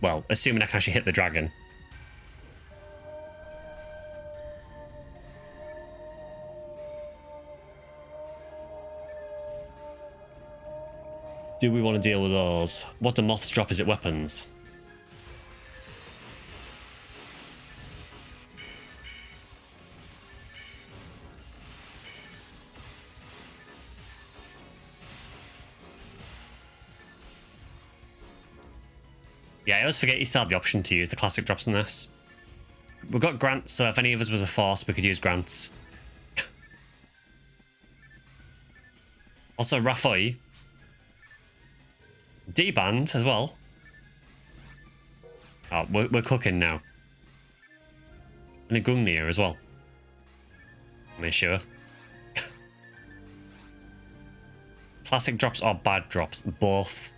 Speaker 1: Well, assuming I can actually hit the dragon. Do we want to deal with those? What do moths drop? Is it weapons? Yeah, I always forget you still have the option to use the classic drops in this. We've got grants, so if any of us was a force, we could use grants. Also, Rafoi. D-band as well. Oh, we're cooking now. And a Gungnir as well. I mean, sure. Classic drops or bad drops? Both.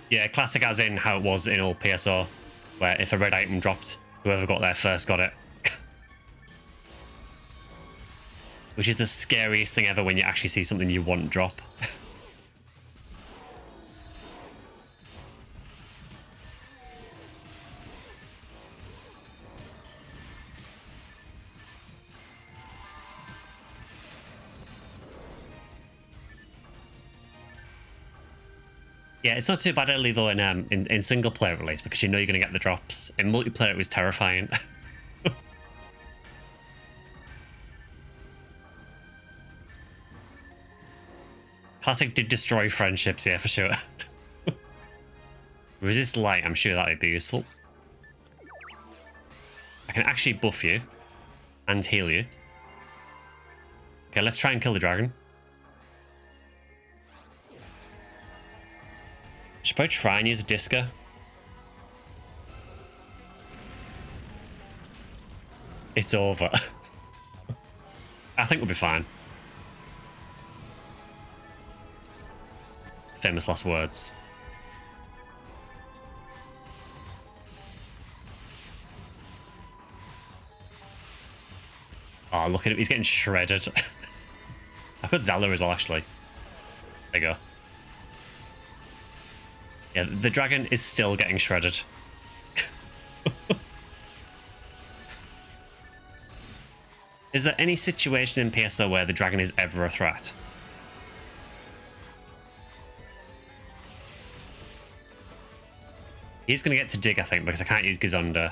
Speaker 1: Yeah, classic as in how it was in old PSO, where if a red item dropped, whoever got there first got it. Which is the scariest thing ever when you actually see something you want drop. Yeah, it's not too bad early though in single player release because you know you're going to get the drops. In multiplayer it was terrifying. Classic did destroy friendships, yeah, for sure. Resist light, I'm sure that would be useful. I can actually buff you and heal you. Okay, let's try and kill the dragon. Should probably try and use a Disca. It's over. I think we'll be fine. Famous last words. Oh, look at him. He's getting shredded. I've got Zala as well, actually. There you go. Yeah, the dragon is still getting shredded. Is there any situation in PSO where the dragon is ever a threat? He's going to get to dig, I think, because I can't use Gizonda.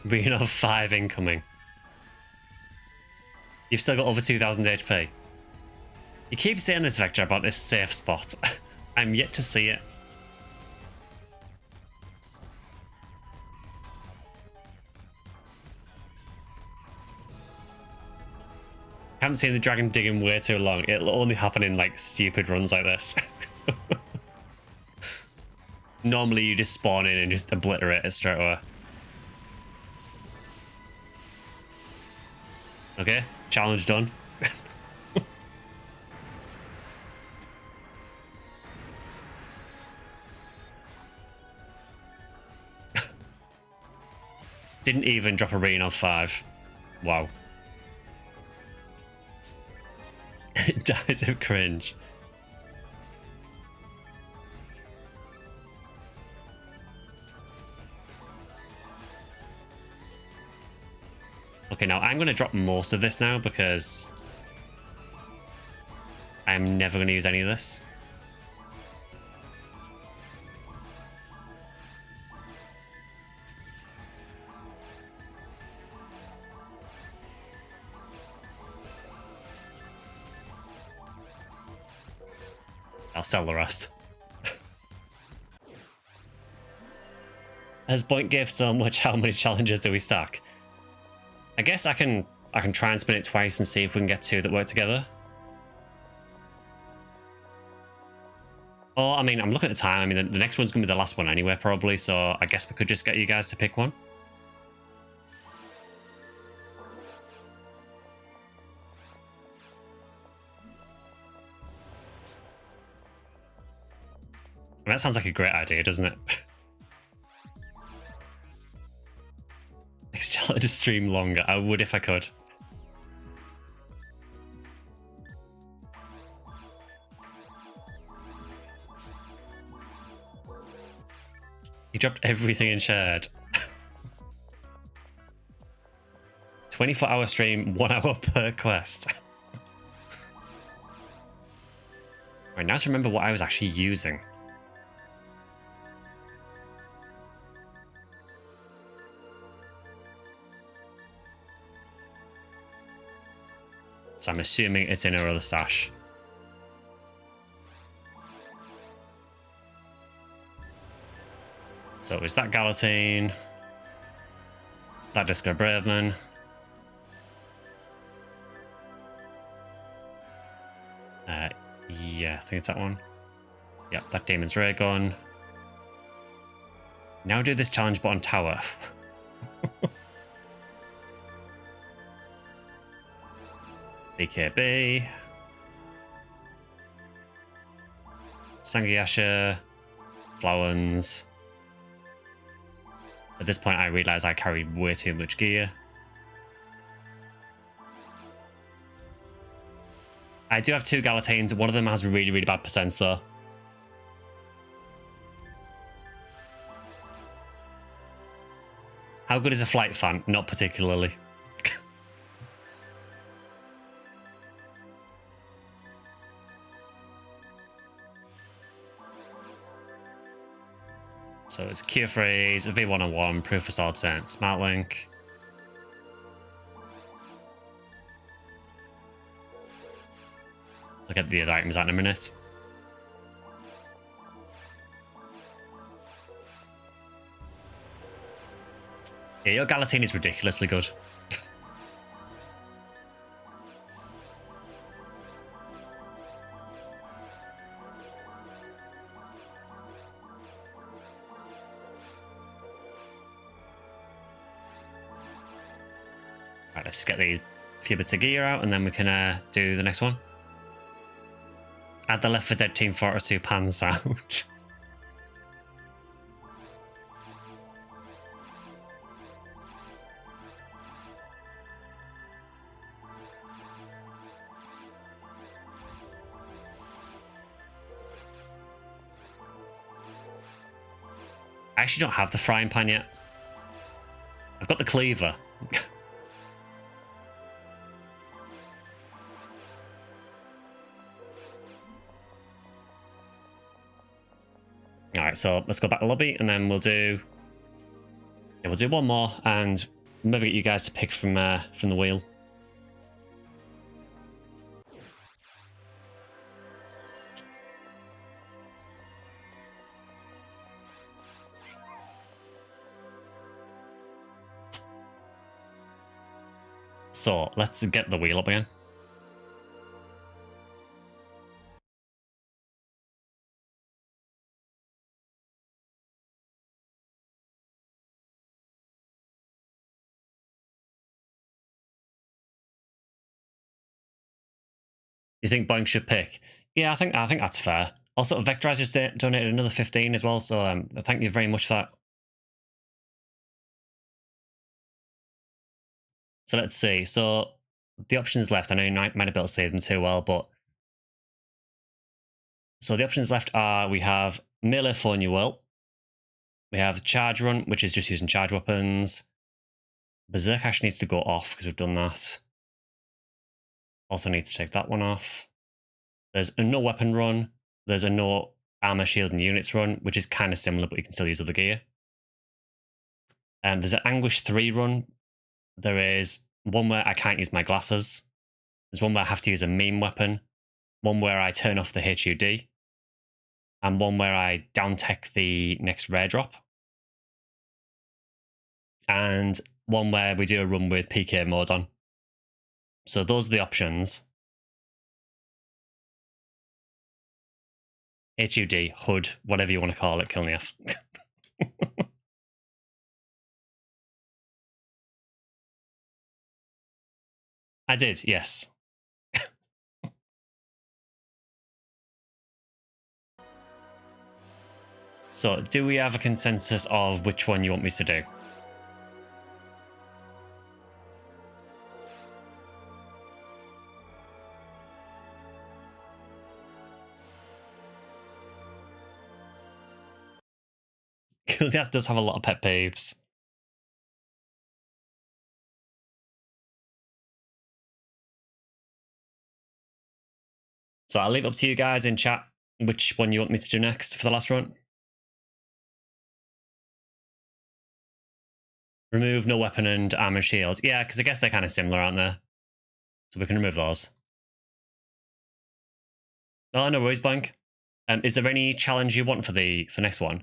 Speaker 1: Reno 5 incoming. You've still got over 2,000 HP. You keep saying this, Vector, about this safe spot. I'm yet to see it. I haven't seen the dragon dig in way too long. It'll only happen in like stupid runs like this. Normally you just spawn in and just obliterate it straight away. Okay, challenge done. Didn't even drop a rating of 5. Wow. It dies of cringe. Okay, now I'm going to drop most of this now because I'm never going to use any of this. I'll sell the rest. As Point gave so much, how many challenges do we stack? I guess I can try and spin it twice and see if we can get 2 that work together. Or, I mean, I'm looking at the time. I mean, the next one's going to be the last one anyway, probably. So I guess we could just get you guys to pick one. I mean, that sounds like a great idea, doesn't it? Next challenge to stream longer. I would if I could. He dropped everything and shared. 24-hour stream, 1 hour per quest. Right, now to remember what I was actually using. So I'm assuming it's in her other stash. So it was that Galatine, that Disco Braveman, yeah, I think it's that one. Yep, that Demon's Ray Gun. Now do this challenge but on tower. BKB. Sangayasha. Flowens. At this point I realise I carried way too much gear. I do have 2 Galatines. One of them has really, really bad percents though. How good is a flight fan? Not particularly. So it's Cure Phrase, V101, Proof of Sword Saint, Smart Link. I'll get the other items out in a minute. Yeah, your Galatine is ridiculously good. Right, let's just get these few bits of gear out and then we can do the next one. Add the Left 4 Dead Team Fortress 2 pan sound. I actually don't have the frying pan yet. I've got the cleaver. Alright, so let's go back to lobby and then we'll do one more and maybe get you guys to pick from the wheel. So let's get the wheel up again. You think Boink should pick? Yeah, I think that's fair. Also, Vectorize just donated another 15 as well, so thank you very much for that. So let's see. So the options left, I know you might not be able to see them too well, but so the options left are we have Melee for New Will, we have Charge Run, which is just using charge weapons. Berserk actually needs to go off because we've done that. Also need to take that one off. There's a no weapon run. There's a no armor, shield, and units run, which is kind of similar, but you can still use other gear. There's an Anguish 3 run. There is one where I can't use my glasses. There's one where I have to use a meme weapon. One where I turn off the HUD. And one where I down tech the next rare drop. And one where we do a run with PK mode on. So those are the options. HUD, HUD, whatever you want to call it, Kilnief. I did, yes. So, do we have a consensus of which one you want me to do? Kilnief does have a lot of pet peeves. So I'll leave it up to you guys in chat which one you want me to do next for the last run. Remove no weapon and armor shields. Yeah, because I guess they're kind of similar, aren't they? So we can remove those. Oh, no worries, Boink. Is there any challenge you want for next one?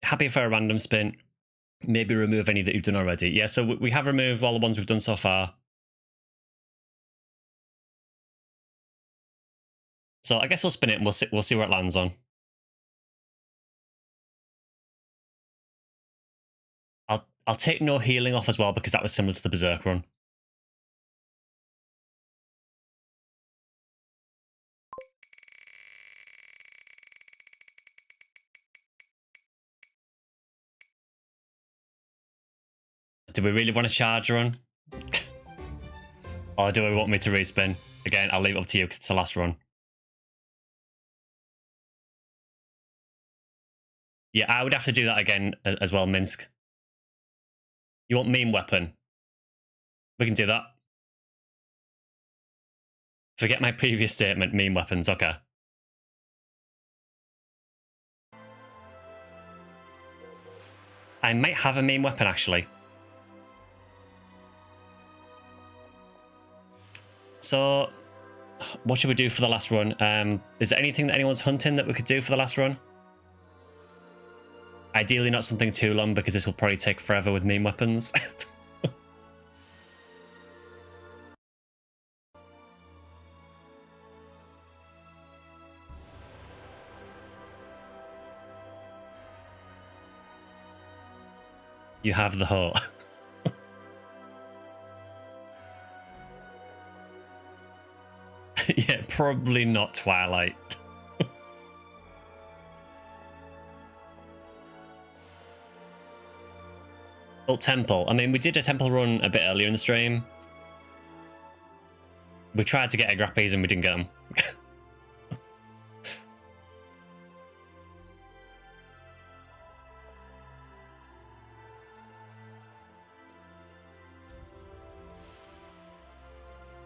Speaker 1: Happy for a random spin. Maybe remove any that you've done already. Yeah, so we have removed all the ones we've done so far. So I guess we'll spin it and we'll see where it lands on. I'll take no healing off as well because that was similar to the Berserk run. Do we really want a charge run? Or do we want me to respin? Again, I'll leave it up to you because it's the last run. Yeah, I would have to do that again as well, Minsk. You want meme weapon? We can do that. Forget my previous statement, meme weapons, okay. I might have a meme weapon, actually. So, what should we do for the last run? Is there anything that anyone's hunting that we could do for the last run? Ideally not something too long because this will probably take forever with meme weapons. You have the hoe. Yeah, probably not Twilight. Well, Temple. I mean, we did a Temple run a bit earlier in the stream. We tried to get a Grappies and we didn't get them.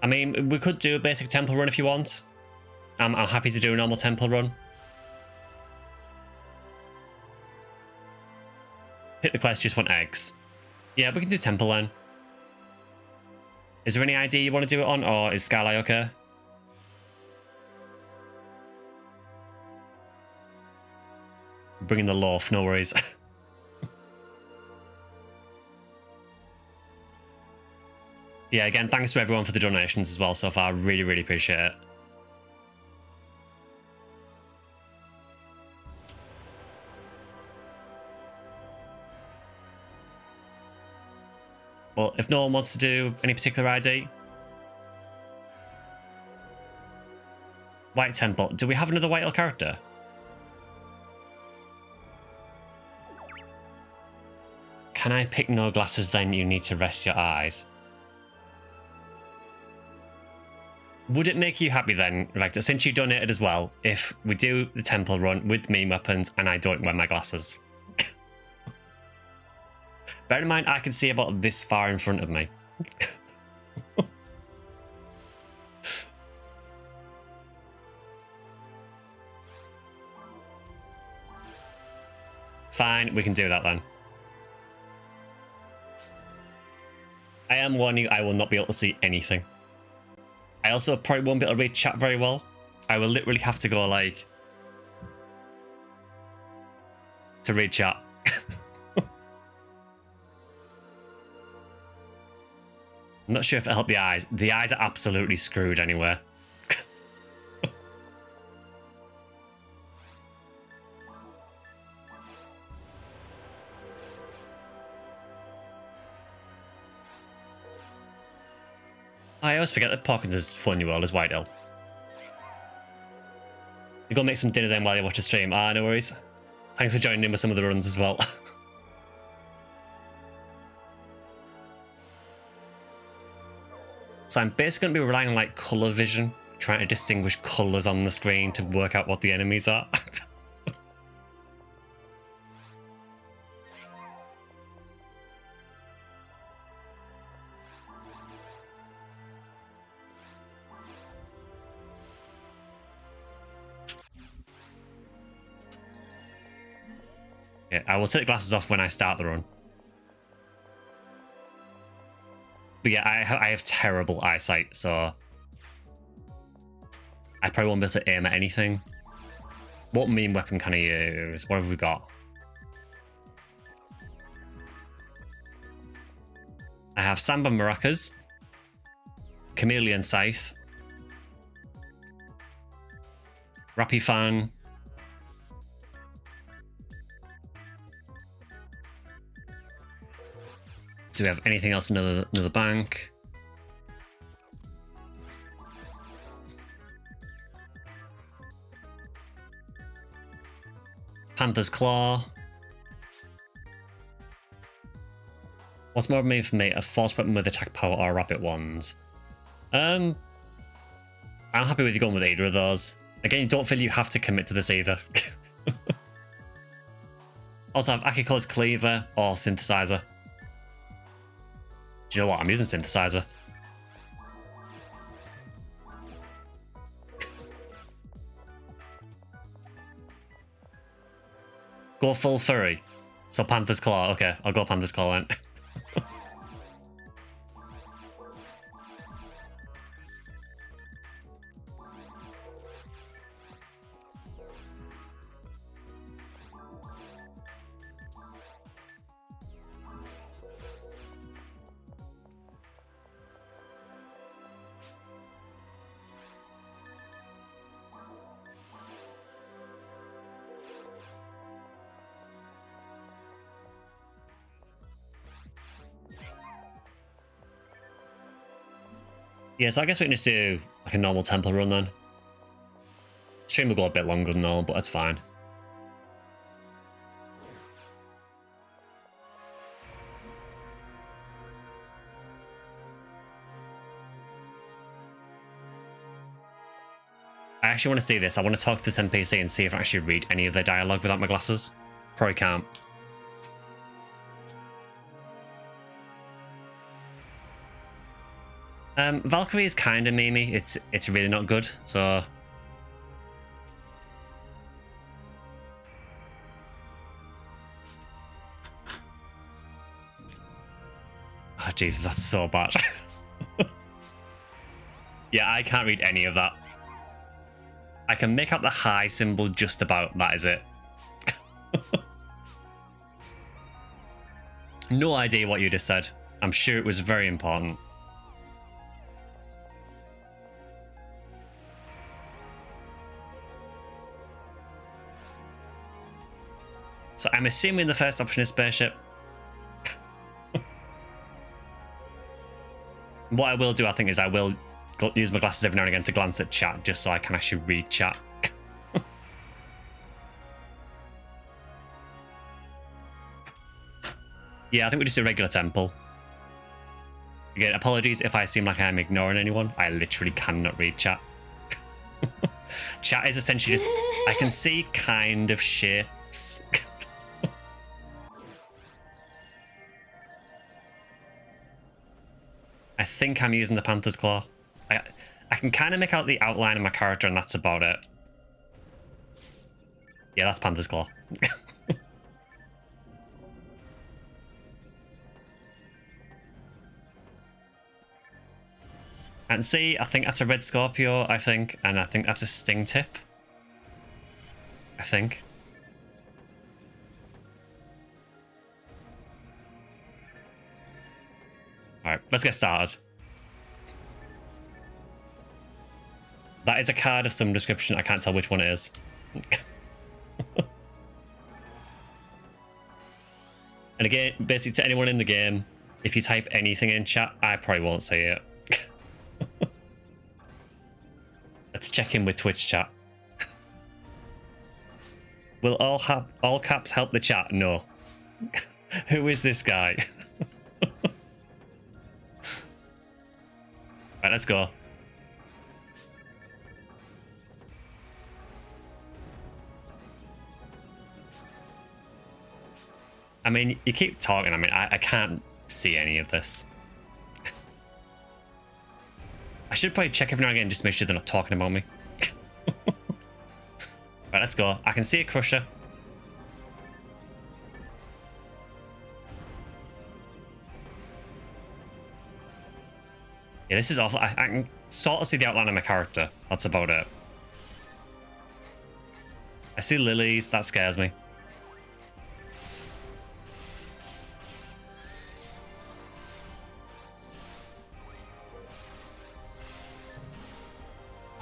Speaker 1: I mean, we could do a basic Temple run if you want. I'm happy to do a normal Temple run. Hit the quest, just want eggs. Yeah, we can do Temple then. Is there any idea you want to do it on, or is Skyly okay? Bringing the loaf, no worries. Yeah, again, thanks to everyone for the donations as well so far. Really, really appreciate it. But if no one wants to do any particular ID, White Temple. Do we have another White Hill character? Can I pick no glasses then? You need to rest your eyes. Would it make you happy then, Rebecca, since you donated as well, if we do the temple run with meme weapons and I don't wear my glasses? Bear in mind, I can see about this far in front of me. Fine, we can do that then. I am warning you, I will not be able to see anything. I also probably won't be able to read chat very well. I will literally have to go like... to read chat. I'm not sure if it'll help the eyes. The eyes are absolutely screwed anyway. I always forget that Parkins is fun you all as White Hill. You go make some dinner then while you watch the stream. Ah, no worries. Thanks for joining in with some of the runs as well. So I'm basically going to be relying on like colour vision, trying to distinguish colours on the screen to work out what the enemies are. Yeah, I will take the glasses off when I start the run. But yeah, I have terrible eyesight, so I probably won't be able to aim at anything. What meme weapon can I use? What have we got? I have Samba Maracas, Chameleon Scythe, Rappy Fan, do we have anything else in another bank? Panther's Claw. What's more made for me? A force weapon with attack power or rapid ones? I'm happy with you going with either of those. Again, you don't feel you have to commit to this either. Also, I have Akiko's Cleaver or Synthesizer. Do you know what? I'm using Synthesizer. Go full furry. So Panther's Claw. Okay, I'll go Panther's Claw then. Yeah, so I guess we can just do like a normal temple run then. Stream will go a bit longer than normal, but that's fine. I actually want to see this. I want to talk to this NPC and see if I actually read any of their dialogue without my glasses. Probably can't. Valkyrie is kind of memey. It's really not good, so... Oh, Jesus, that's so bad. Yeah, I can't read any of that. I can make out the high symbol just about, that is it. No idea what you just said. I'm sure it was very important. So I'm assuming the first option is spaceship. What I will do, I think, is I will use my glasses every now and again to glance at chat, just so I can actually read chat. Yeah, I think we just do regular temple. Again, apologies if I seem like I'm ignoring anyone. I literally cannot read chat. Chat is essentially just, I can see kind of shapes. I think I'm using the Panther's Claw. I can kind of make out the outline of my character, and that's about it. Yeah, that's Panther's Claw. And see, I think that's a red Scorpio, I think. And I think that's a sting tip. I think. Alright, let's get started. That is a card of some description. I can't tell which one it is. And again, basically to anyone in the game, if you type anything in chat, I probably won't see it. Let's check in with Twitch chat. Will all caps help the chat? No. Who is this guy? Right, let's go. I mean, you keep talking. I mean, I can't see any of this. I should probably check every now and again just to make sure they're not talking about me. Right, let's go. I can see a Crusher. Yeah, this is awful. I can sort of see the outline of my character. That's about it. I see lilies. That scares me.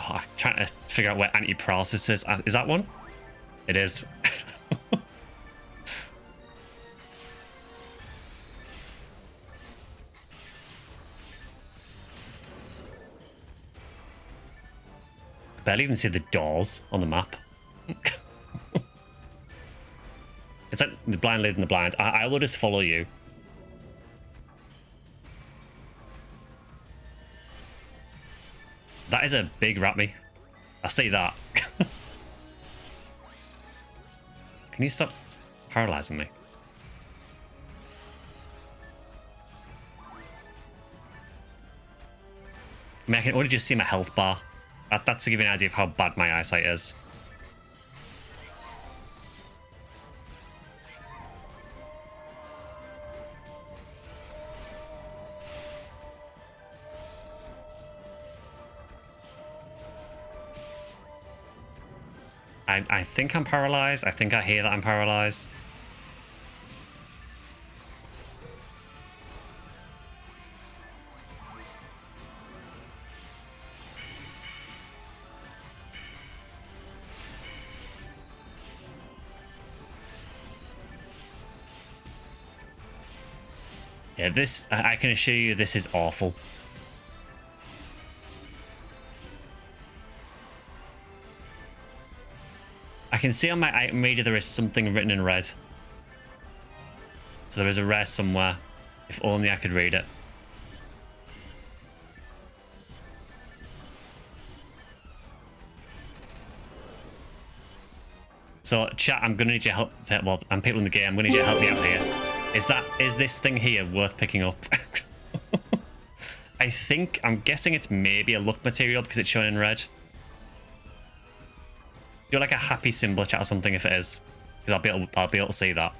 Speaker 1: Oh, I'm trying to figure out where anti-paralysis is. Is that one? It is. I barely even see the doors on the map. It's like the blind leading the blind. I will just follow you. That is a big Ratme. I see that. Can you stop paralyzing me? I mean, I can only just see my health bar. That's to give you an idea of how bad my eyesight is. I think I'm paralyzed. I think I hear that I'm paralyzed. Yeah, this, I can assure you this is awful. I can see on my item reader there is something written in red. So there is a rare somewhere. If only I could read it. So chat, I'm gonna need your help. Well, I'm people in the game. I'm gonna need you to help me out here. Is this thing here worth picking up? I'm guessing it's maybe a luck material because it's shown in red. Do like a happy symbol chat or something if it is, because I'll be able to see that.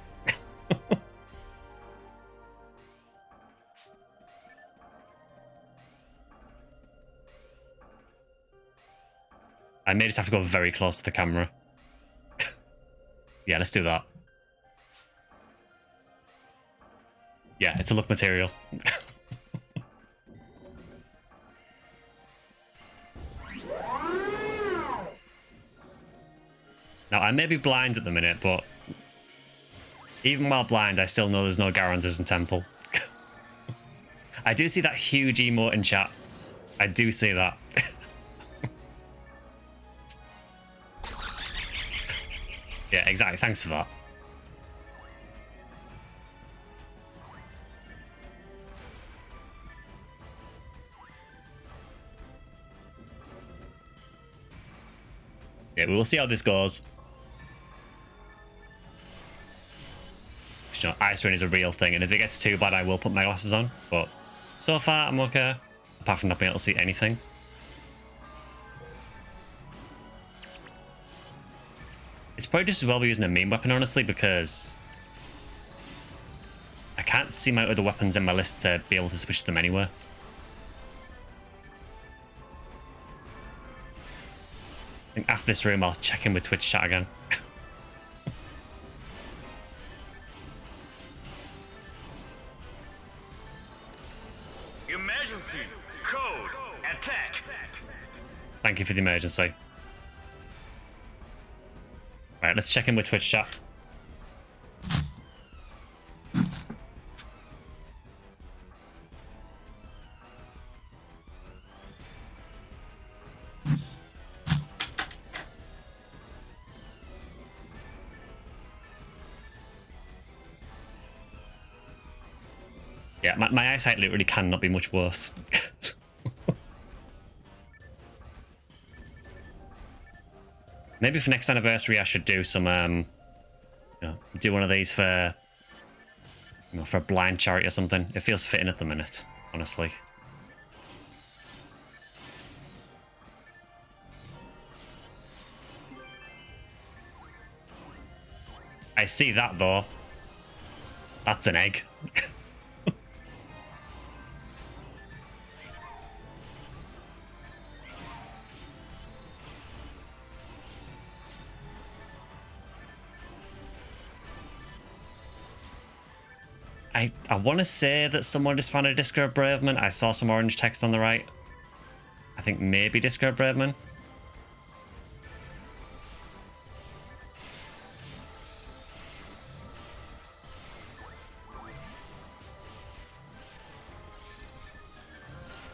Speaker 1: I may just have to go very close to the camera. Yeah, let's do that. Yeah, it's a luck material. Now, I may be blind at the minute, but even while blind, I still know there's no guarantees in Temple. I do see that huge emote in chat. I do see that. Yeah, exactly. Thanks for that. Yeah, we will see how this goes. You know, ice rain is a real thing, and if it gets too bad, I will put my glasses on. But so far, I'm okay. Apart from not being able to see anything. It's probably just as well be using a main weapon, honestly, because I can't see my other weapons in my list to be able to switch them anywhere. I think after this room, I'll check in with Twitch chat again.
Speaker 2: Emergency code attack.
Speaker 1: Thank you for the emergency. Right, let's check in with Twitch chat. Yeah, my eyesight literally cannot be much worse. Maybe for next anniversary, I should do some, you know, do one of these for, you know, for a blind charity or something. It feels fitting at the minute, honestly. I see that though. That's an egg. I want to say that someone just found a Disco Braveman. I saw some orange text on the right. I think maybe Disco Braveman.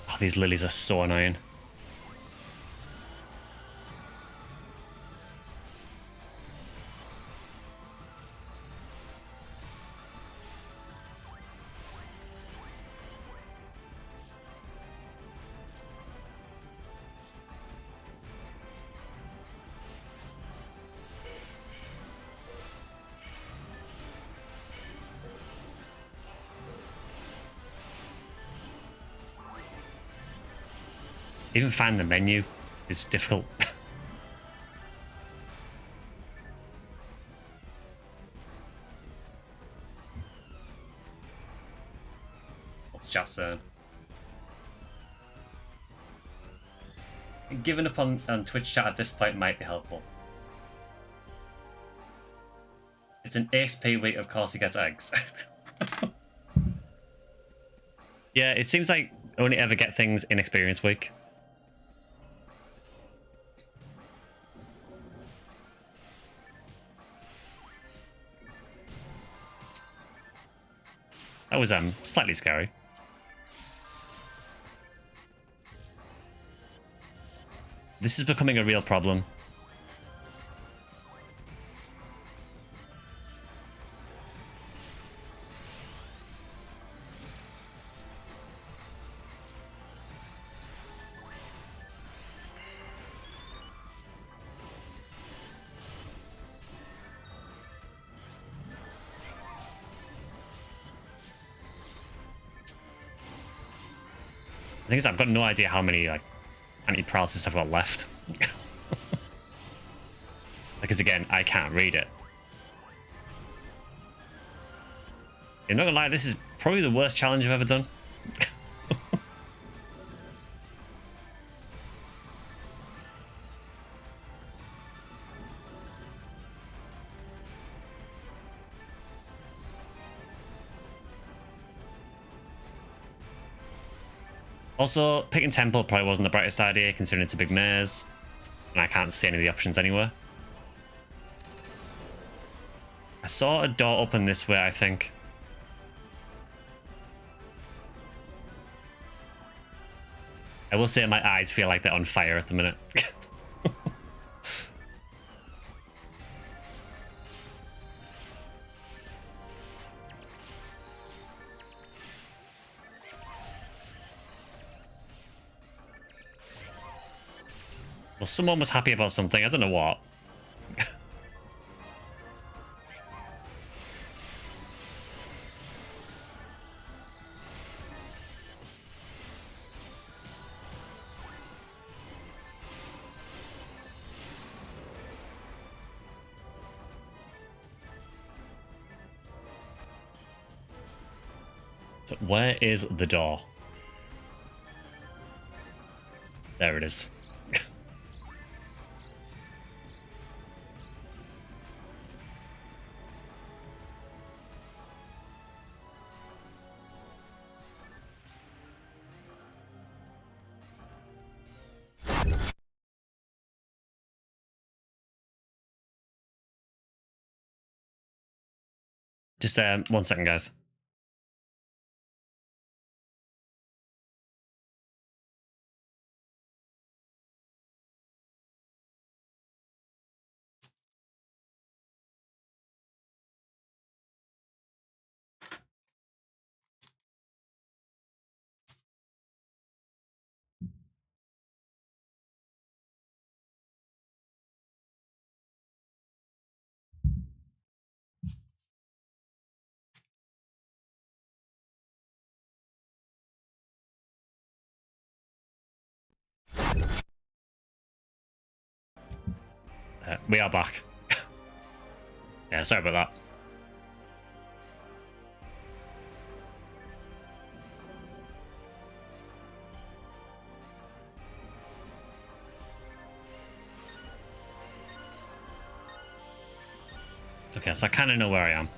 Speaker 1: Oh, these lilies are so annoying. Even finding the menu is difficult. What's chat saying? Giving up on Twitch chat at this point might be helpful. It's an ASP week, of course he gets eggs. Yeah, it seems like I only ever get things in experience week. That was slightly scary. This is becoming a real problem. The thing is, I've got no idea how many like anti-paralysis I've got left. Because again, I can't read it. I'm not gonna lie, this is probably the worst challenge I've ever done. Also, picking temple probably wasn't the brightest idea, considering it's a big maze, and I can't see any of the options anywhere. I saw a door open this way, I think. I will say my eyes feel like they're on fire at the minute. Well, someone was happy about something. I don't know what. So where is the door? There it is. Just 1 second, guys. We are back. Yeah, sorry about that. Okay, so I kind of know where I am.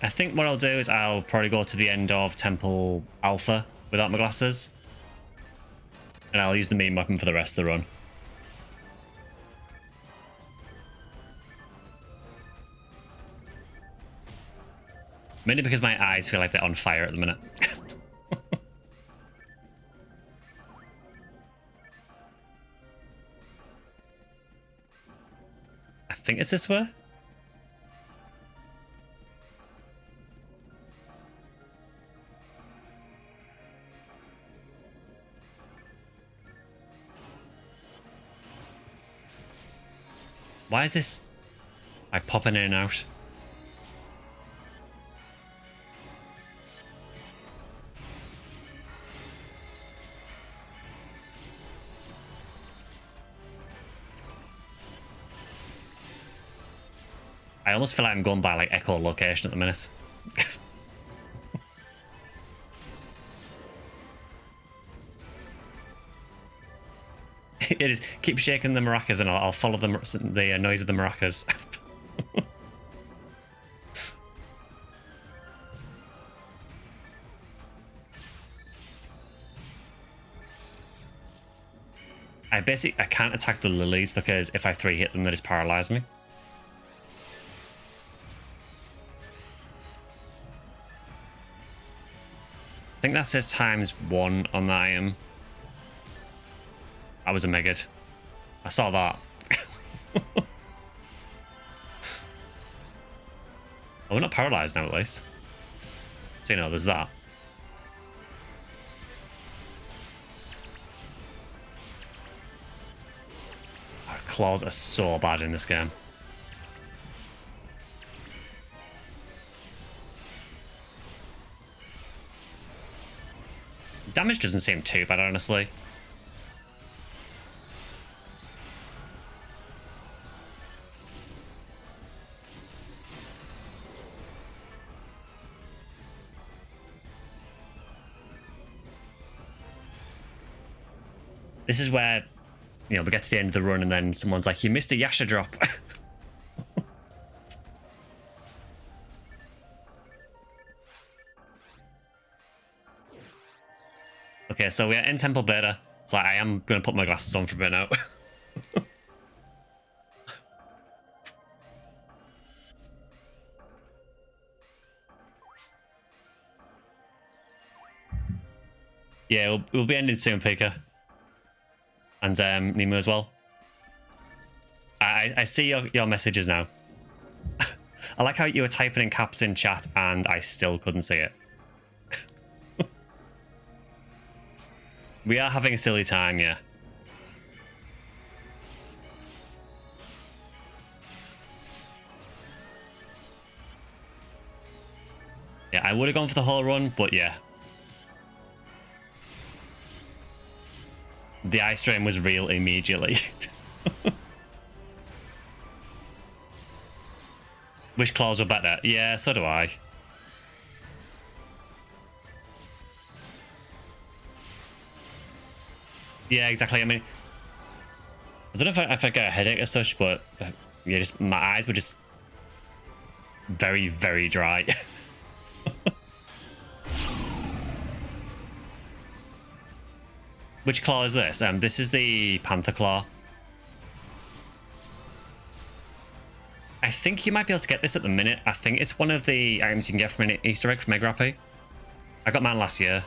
Speaker 1: I think what I'll do is I'll probably go to the end of Temple Alpha without my glasses. And I'll use the meme weapon for the rest of the run. Mainly because my eyes feel like they're on fire at the minute. I think it's this way. Why is this like popping in and out? I almost feel like I'm going by like echolocation at the minute. It is. Keep shaking the maracas and I'll follow the noise of the maracas. I can't attack the lilies because if I 3-hit them, they just paralyze me. I think that says ×1 on that item. That was a megad. I saw that. Oh, we're not paralyzed now, at least. So, you know, there's that. Our claws are so bad in this game. Damage doesn't seem too bad, honestly. This is where, you know, we get to the end of the run and then someone's like, you missed a Yasha drop. Okay, so we're in Temple Beta, so I am going to put my glasses on for a bit now. Yeah, we'll be ending soon, Pika. And Nemo as well. I see your messages now. I like how you were typing in caps in chat and I still couldn't see it. We are having a silly time, yeah. Yeah, I would have gone for the whole run, but yeah. The ice drain was real immediately. Which claws were better? Yeah, so do I. Yeah, exactly. I mean, I don't know if I get a headache as such, but yeah, just my eyes were just very, very dry. Which claw is this? This is the Panther Claw. I think you might be able to get this at the minute. I think it's one of the items you can get from an Easter egg from Mega RP. I got mine last year.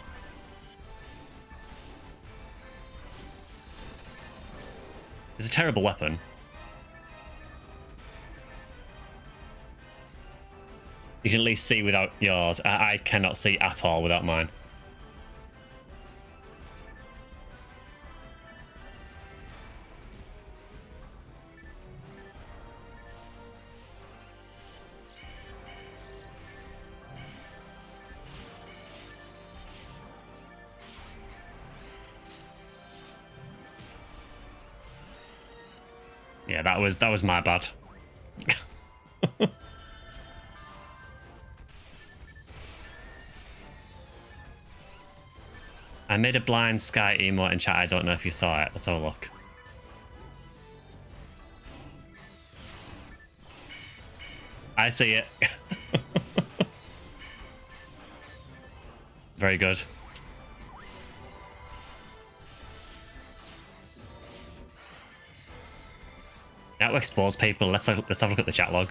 Speaker 1: It's a terrible weapon. You can at least see without yours. I cannot see at all without mine. Yeah, that was my bad. I made a blind sky emote in chat. I don't know if you saw it. Let's have a look. I see it. Very good. Now to expose people, let's have a look at the chat log.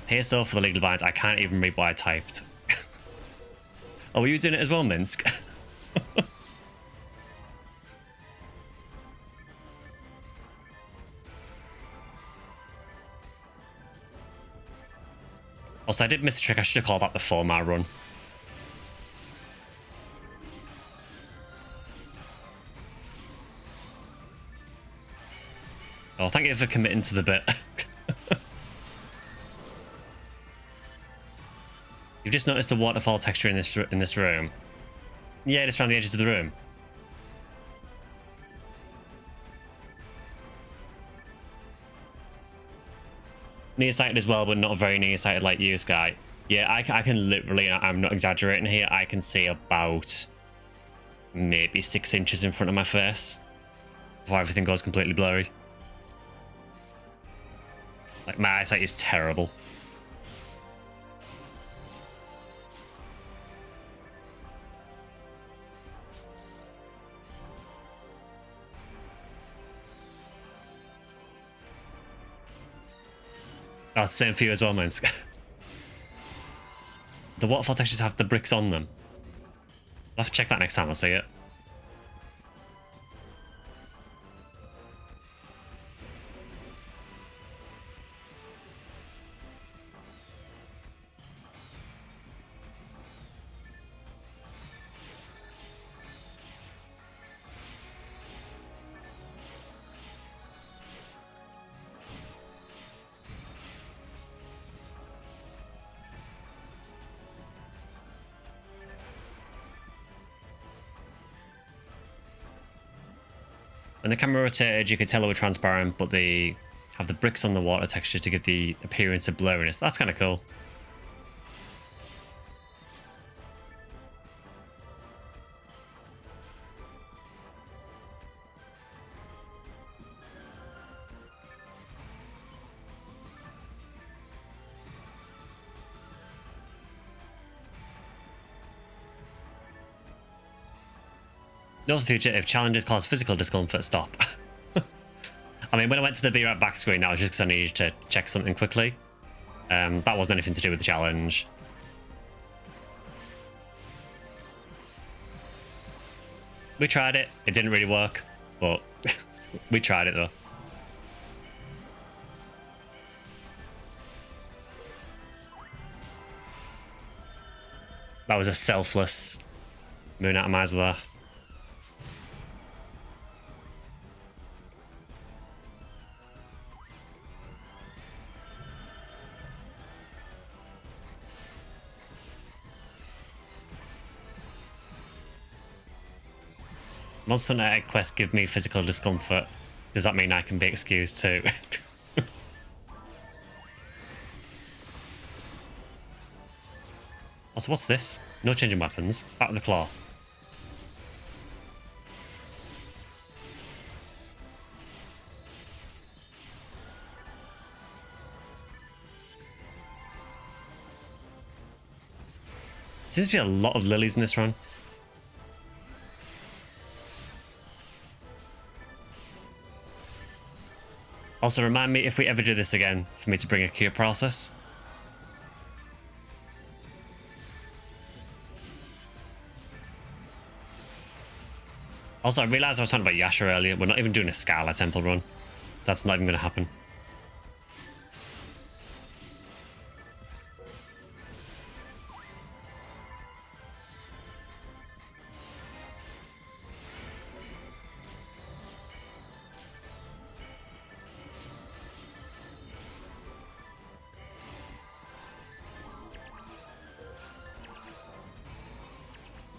Speaker 1: PSO for the legal blind. I can't even read what I typed. Oh, were you doing it as well, Minsk? Also, I did miss a trick. I should have called that before my run. Oh, thank you for committing to the bit. You've just noticed the waterfall texture in this room. Yeah, just around the edges of the room. Nearsighted as well, but not very nearsighted like you, Sky. Yeah, I can literally, I'm not exaggerating here, I can see about maybe 6 inches in front of my face before everything goes completely blurry. Like, my eyesight is terrible. Oh, it's the same for you as well, man. The waterfall textures have the bricks on them. I'll have to check that next time I see it. When the camera rotated, you could tell they were transparent, but they have the bricks on the water texture to give the appearance of blurriness. That's kind of cool. No, for future, if challenges cause physical discomfort, stop. I mean, when I went to the be right back screen, that was just because I needed to check something quickly. That wasn't anything to do with the challenge. We tried it. It didn't really work, but we tried it though. That was a selfless moon atomizer there. Monster Hunter Egg Quest give me physical discomfort. Does that mean I can be excused too? Also, what's this? No changing weapons. Back with the claw. Seems to be a lot of lilies in this run. Also, remind me if we ever do this again for me to bring a cure process. Also, I realized I was talking about Yasha earlier. We're not even doing a Scala Temple run. That's not even going to happen.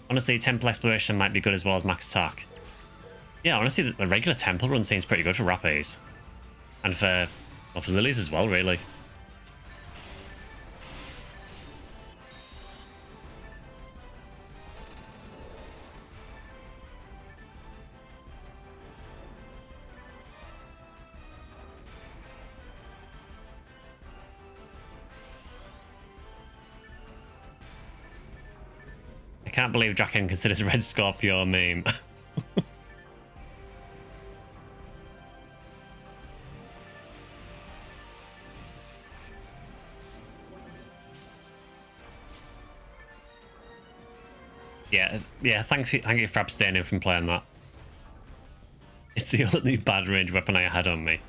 Speaker 1: Honestly, temple exploration might be good as well as max attack. Yeah, honestly, the regular temple run seems pretty good for Rappies. And for, well, for lilies as well, really. I can't believe Draken considers Red Scorpio a meme. Yeah, thank you for abstaining from playing that. It's the only bad range weapon I had on me.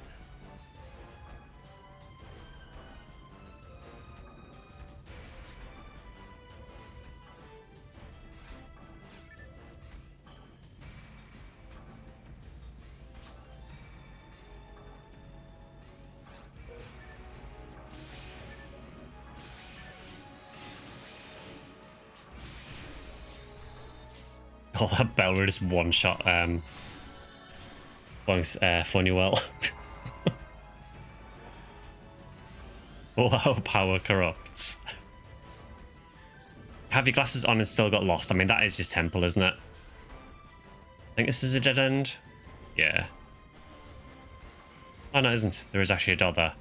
Speaker 1: Oh, that bell were just one shot. Funny well. Oh, how power corrupts. Have your glasses on and still got lost? I mean, that is just temple, isn't it? I think this is a dead end. Yeah. Oh, no, it isn't. There is actually a door there.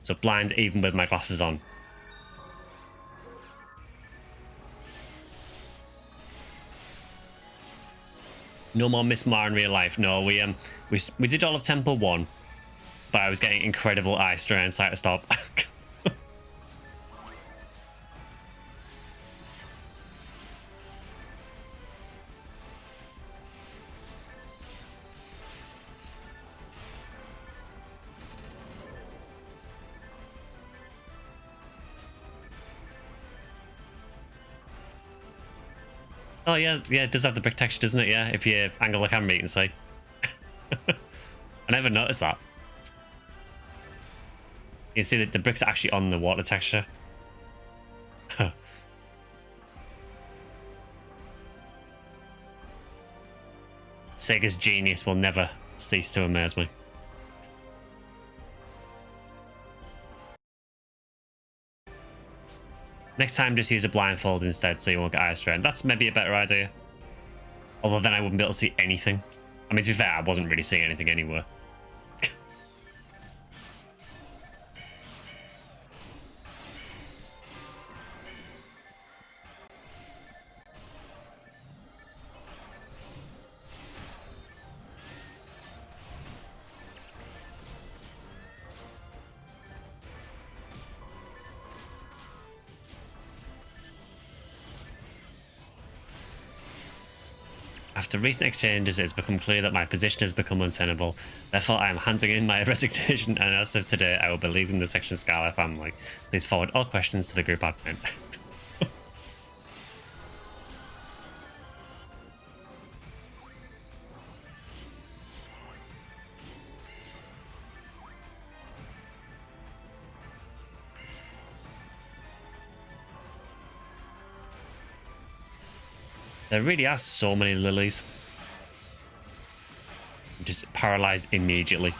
Speaker 1: So blind even with my glasses on. No more Miss Mar in real life. No, we did all of Temple 1, but I was getting incredible eye strain, so I had to stop. Oh yeah, it does have the brick texture, doesn't it? Yeah, if you angle the camera, you can see. I never noticed that. You can see that the bricks are actually on the water texture. Sega's genius will never cease to amaze me. Next time, just use a blindfold instead so you won't get eye strain. That's maybe a better idea. Although then I wouldn't be able to see anything. I mean, to be fair, I wasn't really seeing anything anywhere. After recent exchanges, it has become clear that my position has become untenable. Therefore, I am handing in my resignation, and as of today, I will be leaving the SectionSkyly family. Please forward all questions to the group admin. There really are so many lilies. Just paralyzed immediately.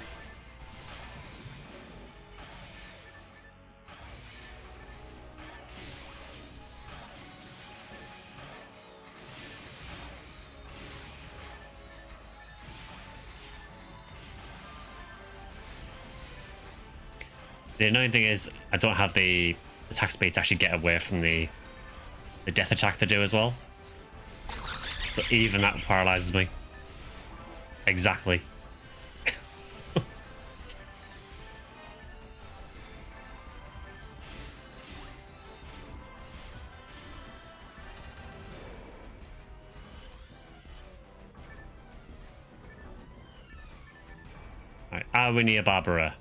Speaker 1: The annoying thing is I don't have the attack speed to actually get away from the death attack to do as well. So even that paralyzes me. Exactly. Right, are we near Barbara?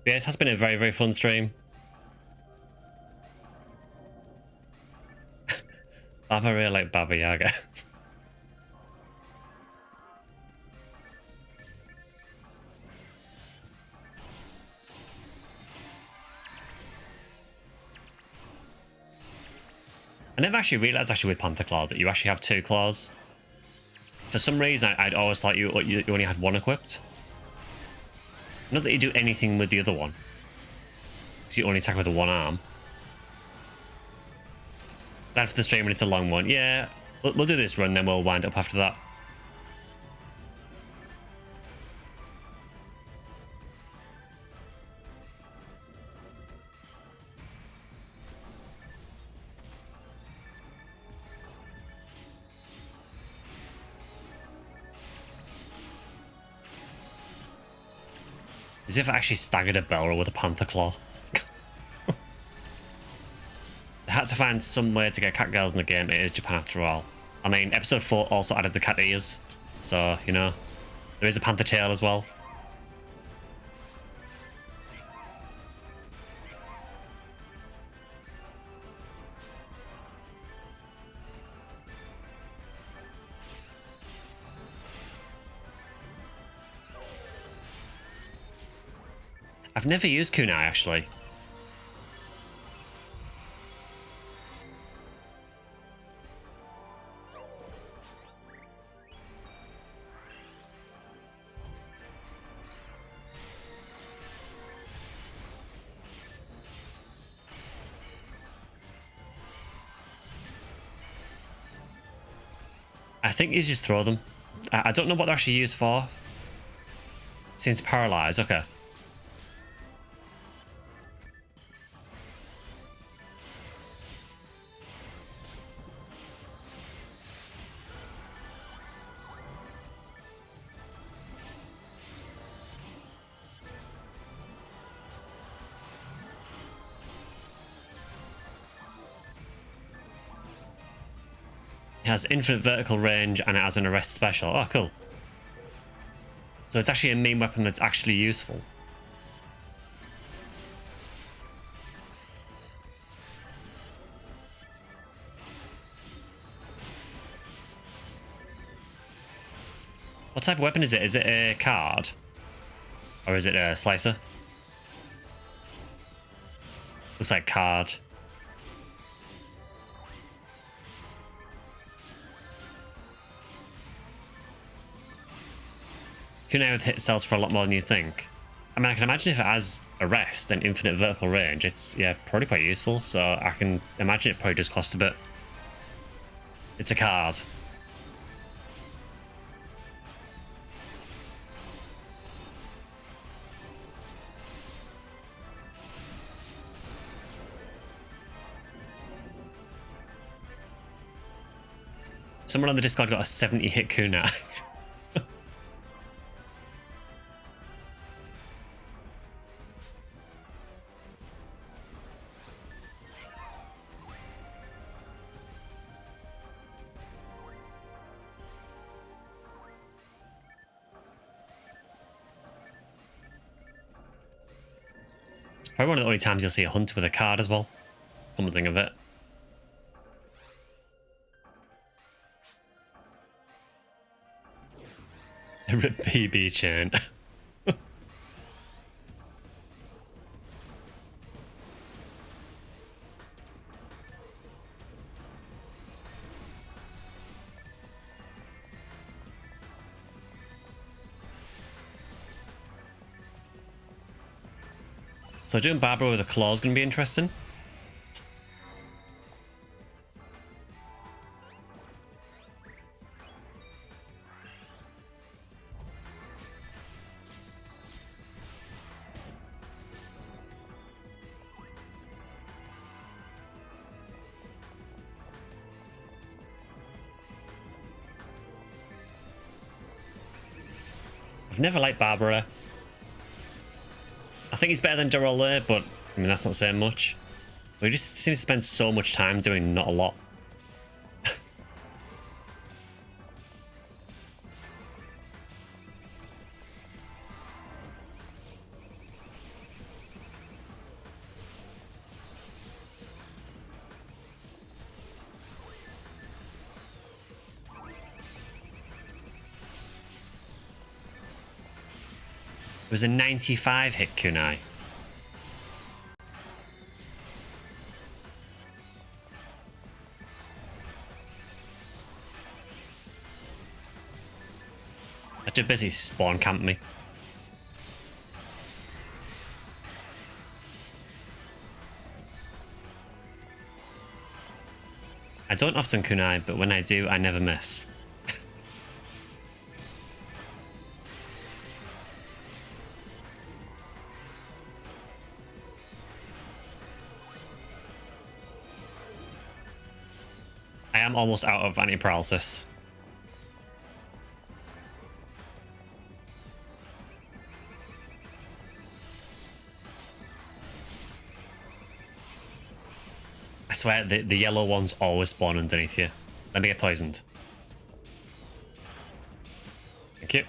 Speaker 1: Yeah, it has been a very, very fun stream. I really like Baba Yaga. I never actually realized with Panther Claw that you actually have 2 claws. For some reason, I'd always thought you only had 1 equipped. Not that you do anything with the other one, because you only attack with the 1 arm. That for the stream, and it's a long one. Yeah, we'll do this run, then we'll wind up after that. As if I actually staggered a Belra with a Panther Claw. I had to find some way to get cat girls in the game. It is Japan after all. I mean, episode 4 also added the cat ears. So, you know, there is a panther tail as well. I've never used kunai, actually. I think you just throw them. I don't know what they're actually used for. Seems paralyzed, okay. It has infinite vertical range and it has an arrest special. Oh, cool. So it's actually a main weapon that's actually useful. What type of weapon is it? Is it a card? Or is it a slicer? Looks like card. Kunai with hit cells for a lot more than you think. I mean, I can imagine if it has arrest and infinite vertical range, it's, yeah, probably quite useful. So I can imagine it probably does cost a bit. It's a card. Someone on the Discord got a 70 hit kunai. Probably one of the only times you'll see a hunter with a card as well. Come to think of it. Rip PB chain. So doing Barbara with a claw is going to be interesting. I've never liked Barbara. I think he's better than Durole, but I mean, that's not saying much. We just seem to spend so much time doing not a lot. It was a 95 hit kunai. That just basically spawn camped me. I don't often kunai, but when I do, I never miss. I am almost out of anti-paralysis. I swear, the yellow ones always spawn underneath you. Let me get poisoned. Thank you.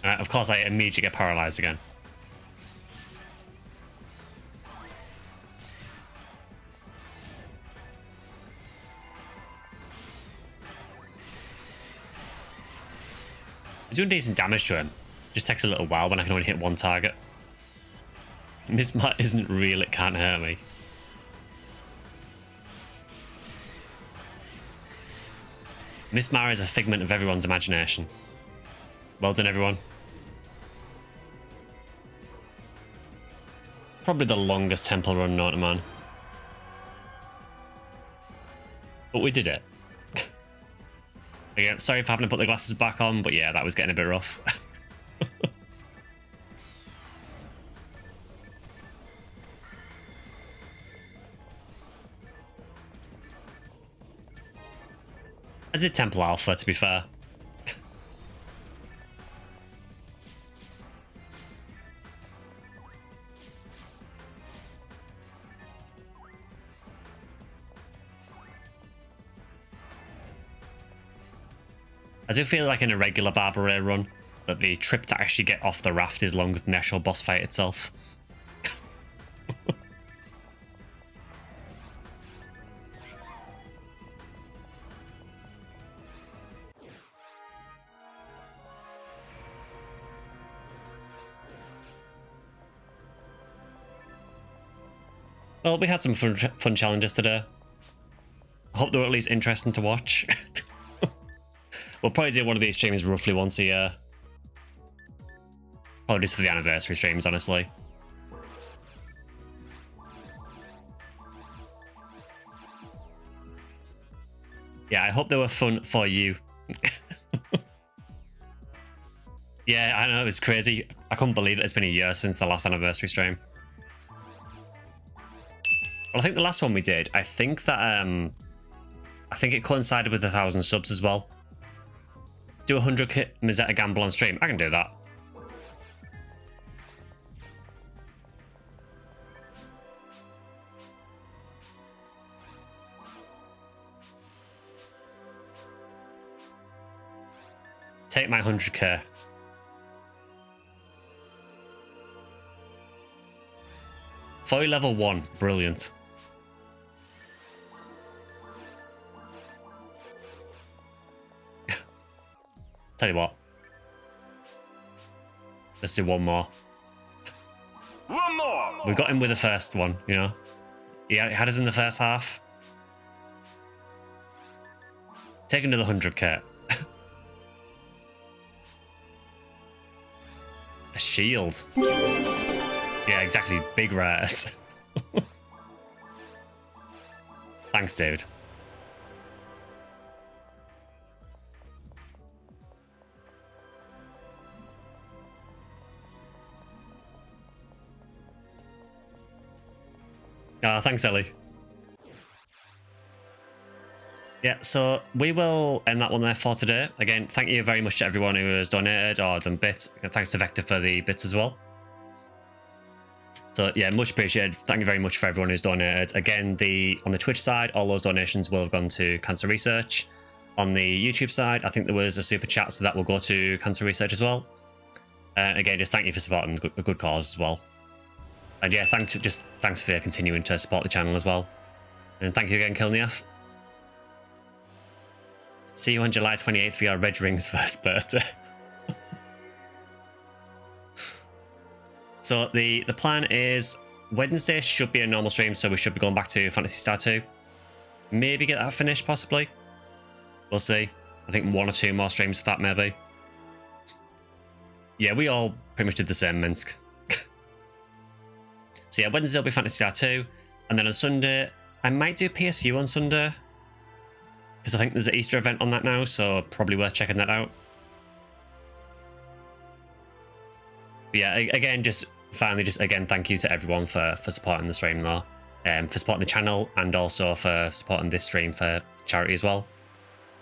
Speaker 1: Of course, I immediately get paralyzed again. I'm doing decent damage to him. Just takes a little while when I can only hit one target. Mismar isn't real, it can't hurt me. Mismar is a figment of everyone's imagination. Well done, everyone. Probably the longest temple run known to man. But we did it. Again, sorry for having to put the glasses back on, but yeah, that was getting a bit rough. I did Temple Alpha, to be fair. I do feel like in a regular Barbara run that the trip to actually get off the raft is longer than the actual boss fight itself. Well, we had some fun challenges today. I hope they were at least interesting to watch. We'll probably do one of these streams roughly once a year. Probably just for the anniversary streams, honestly. Yeah, I hope they were fun for you. Yeah, I know, it was crazy. I couldn't believe it. It's been a year since the last anniversary stream. Well, I think the last one we did, I think that I think it coincided with 1,000 subs as well. Do 100 Mazetta gamble on stream. I can do that. Take my 100k. Foy level 1. Brilliant. Tell you what. Let's do one more.
Speaker 2: One more.
Speaker 1: We got him with the first one, you know. He had us in the first half. Take another 100k. A shield. Yeah, exactly. Big rares. Thanks, dude. Thanks, Ellie. Yeah, so we will end that one there for today. Again, thank you very much to everyone who has donated or done bits. And thanks to Vector for the bits as well. So yeah, much appreciated. Thank you very much for everyone who's donated. Again, on the Twitch side, all those donations will have gone to cancer research. On the YouTube side, I think there was a super chat, so that will go to cancer research as well. Again, just thank you for supporting a good cause as well. And yeah, thanks for continuing to support the channel as well. And thank you again, Kilniaf. See you on July 28th for your Red Ring's first birthday. So the plan is Wednesday should be a normal stream, so we should be going back to Phantasy Star 2. Maybe get that finished, possibly. We'll see. I think 1 or 2 more streams for that, maybe. Yeah, we all pretty much did the same, Minsk. So yeah, Wednesday will be Phantasy Star 2. And then on Sunday, I might do PSU on Sunday. Because I think there's an Easter event on that now, so probably worth checking that out. But yeah, again, again, thank you to everyone for supporting the stream though. For supporting the channel and also for supporting this stream for charity as well.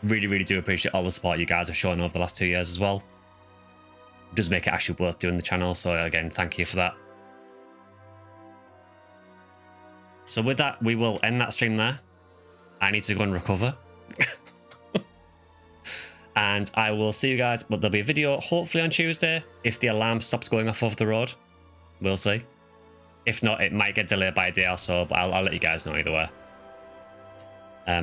Speaker 1: Really, really do appreciate all the support you guys have shown over the last 2 years as well. It does make it actually worth doing the channel, so again, thank you for that. So with that, we will end that stream there. I need to go and recover. And I will see you guys, but there'll be a video hopefully on Tuesday if the alarm stops going off over the road. We'll see. If not, it might get delayed by a day or so, but I'll let you guys know either way.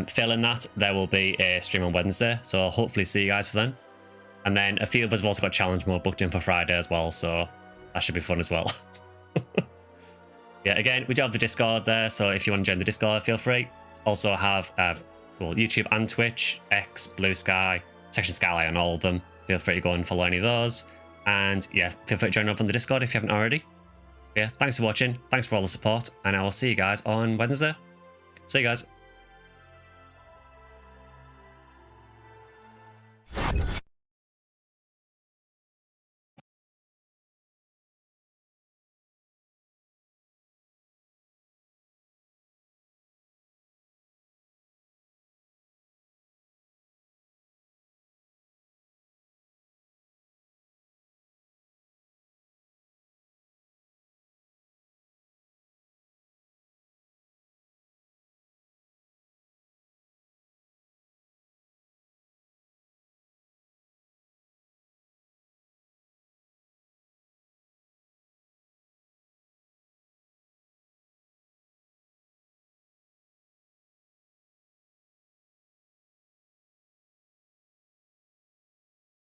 Speaker 1: Failing that, there will be a stream on Wednesday, so I'll hopefully see you guys for then. And then a few of us have also got challenge mode booked in for Friday as well, so that should be fun as well. Yeah, again, we do have the Discord there, so if you want to join the Discord, feel free. Also have well, YouTube and Twitch, X, Bluesky, SectionSkyly on all of them. Feel free to go and follow any of those. And yeah, feel free to join over on the Discord if you haven't already. Yeah, thanks for watching. Thanks for all the support. And I will see you guys on Wednesday. See you guys.